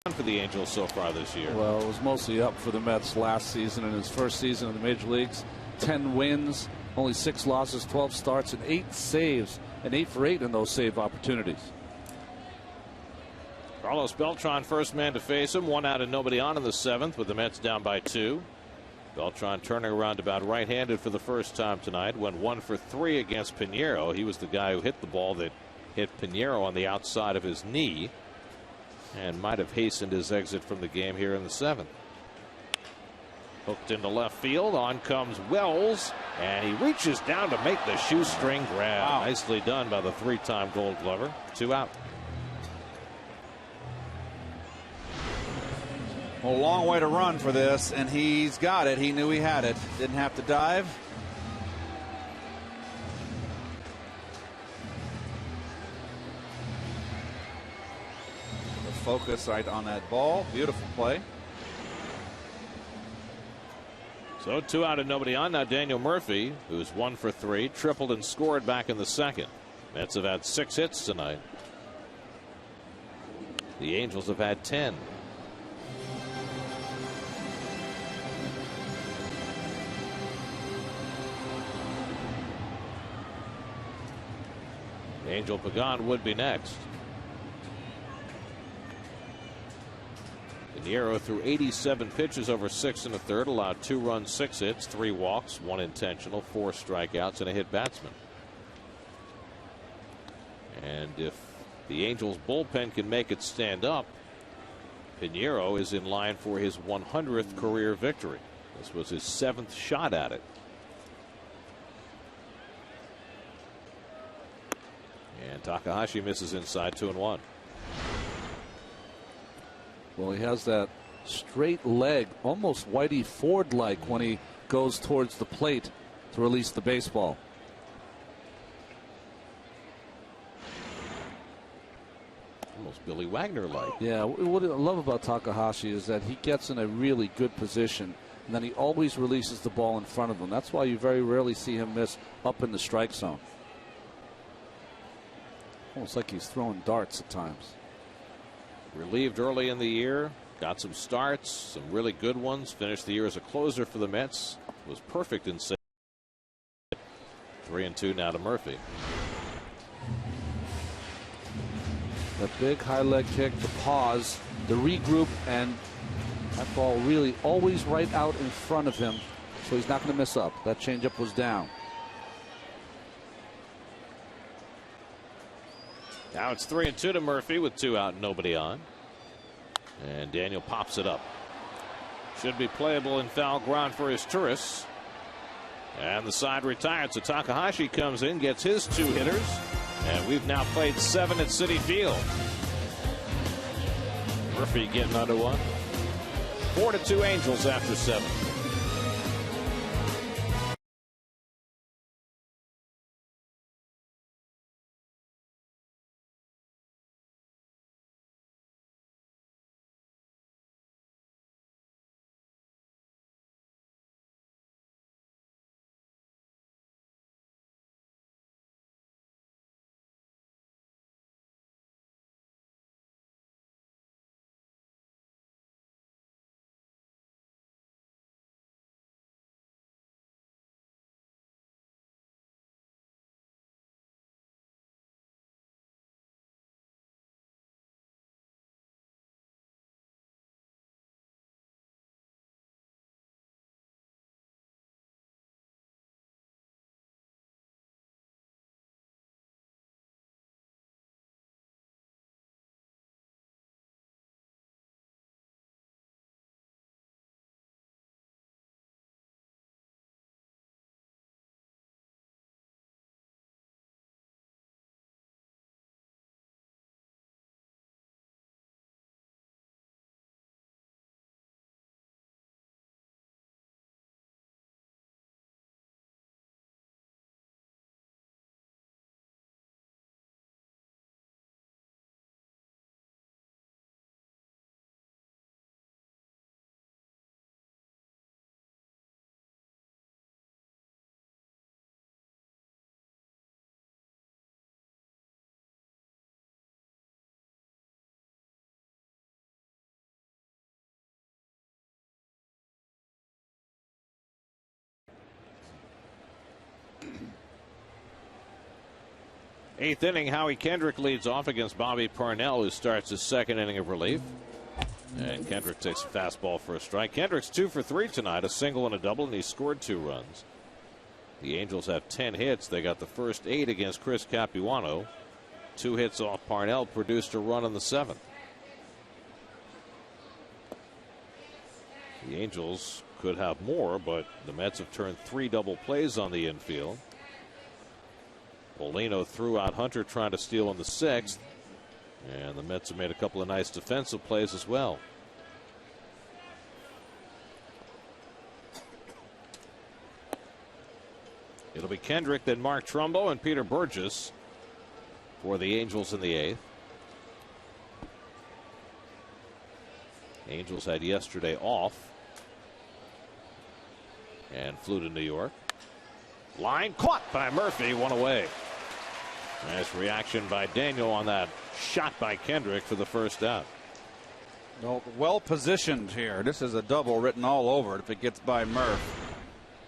For the Angels so far this year? Well, it was mostly up for the Mets last season. In his first season in the major leagues, 10 wins, only 6 losses, 12 starts, and 8 saves, and 8 for 8 in those save opportunities. Carlos Beltran, first man to face him. 1 out and nobody on in the 7th with the Mets down by 2. Beltran turning around about right-handed for the first time tonight. Went 1 for 3 against Pinheiro. He was the guy who hit the ball that hit Pinheiro on the outside of his knee, and might have hastened his exit from the game here in the 7th. Hooked into left field. On comes Wells, and he reaches down to make the shoestring grab. Wow. Nicely done by the 3-time Gold Glover. 2 out. Well, a long way to run for this, and he's got it. He knew he had it. Didn't have to dive. Focus right on that ball. Beautiful play. So 2 out and nobody on. Now Daniel Murphy, who's 1 for 3, tripled and scored back in the 2nd. Mets have had 6 hits tonight. The Angels have had 10. Angel Pagan would be next. Pinheiro threw 87 pitches over 6 1/3, allowed 2 runs, 6 hits, 3 walks, 1 intentional, 4 strikeouts, and a hit batsman. And if the Angels bullpen can make it stand up, Pinheiro is in line for his 100th career victory. This was his 7th shot at it. And Takahashi misses inside, 2-1. Well, he has that straight leg, almost Whitey Ford-like when he goes towards the plate to release the baseball. Almost Billy Wagner-like. Yeah, what I love about Takahashi is that he gets in a really good position, and then he always releases the ball in front of him. That's why you very rarely see him miss up in the strike zone. Almost like he's throwing darts at times. Relieved early in the year, got some starts, some really good ones. Finished the year as a closer for the Mets. Was perfect in save. 3-2 now to Murphy. That big high leg kick, the pause, the regroup, and that ball really always right out in front of him, so he's not going to miss up. That changeup was down. Now it's 3-2 to Murphy with 2 out, nobody on. And Daniel pops it up. Should be playable in foul ground for his tourists. And the side retired, so Takahashi comes in, gets his 2 hitters. And we've now played 7 at Citi Field. Murphy getting under one. 4-2 Angels after 7. Eighth inning, Howie Kendrick leads off against Bobby Parnell, who starts his 2nd inning of relief. And Kendrick takes a fastball for a strike. Kendrick's 2 for 3 tonight, a single and a double, and he scored 2 runs. The Angels have 10 hits. They got the first 8 against Chris Capuano. 2 hits off Parnell, produced a run in the 7th. The Angels could have more, but the Mets have turned 3 double plays on the infield. Molino threw out Hunter trying to steal in the 6th. And the Mets have made a couple of nice defensive plays as well. It'll be Kendrick, then Mark Trumbo and Peter Burgess for the Angels in the 8th. Angels had yesterday off and flew to New York. Line caught by Murphy, 1 away. Nice reaction by Daniel on that shot by Kendrick for the first out. Well positioned here. This is a double written all over it if it gets by Murph.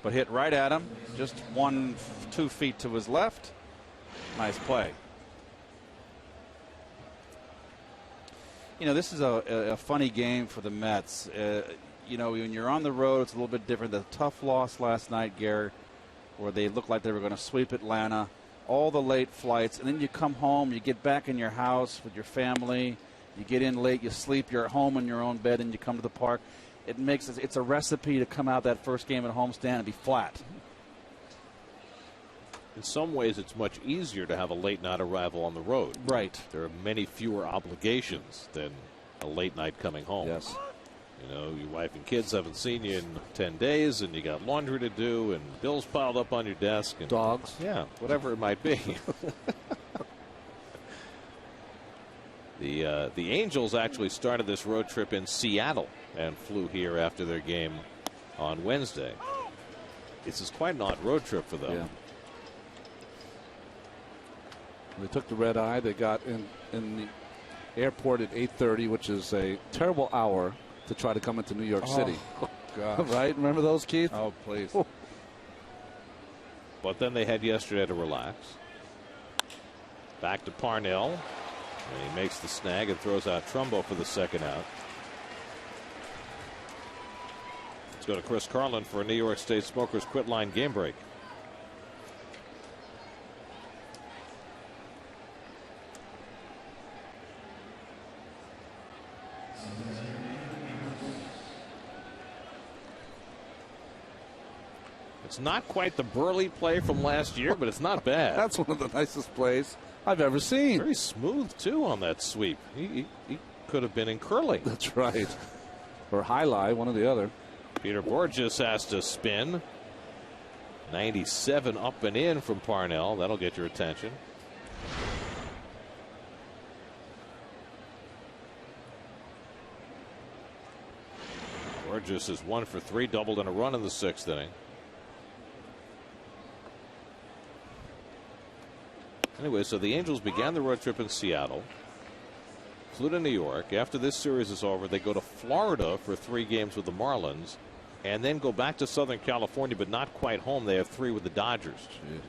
But hit right at him, just 1-2 feet to his left. Nice play. This is a funny game for the Mets. When you're on the road, it's a little bit different. The tough loss last night, Gary, where they looked like they were going to sweep Atlanta, all the late flights, and then you come home, you get back in your house with your family, you get in late, you sleep, you're at home in your own bed, and you come to the park. It's a recipe to come out that first game at homestand and be flat. In some ways, it's much easier to have a late night arrival on the road. Right. There are many fewer obligations than a late night coming home. Yes. Your wife and kids haven't seen you in 10 days, and you got laundry to do, and bills piled up on your desk. And dogs. Yeah, whatever it might be. The Angels actually started this road trip in Seattle and flew here after their game on Wednesday. This is quite an odd road trip for them. Yeah. They took the red eye. They got in the airport at 8:30, which is a terrible hour to try to come into New York City. Oh, gosh. Right? Remember those, Keith? Oh, please. Oh. But then they had yesterday to relax. Back to Parnell. And he makes the snag and throws out Trumbo for the second out. Let's go to Chris Carlin for a New York State Smokers Quit Line game break. It's not quite the Burley play from last year, but it's not bad. That's one of the nicest plays I've ever seen. Very smooth, too, on that sweep. He could have been in curling. That's right. Or highlight, one or the other. Peter Borges has to spin. 97 up and in from Parnell. That'll get your attention. Borges is 1 for 3, doubled in a run in the 6th inning. Anyway, so the Angels began the road trip in Seattle, flew to New York. After this series is over, they go to Florida for 3 games with the Marlins, and then go back to Southern California, but not quite home. They have 3 with the Dodgers. Jeez.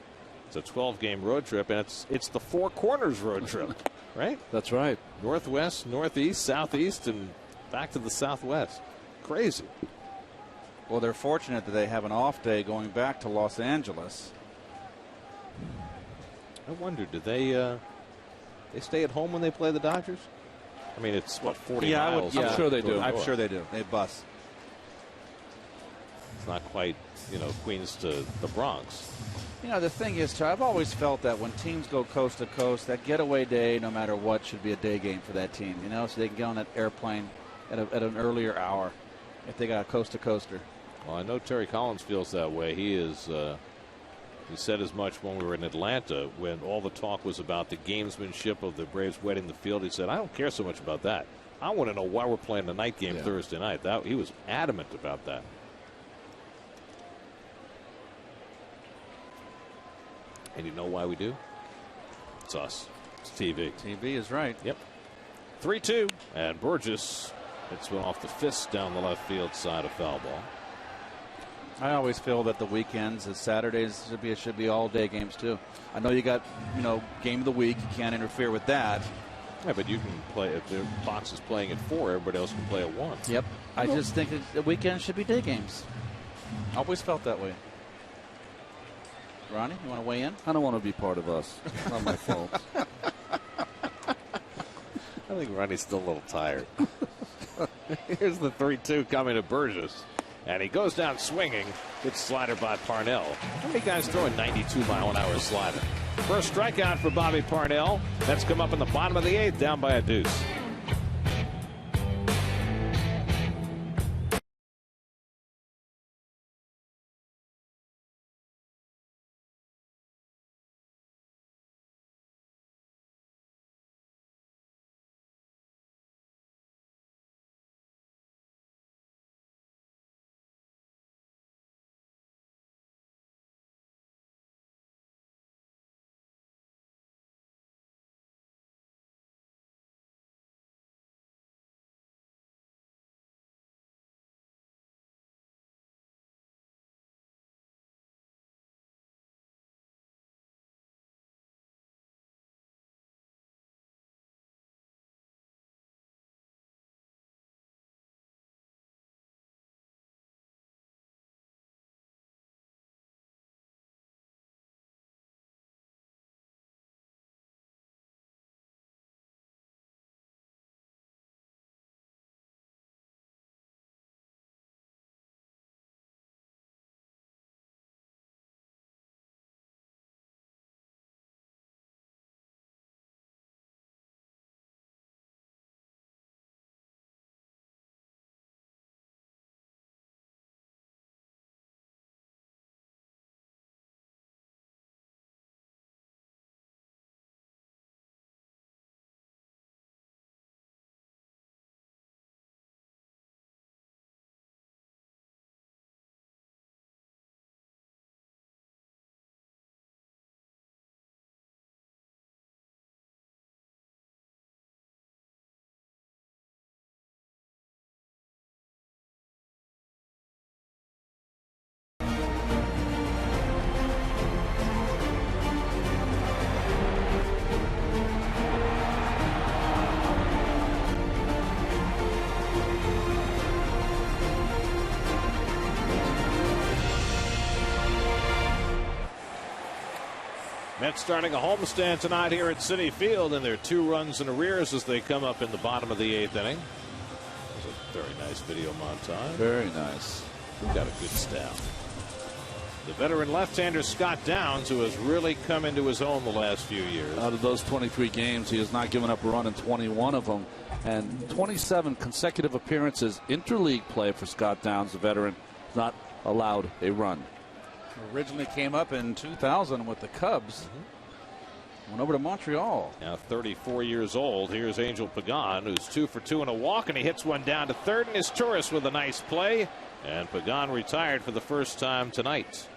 It's a 12-game road trip, and it's the Four Corners road trip, right? That's right. Northwest, northeast, southeast, and back to the southwest. Crazy. Well, they're fortunate that they have an off day going back to Los Angeles. I wonder, do they stay at home when they play the Dodgers? I mean, it's what, 40 miles? I'm sure they do. I'm sure they do. They bus. It's not quite, Queens to the Bronx. The thing is, I've always felt that when teams go coast to coast, that getaway day, no matter what, should be a day game for that team. So they can get on that airplane at an earlier hour if they got a coast to coaster. Well, I know Terry Collins feels that way. He said as much when we were in Atlanta, when all the talk was about the gamesmanship of the Braves wetting the field. He said, I don't care so much about that. I want to know why we're playing the night game Thursday night. He was adamant about that. And you know why we do? It's us. It's TV. TV is right. Yep. 3-2. And Burgess hits one off the fist down the left field side of foul ball. I always feel that the weekends, the Saturdays should be all day games too. I know you got game of the week. You can't interfere with that. Yeah, but you can play if the Fox is playing at 4. Everybody else can play at 1. Yep. I just think the weekends should be day games. Always felt that way. Ronnie, you want to weigh in? I don't want to be part of us. It's not my fault. I think Ronnie's still a little tired. Here's the 3-2 coming to Burgess. And he goes down swinging. It's slider by Parnell. How many guys throw a 92-mile-an-hour slider? First strikeout for Bobby Parnell. That's come up in the bottom of the 8th, down by a deuce. Mets starting a homestand tonight here at Citi Field, and they're 2 runs in arrears as they come up in the bottom of the 8th inning. It was a very nice video montage. Very nice. We've got a good staff. The veteran left-hander Scott Downs, who has really come into his own the last few years. Out of those 23 games, he has not given up a run in 21 of them. And 27 consecutive appearances, interleague play for Scott Downs, the veteran, not allowed a run. Originally came up in 2000 with the Cubs. Went over to Montreal. Now 34 years old. Here's Angel Pagan, who's 2 for 2 and a walk, and he hits one down to third, and his Turris with a nice play. And Pagan retired for the first time tonight.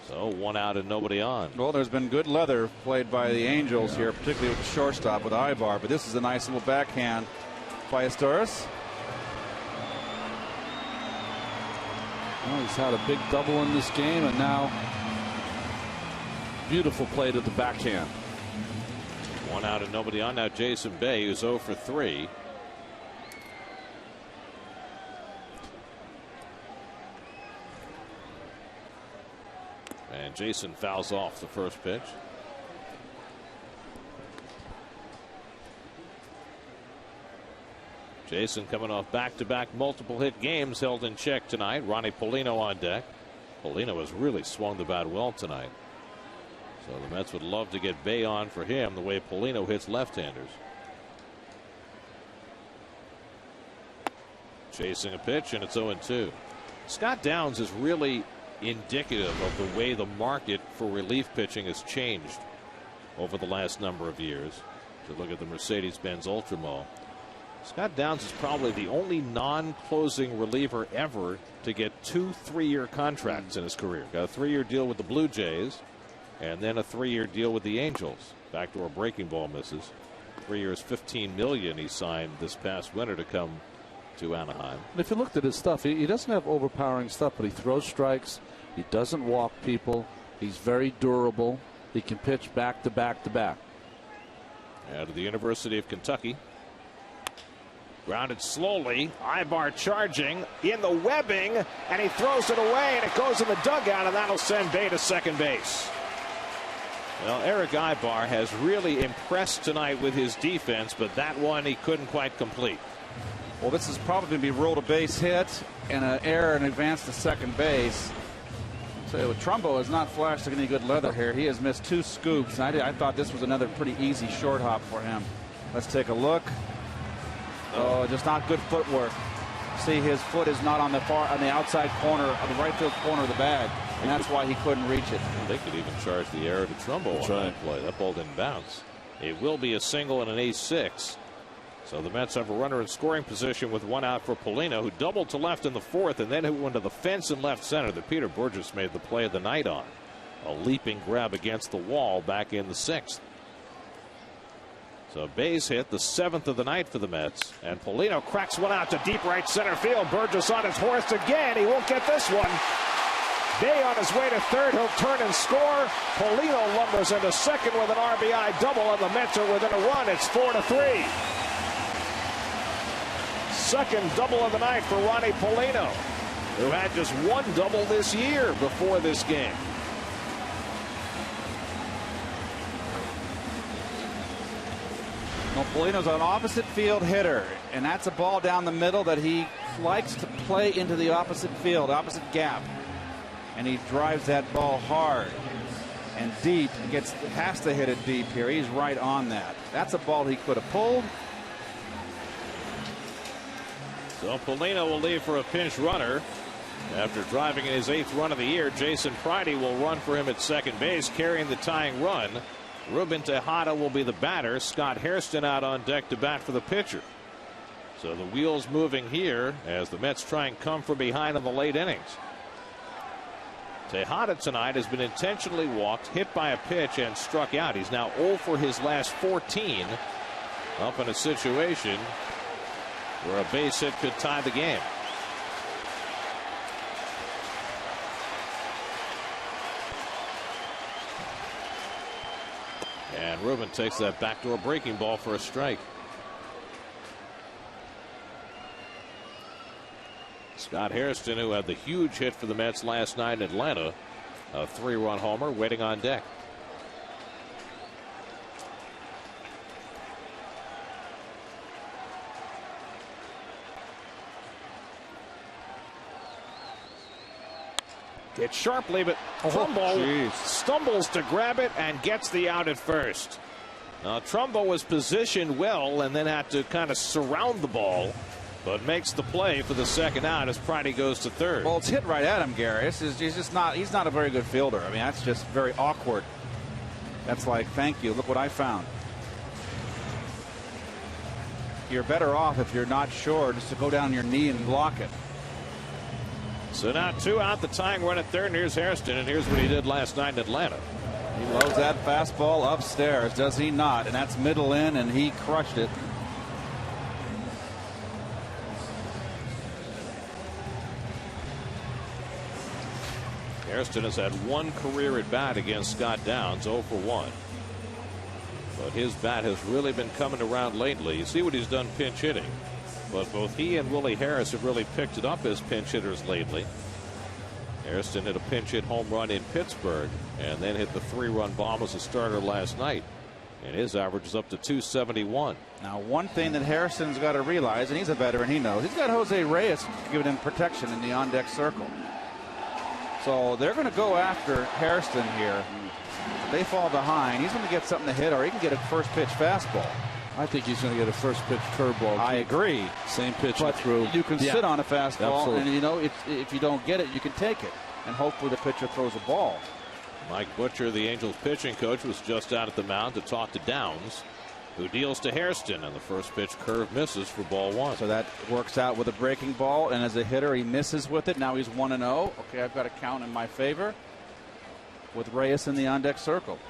So 1 out and nobody on. Well, there's been good leather played by the Angels here, particularly with the shortstop with Ibar. But this is a nice little backhand by Asturias. Well, he's had a big double in this game, and now beautiful play to the backhand. 1 out and nobody on. Now Jason Bay, who's 0 for 3. And Jason fouls off the first pitch. Jason coming off back-to-back multiple hit games, held in check tonight. Ronnie Polino on deck. Polino has really swung the bat well tonight. So the Mets would love to get Bay on for him the way Polino hits left-handers. Chasing a pitch, and it's 0-2. Scott Downs is really indicative of the way the market for relief pitching has changed over the last number of years. To look at the Mercedes-Benz Ultramall, Scott Downs is probably the only non-closing reliever ever to get 2 3-year contracts in his career. Got a 3-year deal with the Blue Jays, and then a 3-year deal with the Angels. Backdoor breaking ball misses. 3 years, $15 million he signed this past winter to come to Anaheim. If you looked at his stuff, he doesn't have overpowering stuff, but he throws strikes. He doesn't walk people. He's very durable. He can pitch back to back to back. Out of the University of Kentucky. Grounded slowly. Ibar charging in the webbing, and he throws it away, and it goes in the dugout, and that'll send Bay to second base. Well, Eric Ibar has really impressed tonight with his defense, but that one he couldn't quite complete. Well, this is probably going to be ruled a base hit and an error and advance to second base. So Trumbo has not flashed any good leather here. He has missed 2 scoops. I thought this was another pretty easy short hop for him. Let's take a look. Oh, just not good footwork. See, his foot is not on the outside corner, on the right field corner of the bag, and that's why he couldn't reach it. They could even charge the error to Trumbo on that play. That ball didn't bounce. It will be a single and an ace-6. So the Mets have a runner in scoring position with 1 out for Polino, who doubled to left in the 4th and then hit one to the fence in left center that Peter Burgess made the play of the night on. A leaping grab against the wall back in the 6th. So Bay's hit the 7th of the night for the Mets, and Polino cracks one out to deep right center field. Burgess on his horse again. He won't get this one. Bay on his way to third. He'll turn and score. Polino lumbers into second with an RBI double, and the Mets are within a run. It's 4-3. Second double of the night for Ronnie Polino, who had just 1 double this year before this game. Well, Polino's an opposite field hitter, and that's a ball down the middle that he likes to play into the opposite field, opposite gap. And he drives that ball hard and deep. Has to hit it deep here. He's right on that. That's a ball he could have pulled. So Polino will leave for a pinch runner. After driving in his 8th run of the year, Jason Pridey will run for him at second base, carrying the tying run. Ruben Tejada will be the batter. Scott Hairston out on deck to bat for the pitcher. So the wheels moving here as the Mets try and come from behind in the late innings. Tejada tonight has been intentionally walked, hit by a pitch, and struck out. He's now 0 for his last 14, up in a situation where a base hit could tie the game. And Ruben takes that backdoor breaking ball for a strike. Scott Hairston, who had the huge hit for the Mets last night in Atlanta, a 3-run homer waiting on deck. It's sharply, but Trumbo stumbles to grab it and gets the out at first. Now, Trumbo was positioned well and then had to kind of surround the ball, but makes the play for the second out as Pridey goes to third. Well, it's hit right at him, Gary. He's not a very good fielder. I mean, that's just very awkward. That's like, thank you, look what I found. You're better off if you're not sure just to go down your knee and block it. So now 2 out, the tying run at third, and here's Hairston, and here's what he did last night in Atlanta. He loads that fastball upstairs, does he not? And that's middle in, and he crushed it. Hairston has had 1 career at bat against Scott Downs, 0 for 1. But his bat has really been coming around lately. You see what he's done pinch hitting. But both he and Willie Harris have really picked it up as pinch hitters lately. Hairston hit a pinch hit home run in Pittsburgh and then hit the 3-run bomb as a starter last night. And his average is up to 271. Now, one thing that Harrison's got to realize, and he's a veteran, he knows, he's got Jose Reyes giving him protection in the on-deck circle. So they're going to go after Hairston here. If they fall behind, he's going to get something to hit, or he can get a first pitch fastball. I think he's going to get a first pitch curveball. I agree. Same pitch but through. You can sit on a fastball, Absolutely. and you know if you don't get it, you can take it, and hopefully the pitcher throws a ball. Mike Butcher, the Angels pitching coach, was just out at the mound to talk to Downs, who deals to Hairston, and the first pitch curve misses for ball 1. So that works out with a breaking ball, and as a hitter, he misses with it. Now he's 1-0. Okay, I've got a count in my favor with Reyes in the on-deck circle.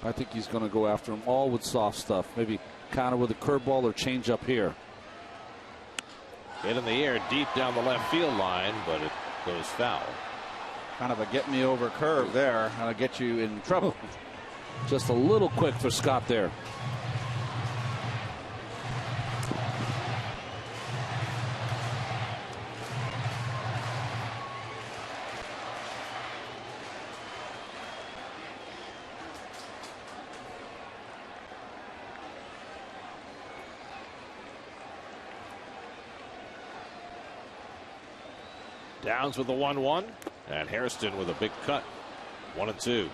I think he's going to go after them all with soft stuff. Maybe counter with a curveball or change up here. Hit in the air deep down the left field line, but it goes foul. Kind of a get me over curve there. That'll get you in trouble. Just a little quick for Scott there. Downs with the 1-1, and Hairston with a big cut. 1-2.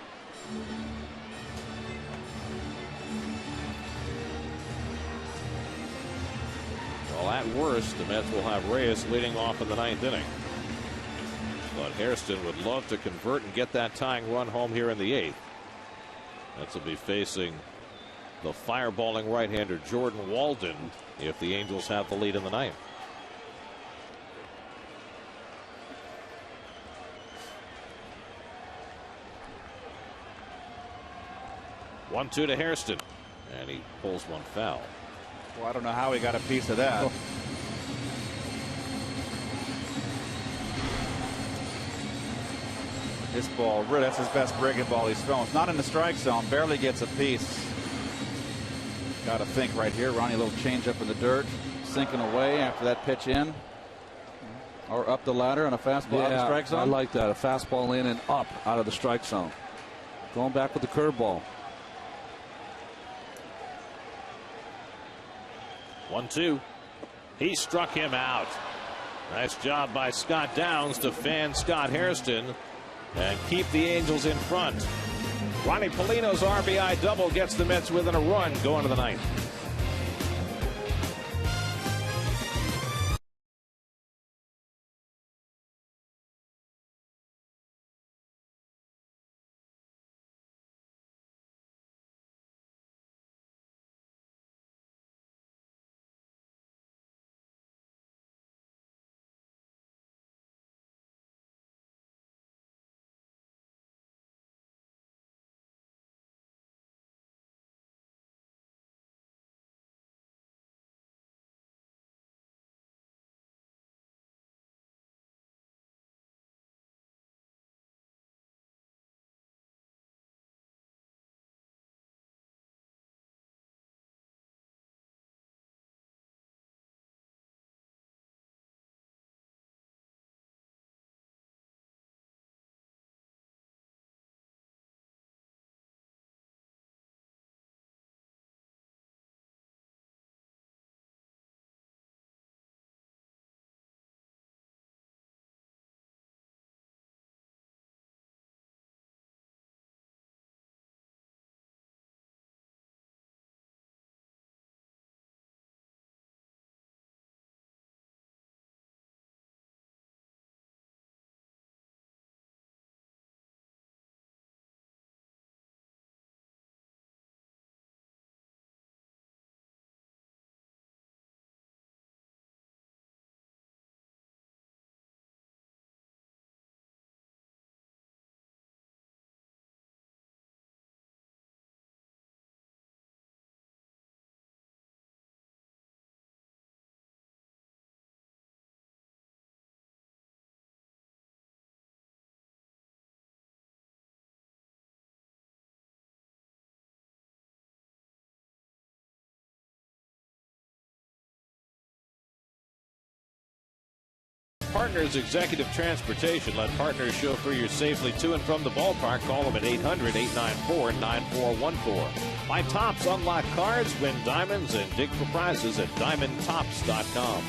Well, at worst, the Mets will have Reyes leading off in the 9th inning. But Hairston would love to convert and get that tying run home here in the 8th. Mets will be facing the fireballing right-hander Jordan Walden if the Angels have the lead in the 9th. One, 2 to Hairston, and he pulls one foul. Well, I don't know how he got a piece of that. This ball, really, that's his best breaking ball he's thrown. It's not in the strike zone, barely gets a piece. Got to think right here, Ronnie, a little change up in the dirt, sinking away after that pitch in. Or up the ladder on a fastball out of the strike zone. I like that, a fastball in and up out of the strike zone. Going back with the curveball. 1-2. He struck him out. Nice job by Scott Downs to fan Scott Hairston and keep the Angels in front. Ronnie Polino's RBI double gets the Mets within a run going to the 9th. Partners Executive Transportation. Let Partners chauffeur you safely to and from the ballpark. Call them at 800-894-9414. Buy Tops, unlock cards, win diamonds, and dig for prizes at diamondtops.com.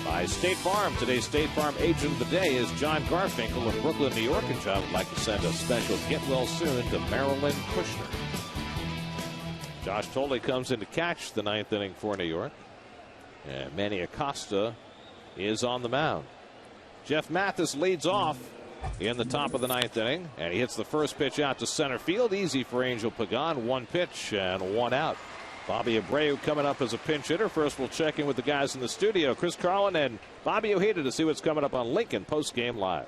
By State Farm. Today's State Farm agent of the day is John Garfinkel of Brooklyn, New York. And John would like to send a special get well soon to Marilyn Kushner. Josh Tolley comes in to catch the 9th inning for New York. And Manny Acosta is on the mound. Jeff Mathis leads off in the top of the 9th inning, and he hits the first pitch out to center field. Easy for Angel Pagan. One pitch and one out. Bobby Abreu coming up as a pinch hitter. First, we'll check in with the guys in the studio, Chris Carlin and Bobby Ojeda, to see what's coming up on Lincoln Post-Game Live.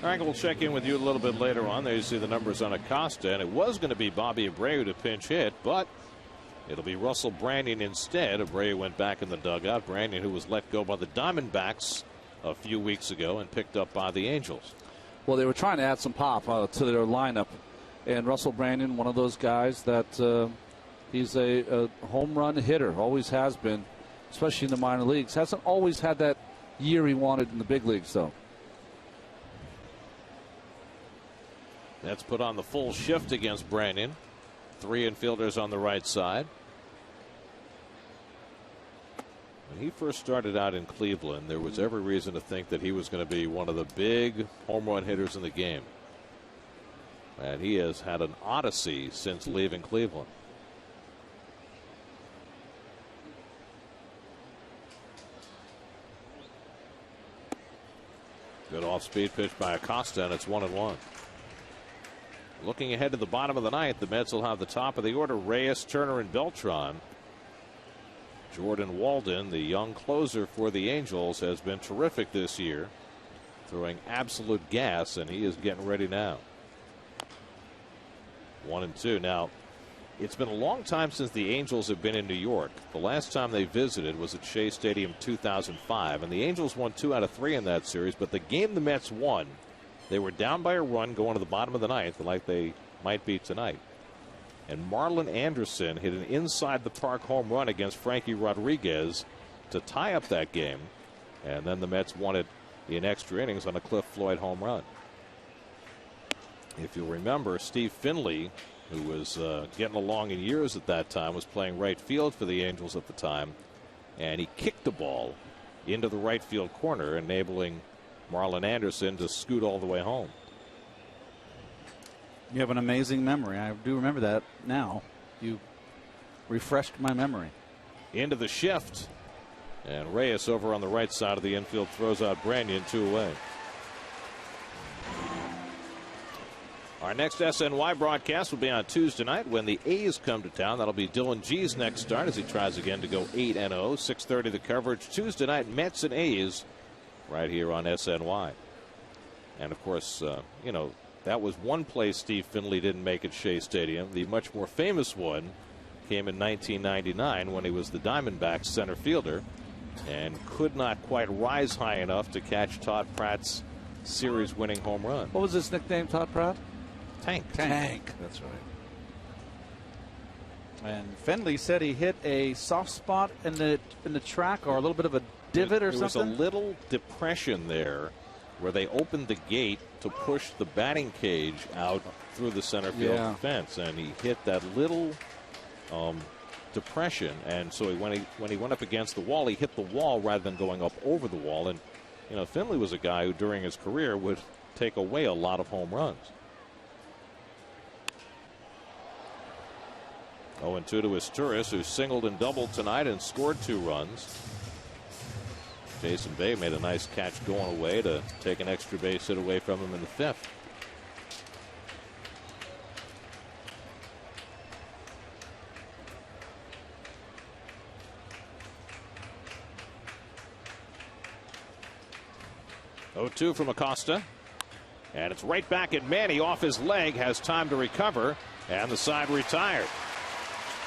All right, we'll check in with you a little bit later on. There you see the numbers on Acosta, and it was going to be Bobby Abreu to pinch hit, but it'll be Russell Branyan instead. Abreu went back in the dugout. Branyan, who was let go by the Diamondbacks a few weeks ago and picked up by the Angels. Well, they were trying to add some pop to their lineup, and Russell Branyan, one of those guys that he's a home run hitter, always has been, especially in the minor leagues. Hasn't always had that year he wanted in the big leagues, though. That's put on the full shift against Branyan. 3 infielders on the right side. When he first started out in Cleveland, there was every reason to think that he was going to be one of the big home run hitters in the game. And he has had an odyssey since leaving Cleveland. Good off-speed pitch by Acosta, and it's 1-1. Looking ahead to the bottom of the 9th, the Mets will have the top of the order: Reyes, Turner, and Beltran. Jordan Walden, the young closer for the Angels, has been terrific this year, throwing absolute gas, and he is getting ready now. 1-2. Now, it's been a long time since the Angels have been in New York. The last time they visited was at Shea Stadium 2005, and the Angels won 2 out of 3 in that series. But the game the Mets won, they were down by a run going to the bottom of the 9th, like they might be tonight. And Marlon Anderson hit an inside-the-park home run against Frankie Rodriguez to tie up that game. And then the Mets won it in extra innings on a Cliff Floyd home run. If you'll remember, Steve Finley, who was getting along in years at that time, was playing right field for the Angels at the time. And he kicked the ball into the right field corner, enabling Marlon Anderson to scoot all the way home. You have an amazing memory. I do remember that now. You refreshed my memory. Into the shift. And Reyes over on the right side of the infield throws out Branyan 2 away. Our next SNY broadcast will be on Tuesday night when the A's come to town. That'll be Dylan G's next start as he tries again to go 8-0. 6:30 the coverage Tuesday night, Mets and A's, right here on SNY. And of course, you know, that was one place Steve Finley didn't make at Shea Stadium. The much more famous one came in 1999 when he was the Diamondbacks center fielder and could not quite rise high enough to catch Todd Pratt's series-winning home run. What was his nickname, Todd Pratt? Tank. That's right. And Finley said he hit a soft spot in the track, or a little bit of a divot or something. There was a little depression there where they opened the gate to push the batting cage out through the center field fence, and he hit that little depression. And so when he went up against the wall, he hit the wall rather than going up over the wall. And you know, Finley was a guy who during his career would take away a lot of home runs. 0-2 to Isturis, who singled and doubled tonight and scored 2 runs. Jason Bay made a nice catch going away to take an extra base hit away from him in the 5th. Oh-2 from Acosta. And it's right back at Manny off his leg, has time to recover, and the side retired.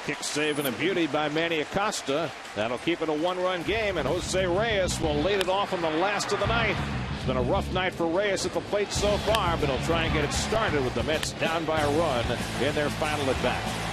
Kick save and a beauty by Manny Acosta. That'll keep it a one-run game, and Jose Reyes will lead it off in the last of the ninth. It's been a rough night for Reyes at the plate so far, but he'll try and get it started with the Mets down by a run in their final at bat.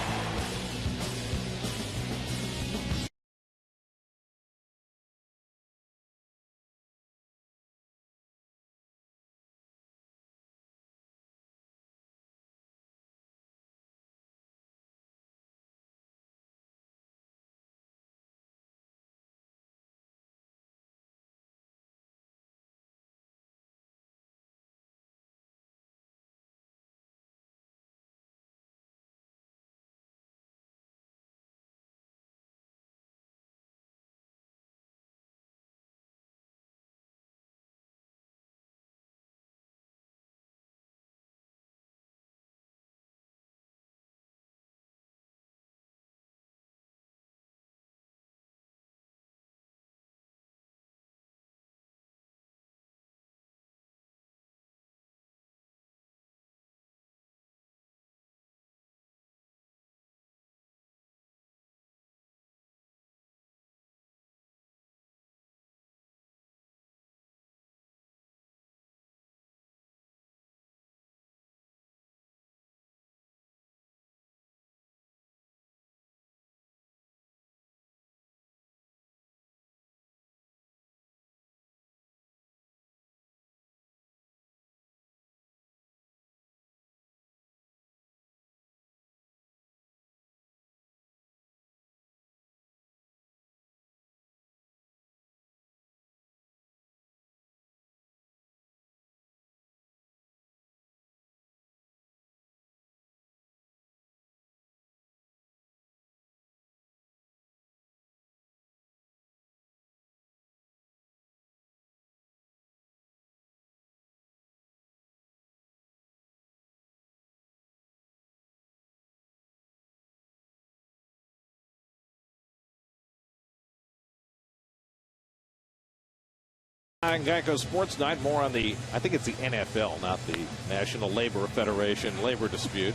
Geico Sports Night, more on the, I think it's the NFL, not the National Labor Federation labor dispute.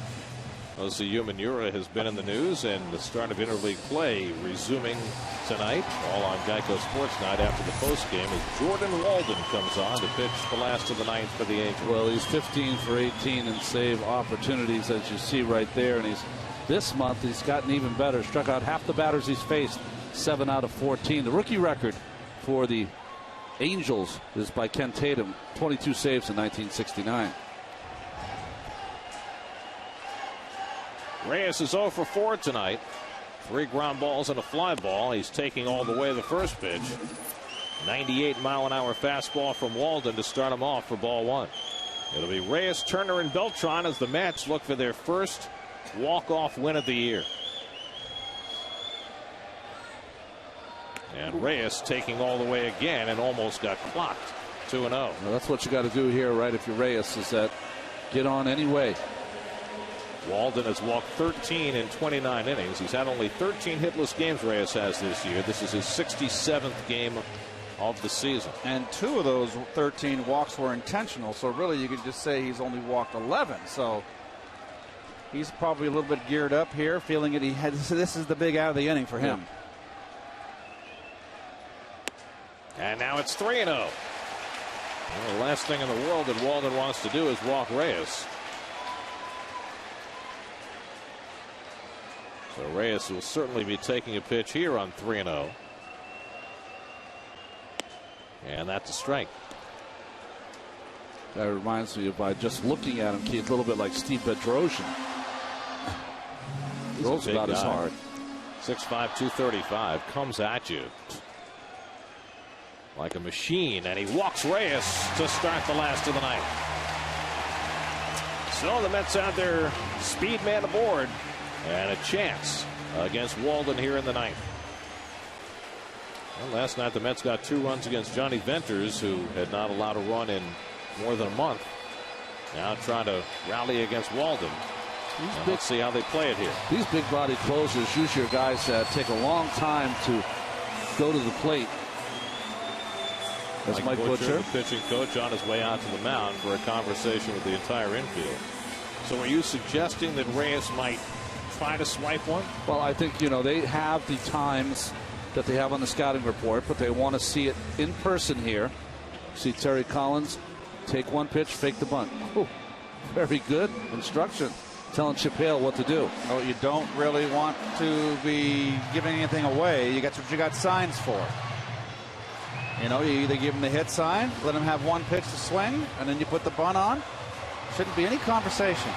Jose Umanura has been in the news, and the start of interleague play resuming tonight, all on Geico Sports Night after the postgame as Jordan Walden comes on to pitch the last of the ninth for the Angels. Well, he's 15 for 18 in save opportunities, as you see right there, and this month he's gotten even better. Struck out half the batters he's faced, 7 out of 14. The rookie record for the Angels is by Ken Tatum, 22 saves in 1969. Reyes is 0 for 4 tonight. 3 ground balls and a fly ball. He's taking all the way the first pitch. 98-mile-an-hour fastball from Walden to start him off for ball 1. It'll be Reyes, Turner, and Beltran as the Mets look for their first walk-off win of the year. And Reyes taking all the way again and almost got clocked. 2-0. Well, that's what you got to do here, right? If you're Reyes, is that get on anyway. Walden has walked 13 in 29 innings. He's had only 13 hitless games Reyes has this year. This is his 67th game of the season. And 2 of those 13 walks were intentional. So really you could just say he's only walked 11. So he's probably a little bit geared up here, feeling that this is the big out of the inning for him. Yeah. And now it's 3-0. Well, the last thing in the world that Walden wants to do is walk Reyes. So Reyes will certainly be taking a pitch here on 3-0. And that's a strike. That reminds me of, by just looking at him, Keith, a little bit like Steve Bedrosian. Throws about as hard. 6'5", 235, comes at you like a machine, and he walks Reyes to start the last of the ninth. So the Mets have their speed man aboard and a chance against Walden here in the ninth. Well, last night the Mets got 2 runs against Johnny Venters, who had not allowed a run in more than a month. Now trying to rally against Walden. Let's see how they play it here. These big body closers, usually are guys that take a long time to go to the plate. That's Mike Butcher, the pitching coach, on his way out to the mound for a conversation with the entire infield. So are you suggesting that Reyes might try to swipe one? Well, I think, they have the times that they have on the scouting report, but they want to see it in person here. See Terry Collins take one pitch, fake the bunt. Ooh, very good instruction, telling Chip Hale what to do. Oh, you don't really want to be giving anything away. That's what you got signs for. You either give him the hit sign, let him have one pitch to swing, and then you put the bunt on. Shouldn't be any conversation.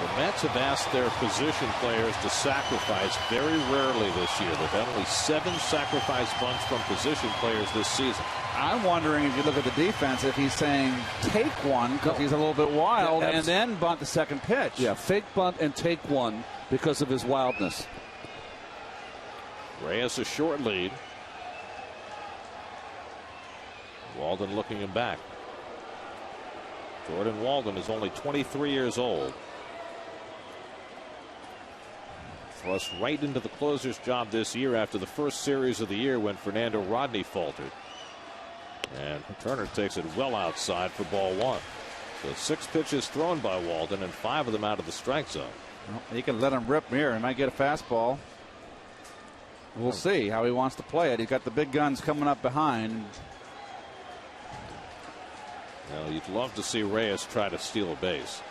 The Mets have asked their position players to sacrifice very rarely this year. They've had only 7 sacrifice bunts from position players this season. I'm wondering, if you look at the defense, if he's saying take one because he's a little bit wild and then bunt the second pitch. Yeah, fake bunt and take one because of his wildness. Reyes a short lead. Walden looking him back. Jordan Walden is only 23 years old. Thrust right into the closer's job this year after the first series of the year when Fernando Rodney faltered. And Turner takes it well outside for ball 1. So 6 pitches thrown by Walden and 5 of them out of the strike zone. Well, he can let him rip here. He might get a fastball. We'll see how he wants to play it. He's got the big guns coming up behind. Well, you'd love to see Reyes try to steal a base.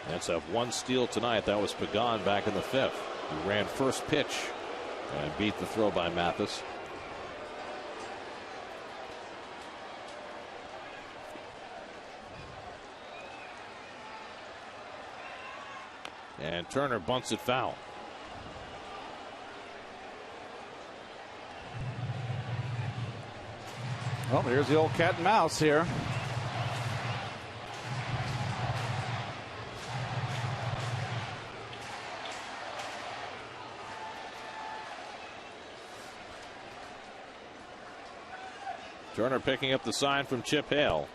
Mets have 1 steal tonight. That was Pagan back in the 5th. He ran first pitch and beat the throw by Mathis. And Turner bunts it foul. Well, here's the old cat and mouse here. Turner picking up the sign from Chip Hale.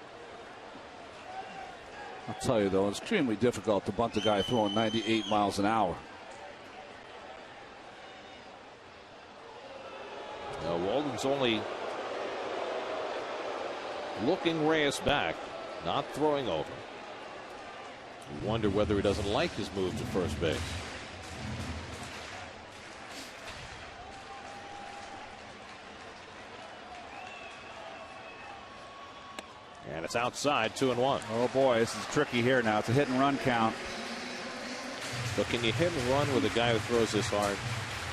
I'll tell you, though, it's extremely difficult to bunt a guy throwing 98 miles an hour. Now, Walden's only looking Reyes back, not throwing over. You wonder whether he doesn't like his move to first base. And it's outside, 2-1. Oh boy, this is tricky here now. It's a hit and run count. But can you hit and run with a guy who throws this hard?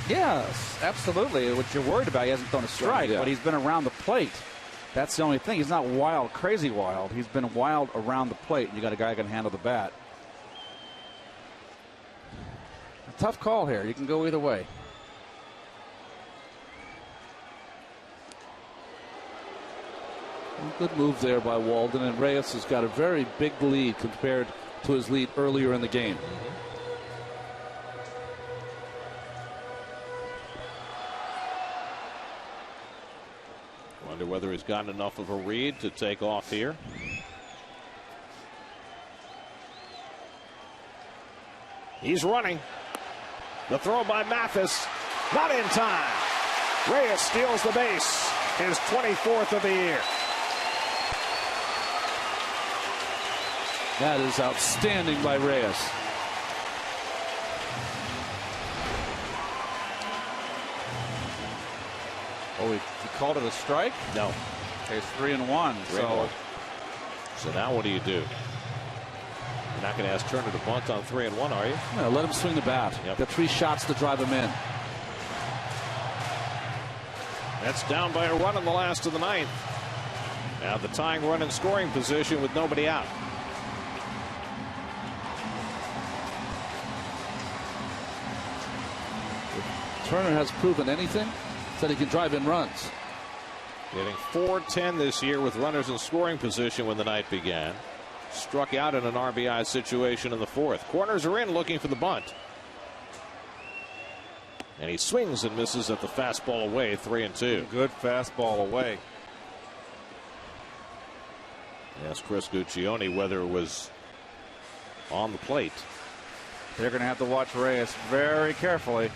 Yes, absolutely. What you're worried about, he hasn't thrown a strike, but he's been around the plate. That's the only thing. He's not wild, crazy wild. He's been wild around the plate. You got a guy who can handle the bat. A tough call here. You can go either way. Good move there by Walden, and Reyes has got a very big lead compared to his lead earlier in the game. Wonder whether he's gotten enough of a read to take off here. He's running. The throw by Mathis, not in time. Reyes steals the base, his 24th of the year. That is outstanding by Reyes. Oh, he called it a strike? No. Okay, it's 3-1. So now what do you do? You're not going to ask Turner to bunt on 3-1, are you? No, let him swing the bat. Yep. Got 3 shots to drive him in. That's down by a run in the last of the 9th. Now the tying run in scoring position with nobody out. If Turner has proven anything, it's that he can drive in runs. Hitting .410 this year with runners in scoring position when the night began. Struck out in an RBI situation in the 4th. Corners are in, looking for the bunt. And he swings and misses at the fastball away, 3-2. Good fastball away. Asked Chris Guccione whether it was on the plate. They're going to have to watch Reyes very carefully.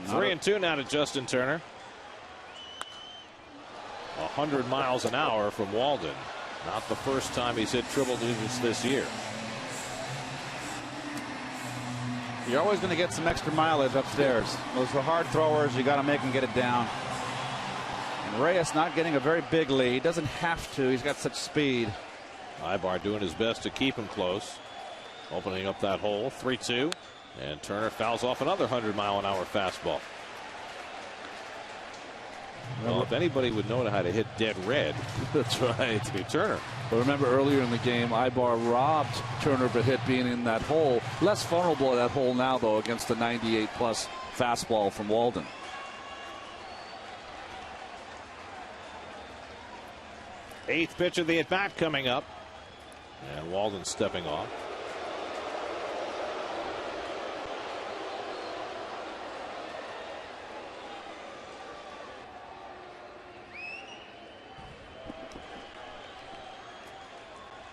Not 3-2 now to Justin Turner. 100 miles an hour from Walden. Not the first time he's hit triple digits this year. You're always going to get some extra mileage upstairs. Those are hard throwers. You got to make them get it down. And Reyes not getting a very big lead. Doesn't have to. He's got such speed. Ibar doing his best to keep him close. Opening up that hole. 3-2. And Turner fouls off another 100-mile-an-hour fastball. Well, if anybody would know how to hit dead red, that's right, it'd be Turner. But remember earlier in the game, Ibar robbed Turner of a hit being in that hole. Less vulnerable at that hole now, though, against the 98-plus fastball from Walden. Eighth pitch of the at-bat coming up. And Walden stepping off.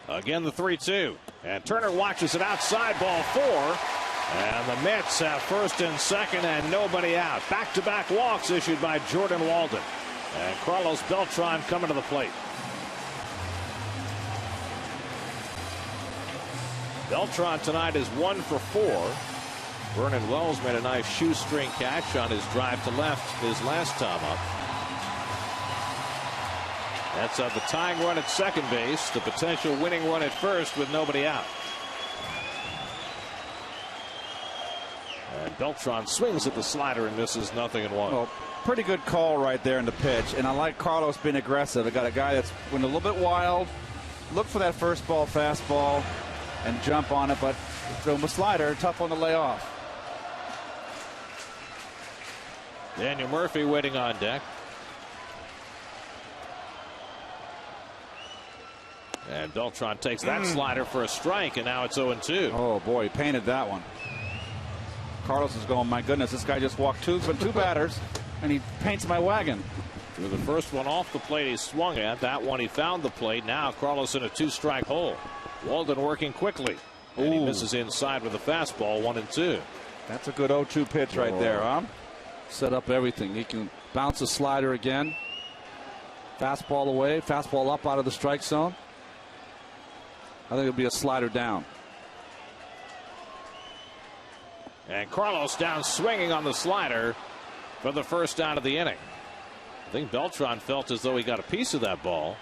Again, the 3-2. And Turner watches it outside, ball 4. And the Mets have first and second and nobody out. Back-to-back walks issued by Jordan Walden. And Carlos Beltran coming to the plate. Beltran tonight is 1 for 4. Vernon Wells made a nice shoestring catch on his drive to left his last time up. That's the tying run at second base, the potential winning run at first with nobody out. And Beltran swings at the slider and misses, 0-1. Well, pretty good call right there in the pitch. And I like Carlos being aggressive. I got a guy that's went a little bit wild. Look for that first ball fastball and jump on it, but throw him a slider, tough one to lay off. Daniel Murphy waiting on deck. And Beltran takes that slider for a strike, and now it's 0-2. Oh, boy, he painted that one. Carlos is going, my goodness, this guy just walked two batters, and he paints my wagon. Through the first one off the plate he swung at. That one he found the plate. Now Carlos in a 2-strike hole. Walden working quickly. And he misses inside with a fastball, 1-2. That's a good 0-2 pitch right there, huh? Set up everything. He can bounce a slider again. Fastball away, fastball up out of the strike zone. I think it'll be a slider down. And Carlos down swinging on the slider for the first out of the inning. I think Beltran felt as though he got a piece of that ball,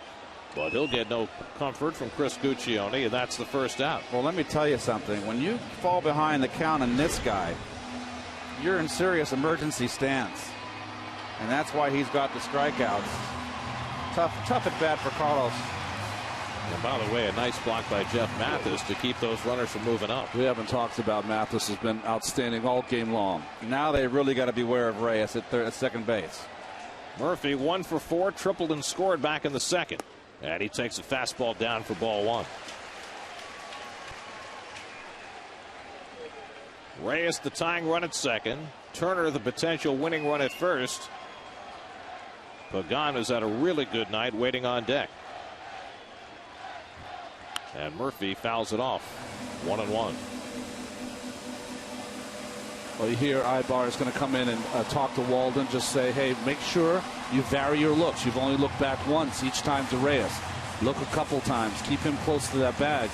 but he'll get no comfort from Chris Guccione, and that's the first out. Well, let me tell you something. When you fall behind the count on this guy, you're in serious emergency stance. And that's why he's got the strikeouts. Tough at bat for Carlos. And by the way, a nice block by Jeff Mathis to keep those runners from moving up. We haven't talked about Mathis. Has been outstanding all game long. Now they really got to beware of Reyes at second base. Murphy 1 for 4, tripled and scored back in the second. And he takes a fastball down for ball 1. Reyes the tying run at second. Turner the potential winning run at first. Pagan has had a really good night waiting on deck. And Murphy fouls it off. 1-1. Well, you hear Ibar is going to come in and talk to Walden. Just say, hey, make sure you vary your looks. You've only looked back once each time to Reyes. Look a couple times. Keep him close to that bag.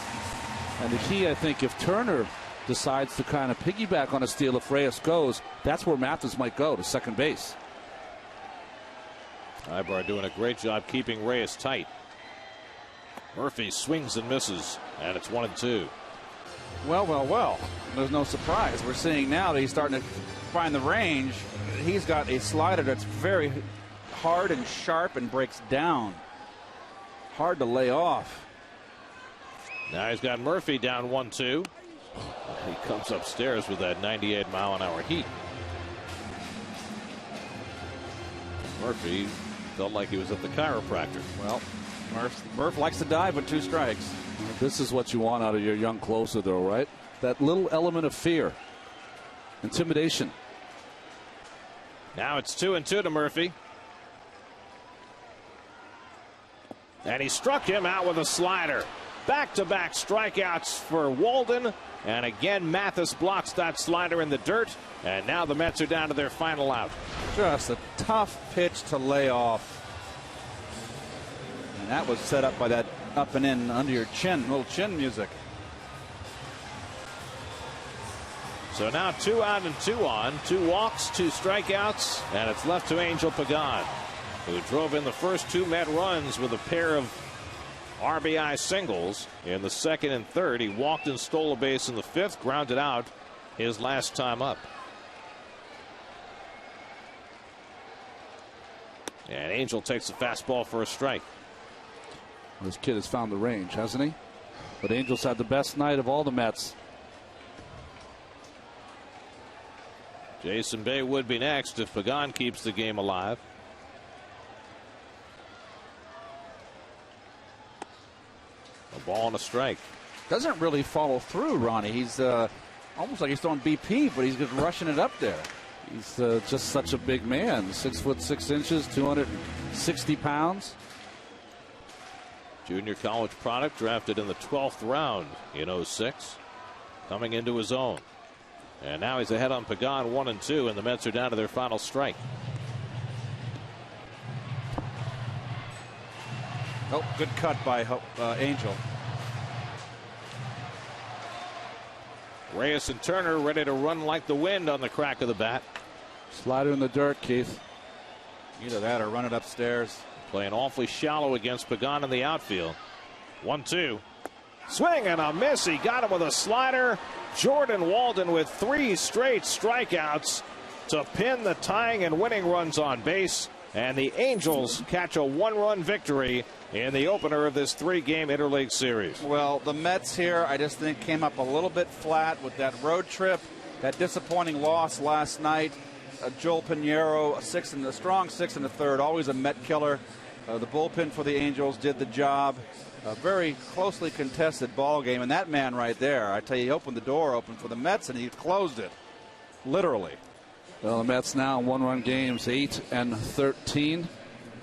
And the key, I think, if Turner decides to kind of piggyback on a steal, if Reyes goes, that's where Mathis might go, to second base. Ibar doing a great job keeping Reyes tight. Murphy swings and misses, and it's 1-2. Well. There's no surprise. We're seeing now that he's starting to find the range. He's got a slider that's very hard and sharp and breaks down. Hard to lay off. Now he's got Murphy down 1-2. He comes upstairs with that 98-mile-an-hour heat. Murphy felt like he was at the chiropractor. Well, Murph likes to dive with 2 strikes. This is what you want out of your young closer, though, right? That little element of fear, intimidation. Now it's 2-2 to Murphy. And he struck him out with a slider. Back-to-back strikeouts for Walden. And again, Mathis blocks that slider in the dirt. And now the Mets are down to their final out. Just a tough pitch to lay off. And that was set up by that up and in under your chin, little chin music. So now 2 out and 2 on, 2 walks, 2 strikeouts, and it's left to Angel Pagan, who drove in the first 2 Met runs with a pair of RBI singles in the second and third. He walked and stole a base in the 5th, grounded out his last time up. And Angel takes the fastball for a strike. This kid has found the range, hasn't he? But Angel's had the best night of all the Mets. Jason Bay would be next if Pagan keeps the game alive. A ball and a strike. Doesn't really follow through, Ronnie. He's almost like he's throwing BP, but he's just rushing it up there. He's just such a big man. 6'6", 260 pounds. Junior college product, drafted in the 12th round in 06. Coming into his own. And now he's ahead on Pagan, 1-2, and the Mets are down to their final strike. Oh, good cut by Angel. Reyes and Turner ready to run like the wind on the crack of the bat. Slider in the dirt, Keith. Either that or run it upstairs. Playing awfully shallow against Pagan in the outfield. 1-2. Swing and a miss. He got him with a slider. Jordan Walden with 3 straight strikeouts to pin the tying and winning runs on base. And the Angels catch a 1-run victory in the opener of this 3-game interleague series. Well, the Mets here, I just think, came up a little bit flat with that road trip, that disappointing loss last night. Joel Pinheiro, a strong 6 in the 3rd, always a Met killer. The bullpen for the Angels did the job. A very closely contested ball game, and that man right there, I tell you, he opened the door open for the Mets, and he closed it, literally. Well, the Mets now in 1-run games, 8 and 13,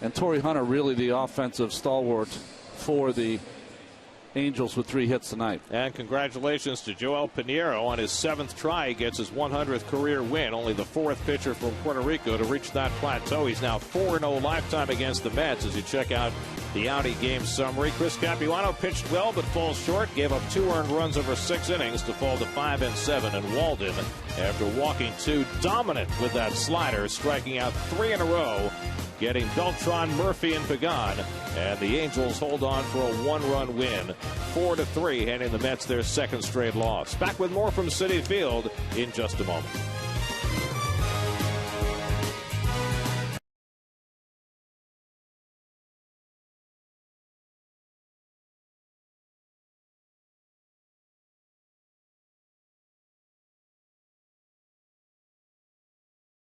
and Torrey Hunter really the offensive stalwart for the Angels with 3 hits tonight. And congratulations to Joel Pinheiro on his 7th try. He gets his 100th career win. Only the 4th pitcher from Puerto Rico to reach that plateau. He's now 4-0 lifetime against the Mets as you check out the Audi game summary. Chris Capuano pitched well but falls short. Gave up 2 earned runs over 6 innings to fall to 5 and 7. And Walden, after walking 2, dominant with that slider, striking out 3 in a row, getting Beltran, Murphy, and Pagan. And the Angels hold on for a 1-run win, 4-3, handing the Mets their 2nd straight loss. Back with more from Citi Field in just a moment.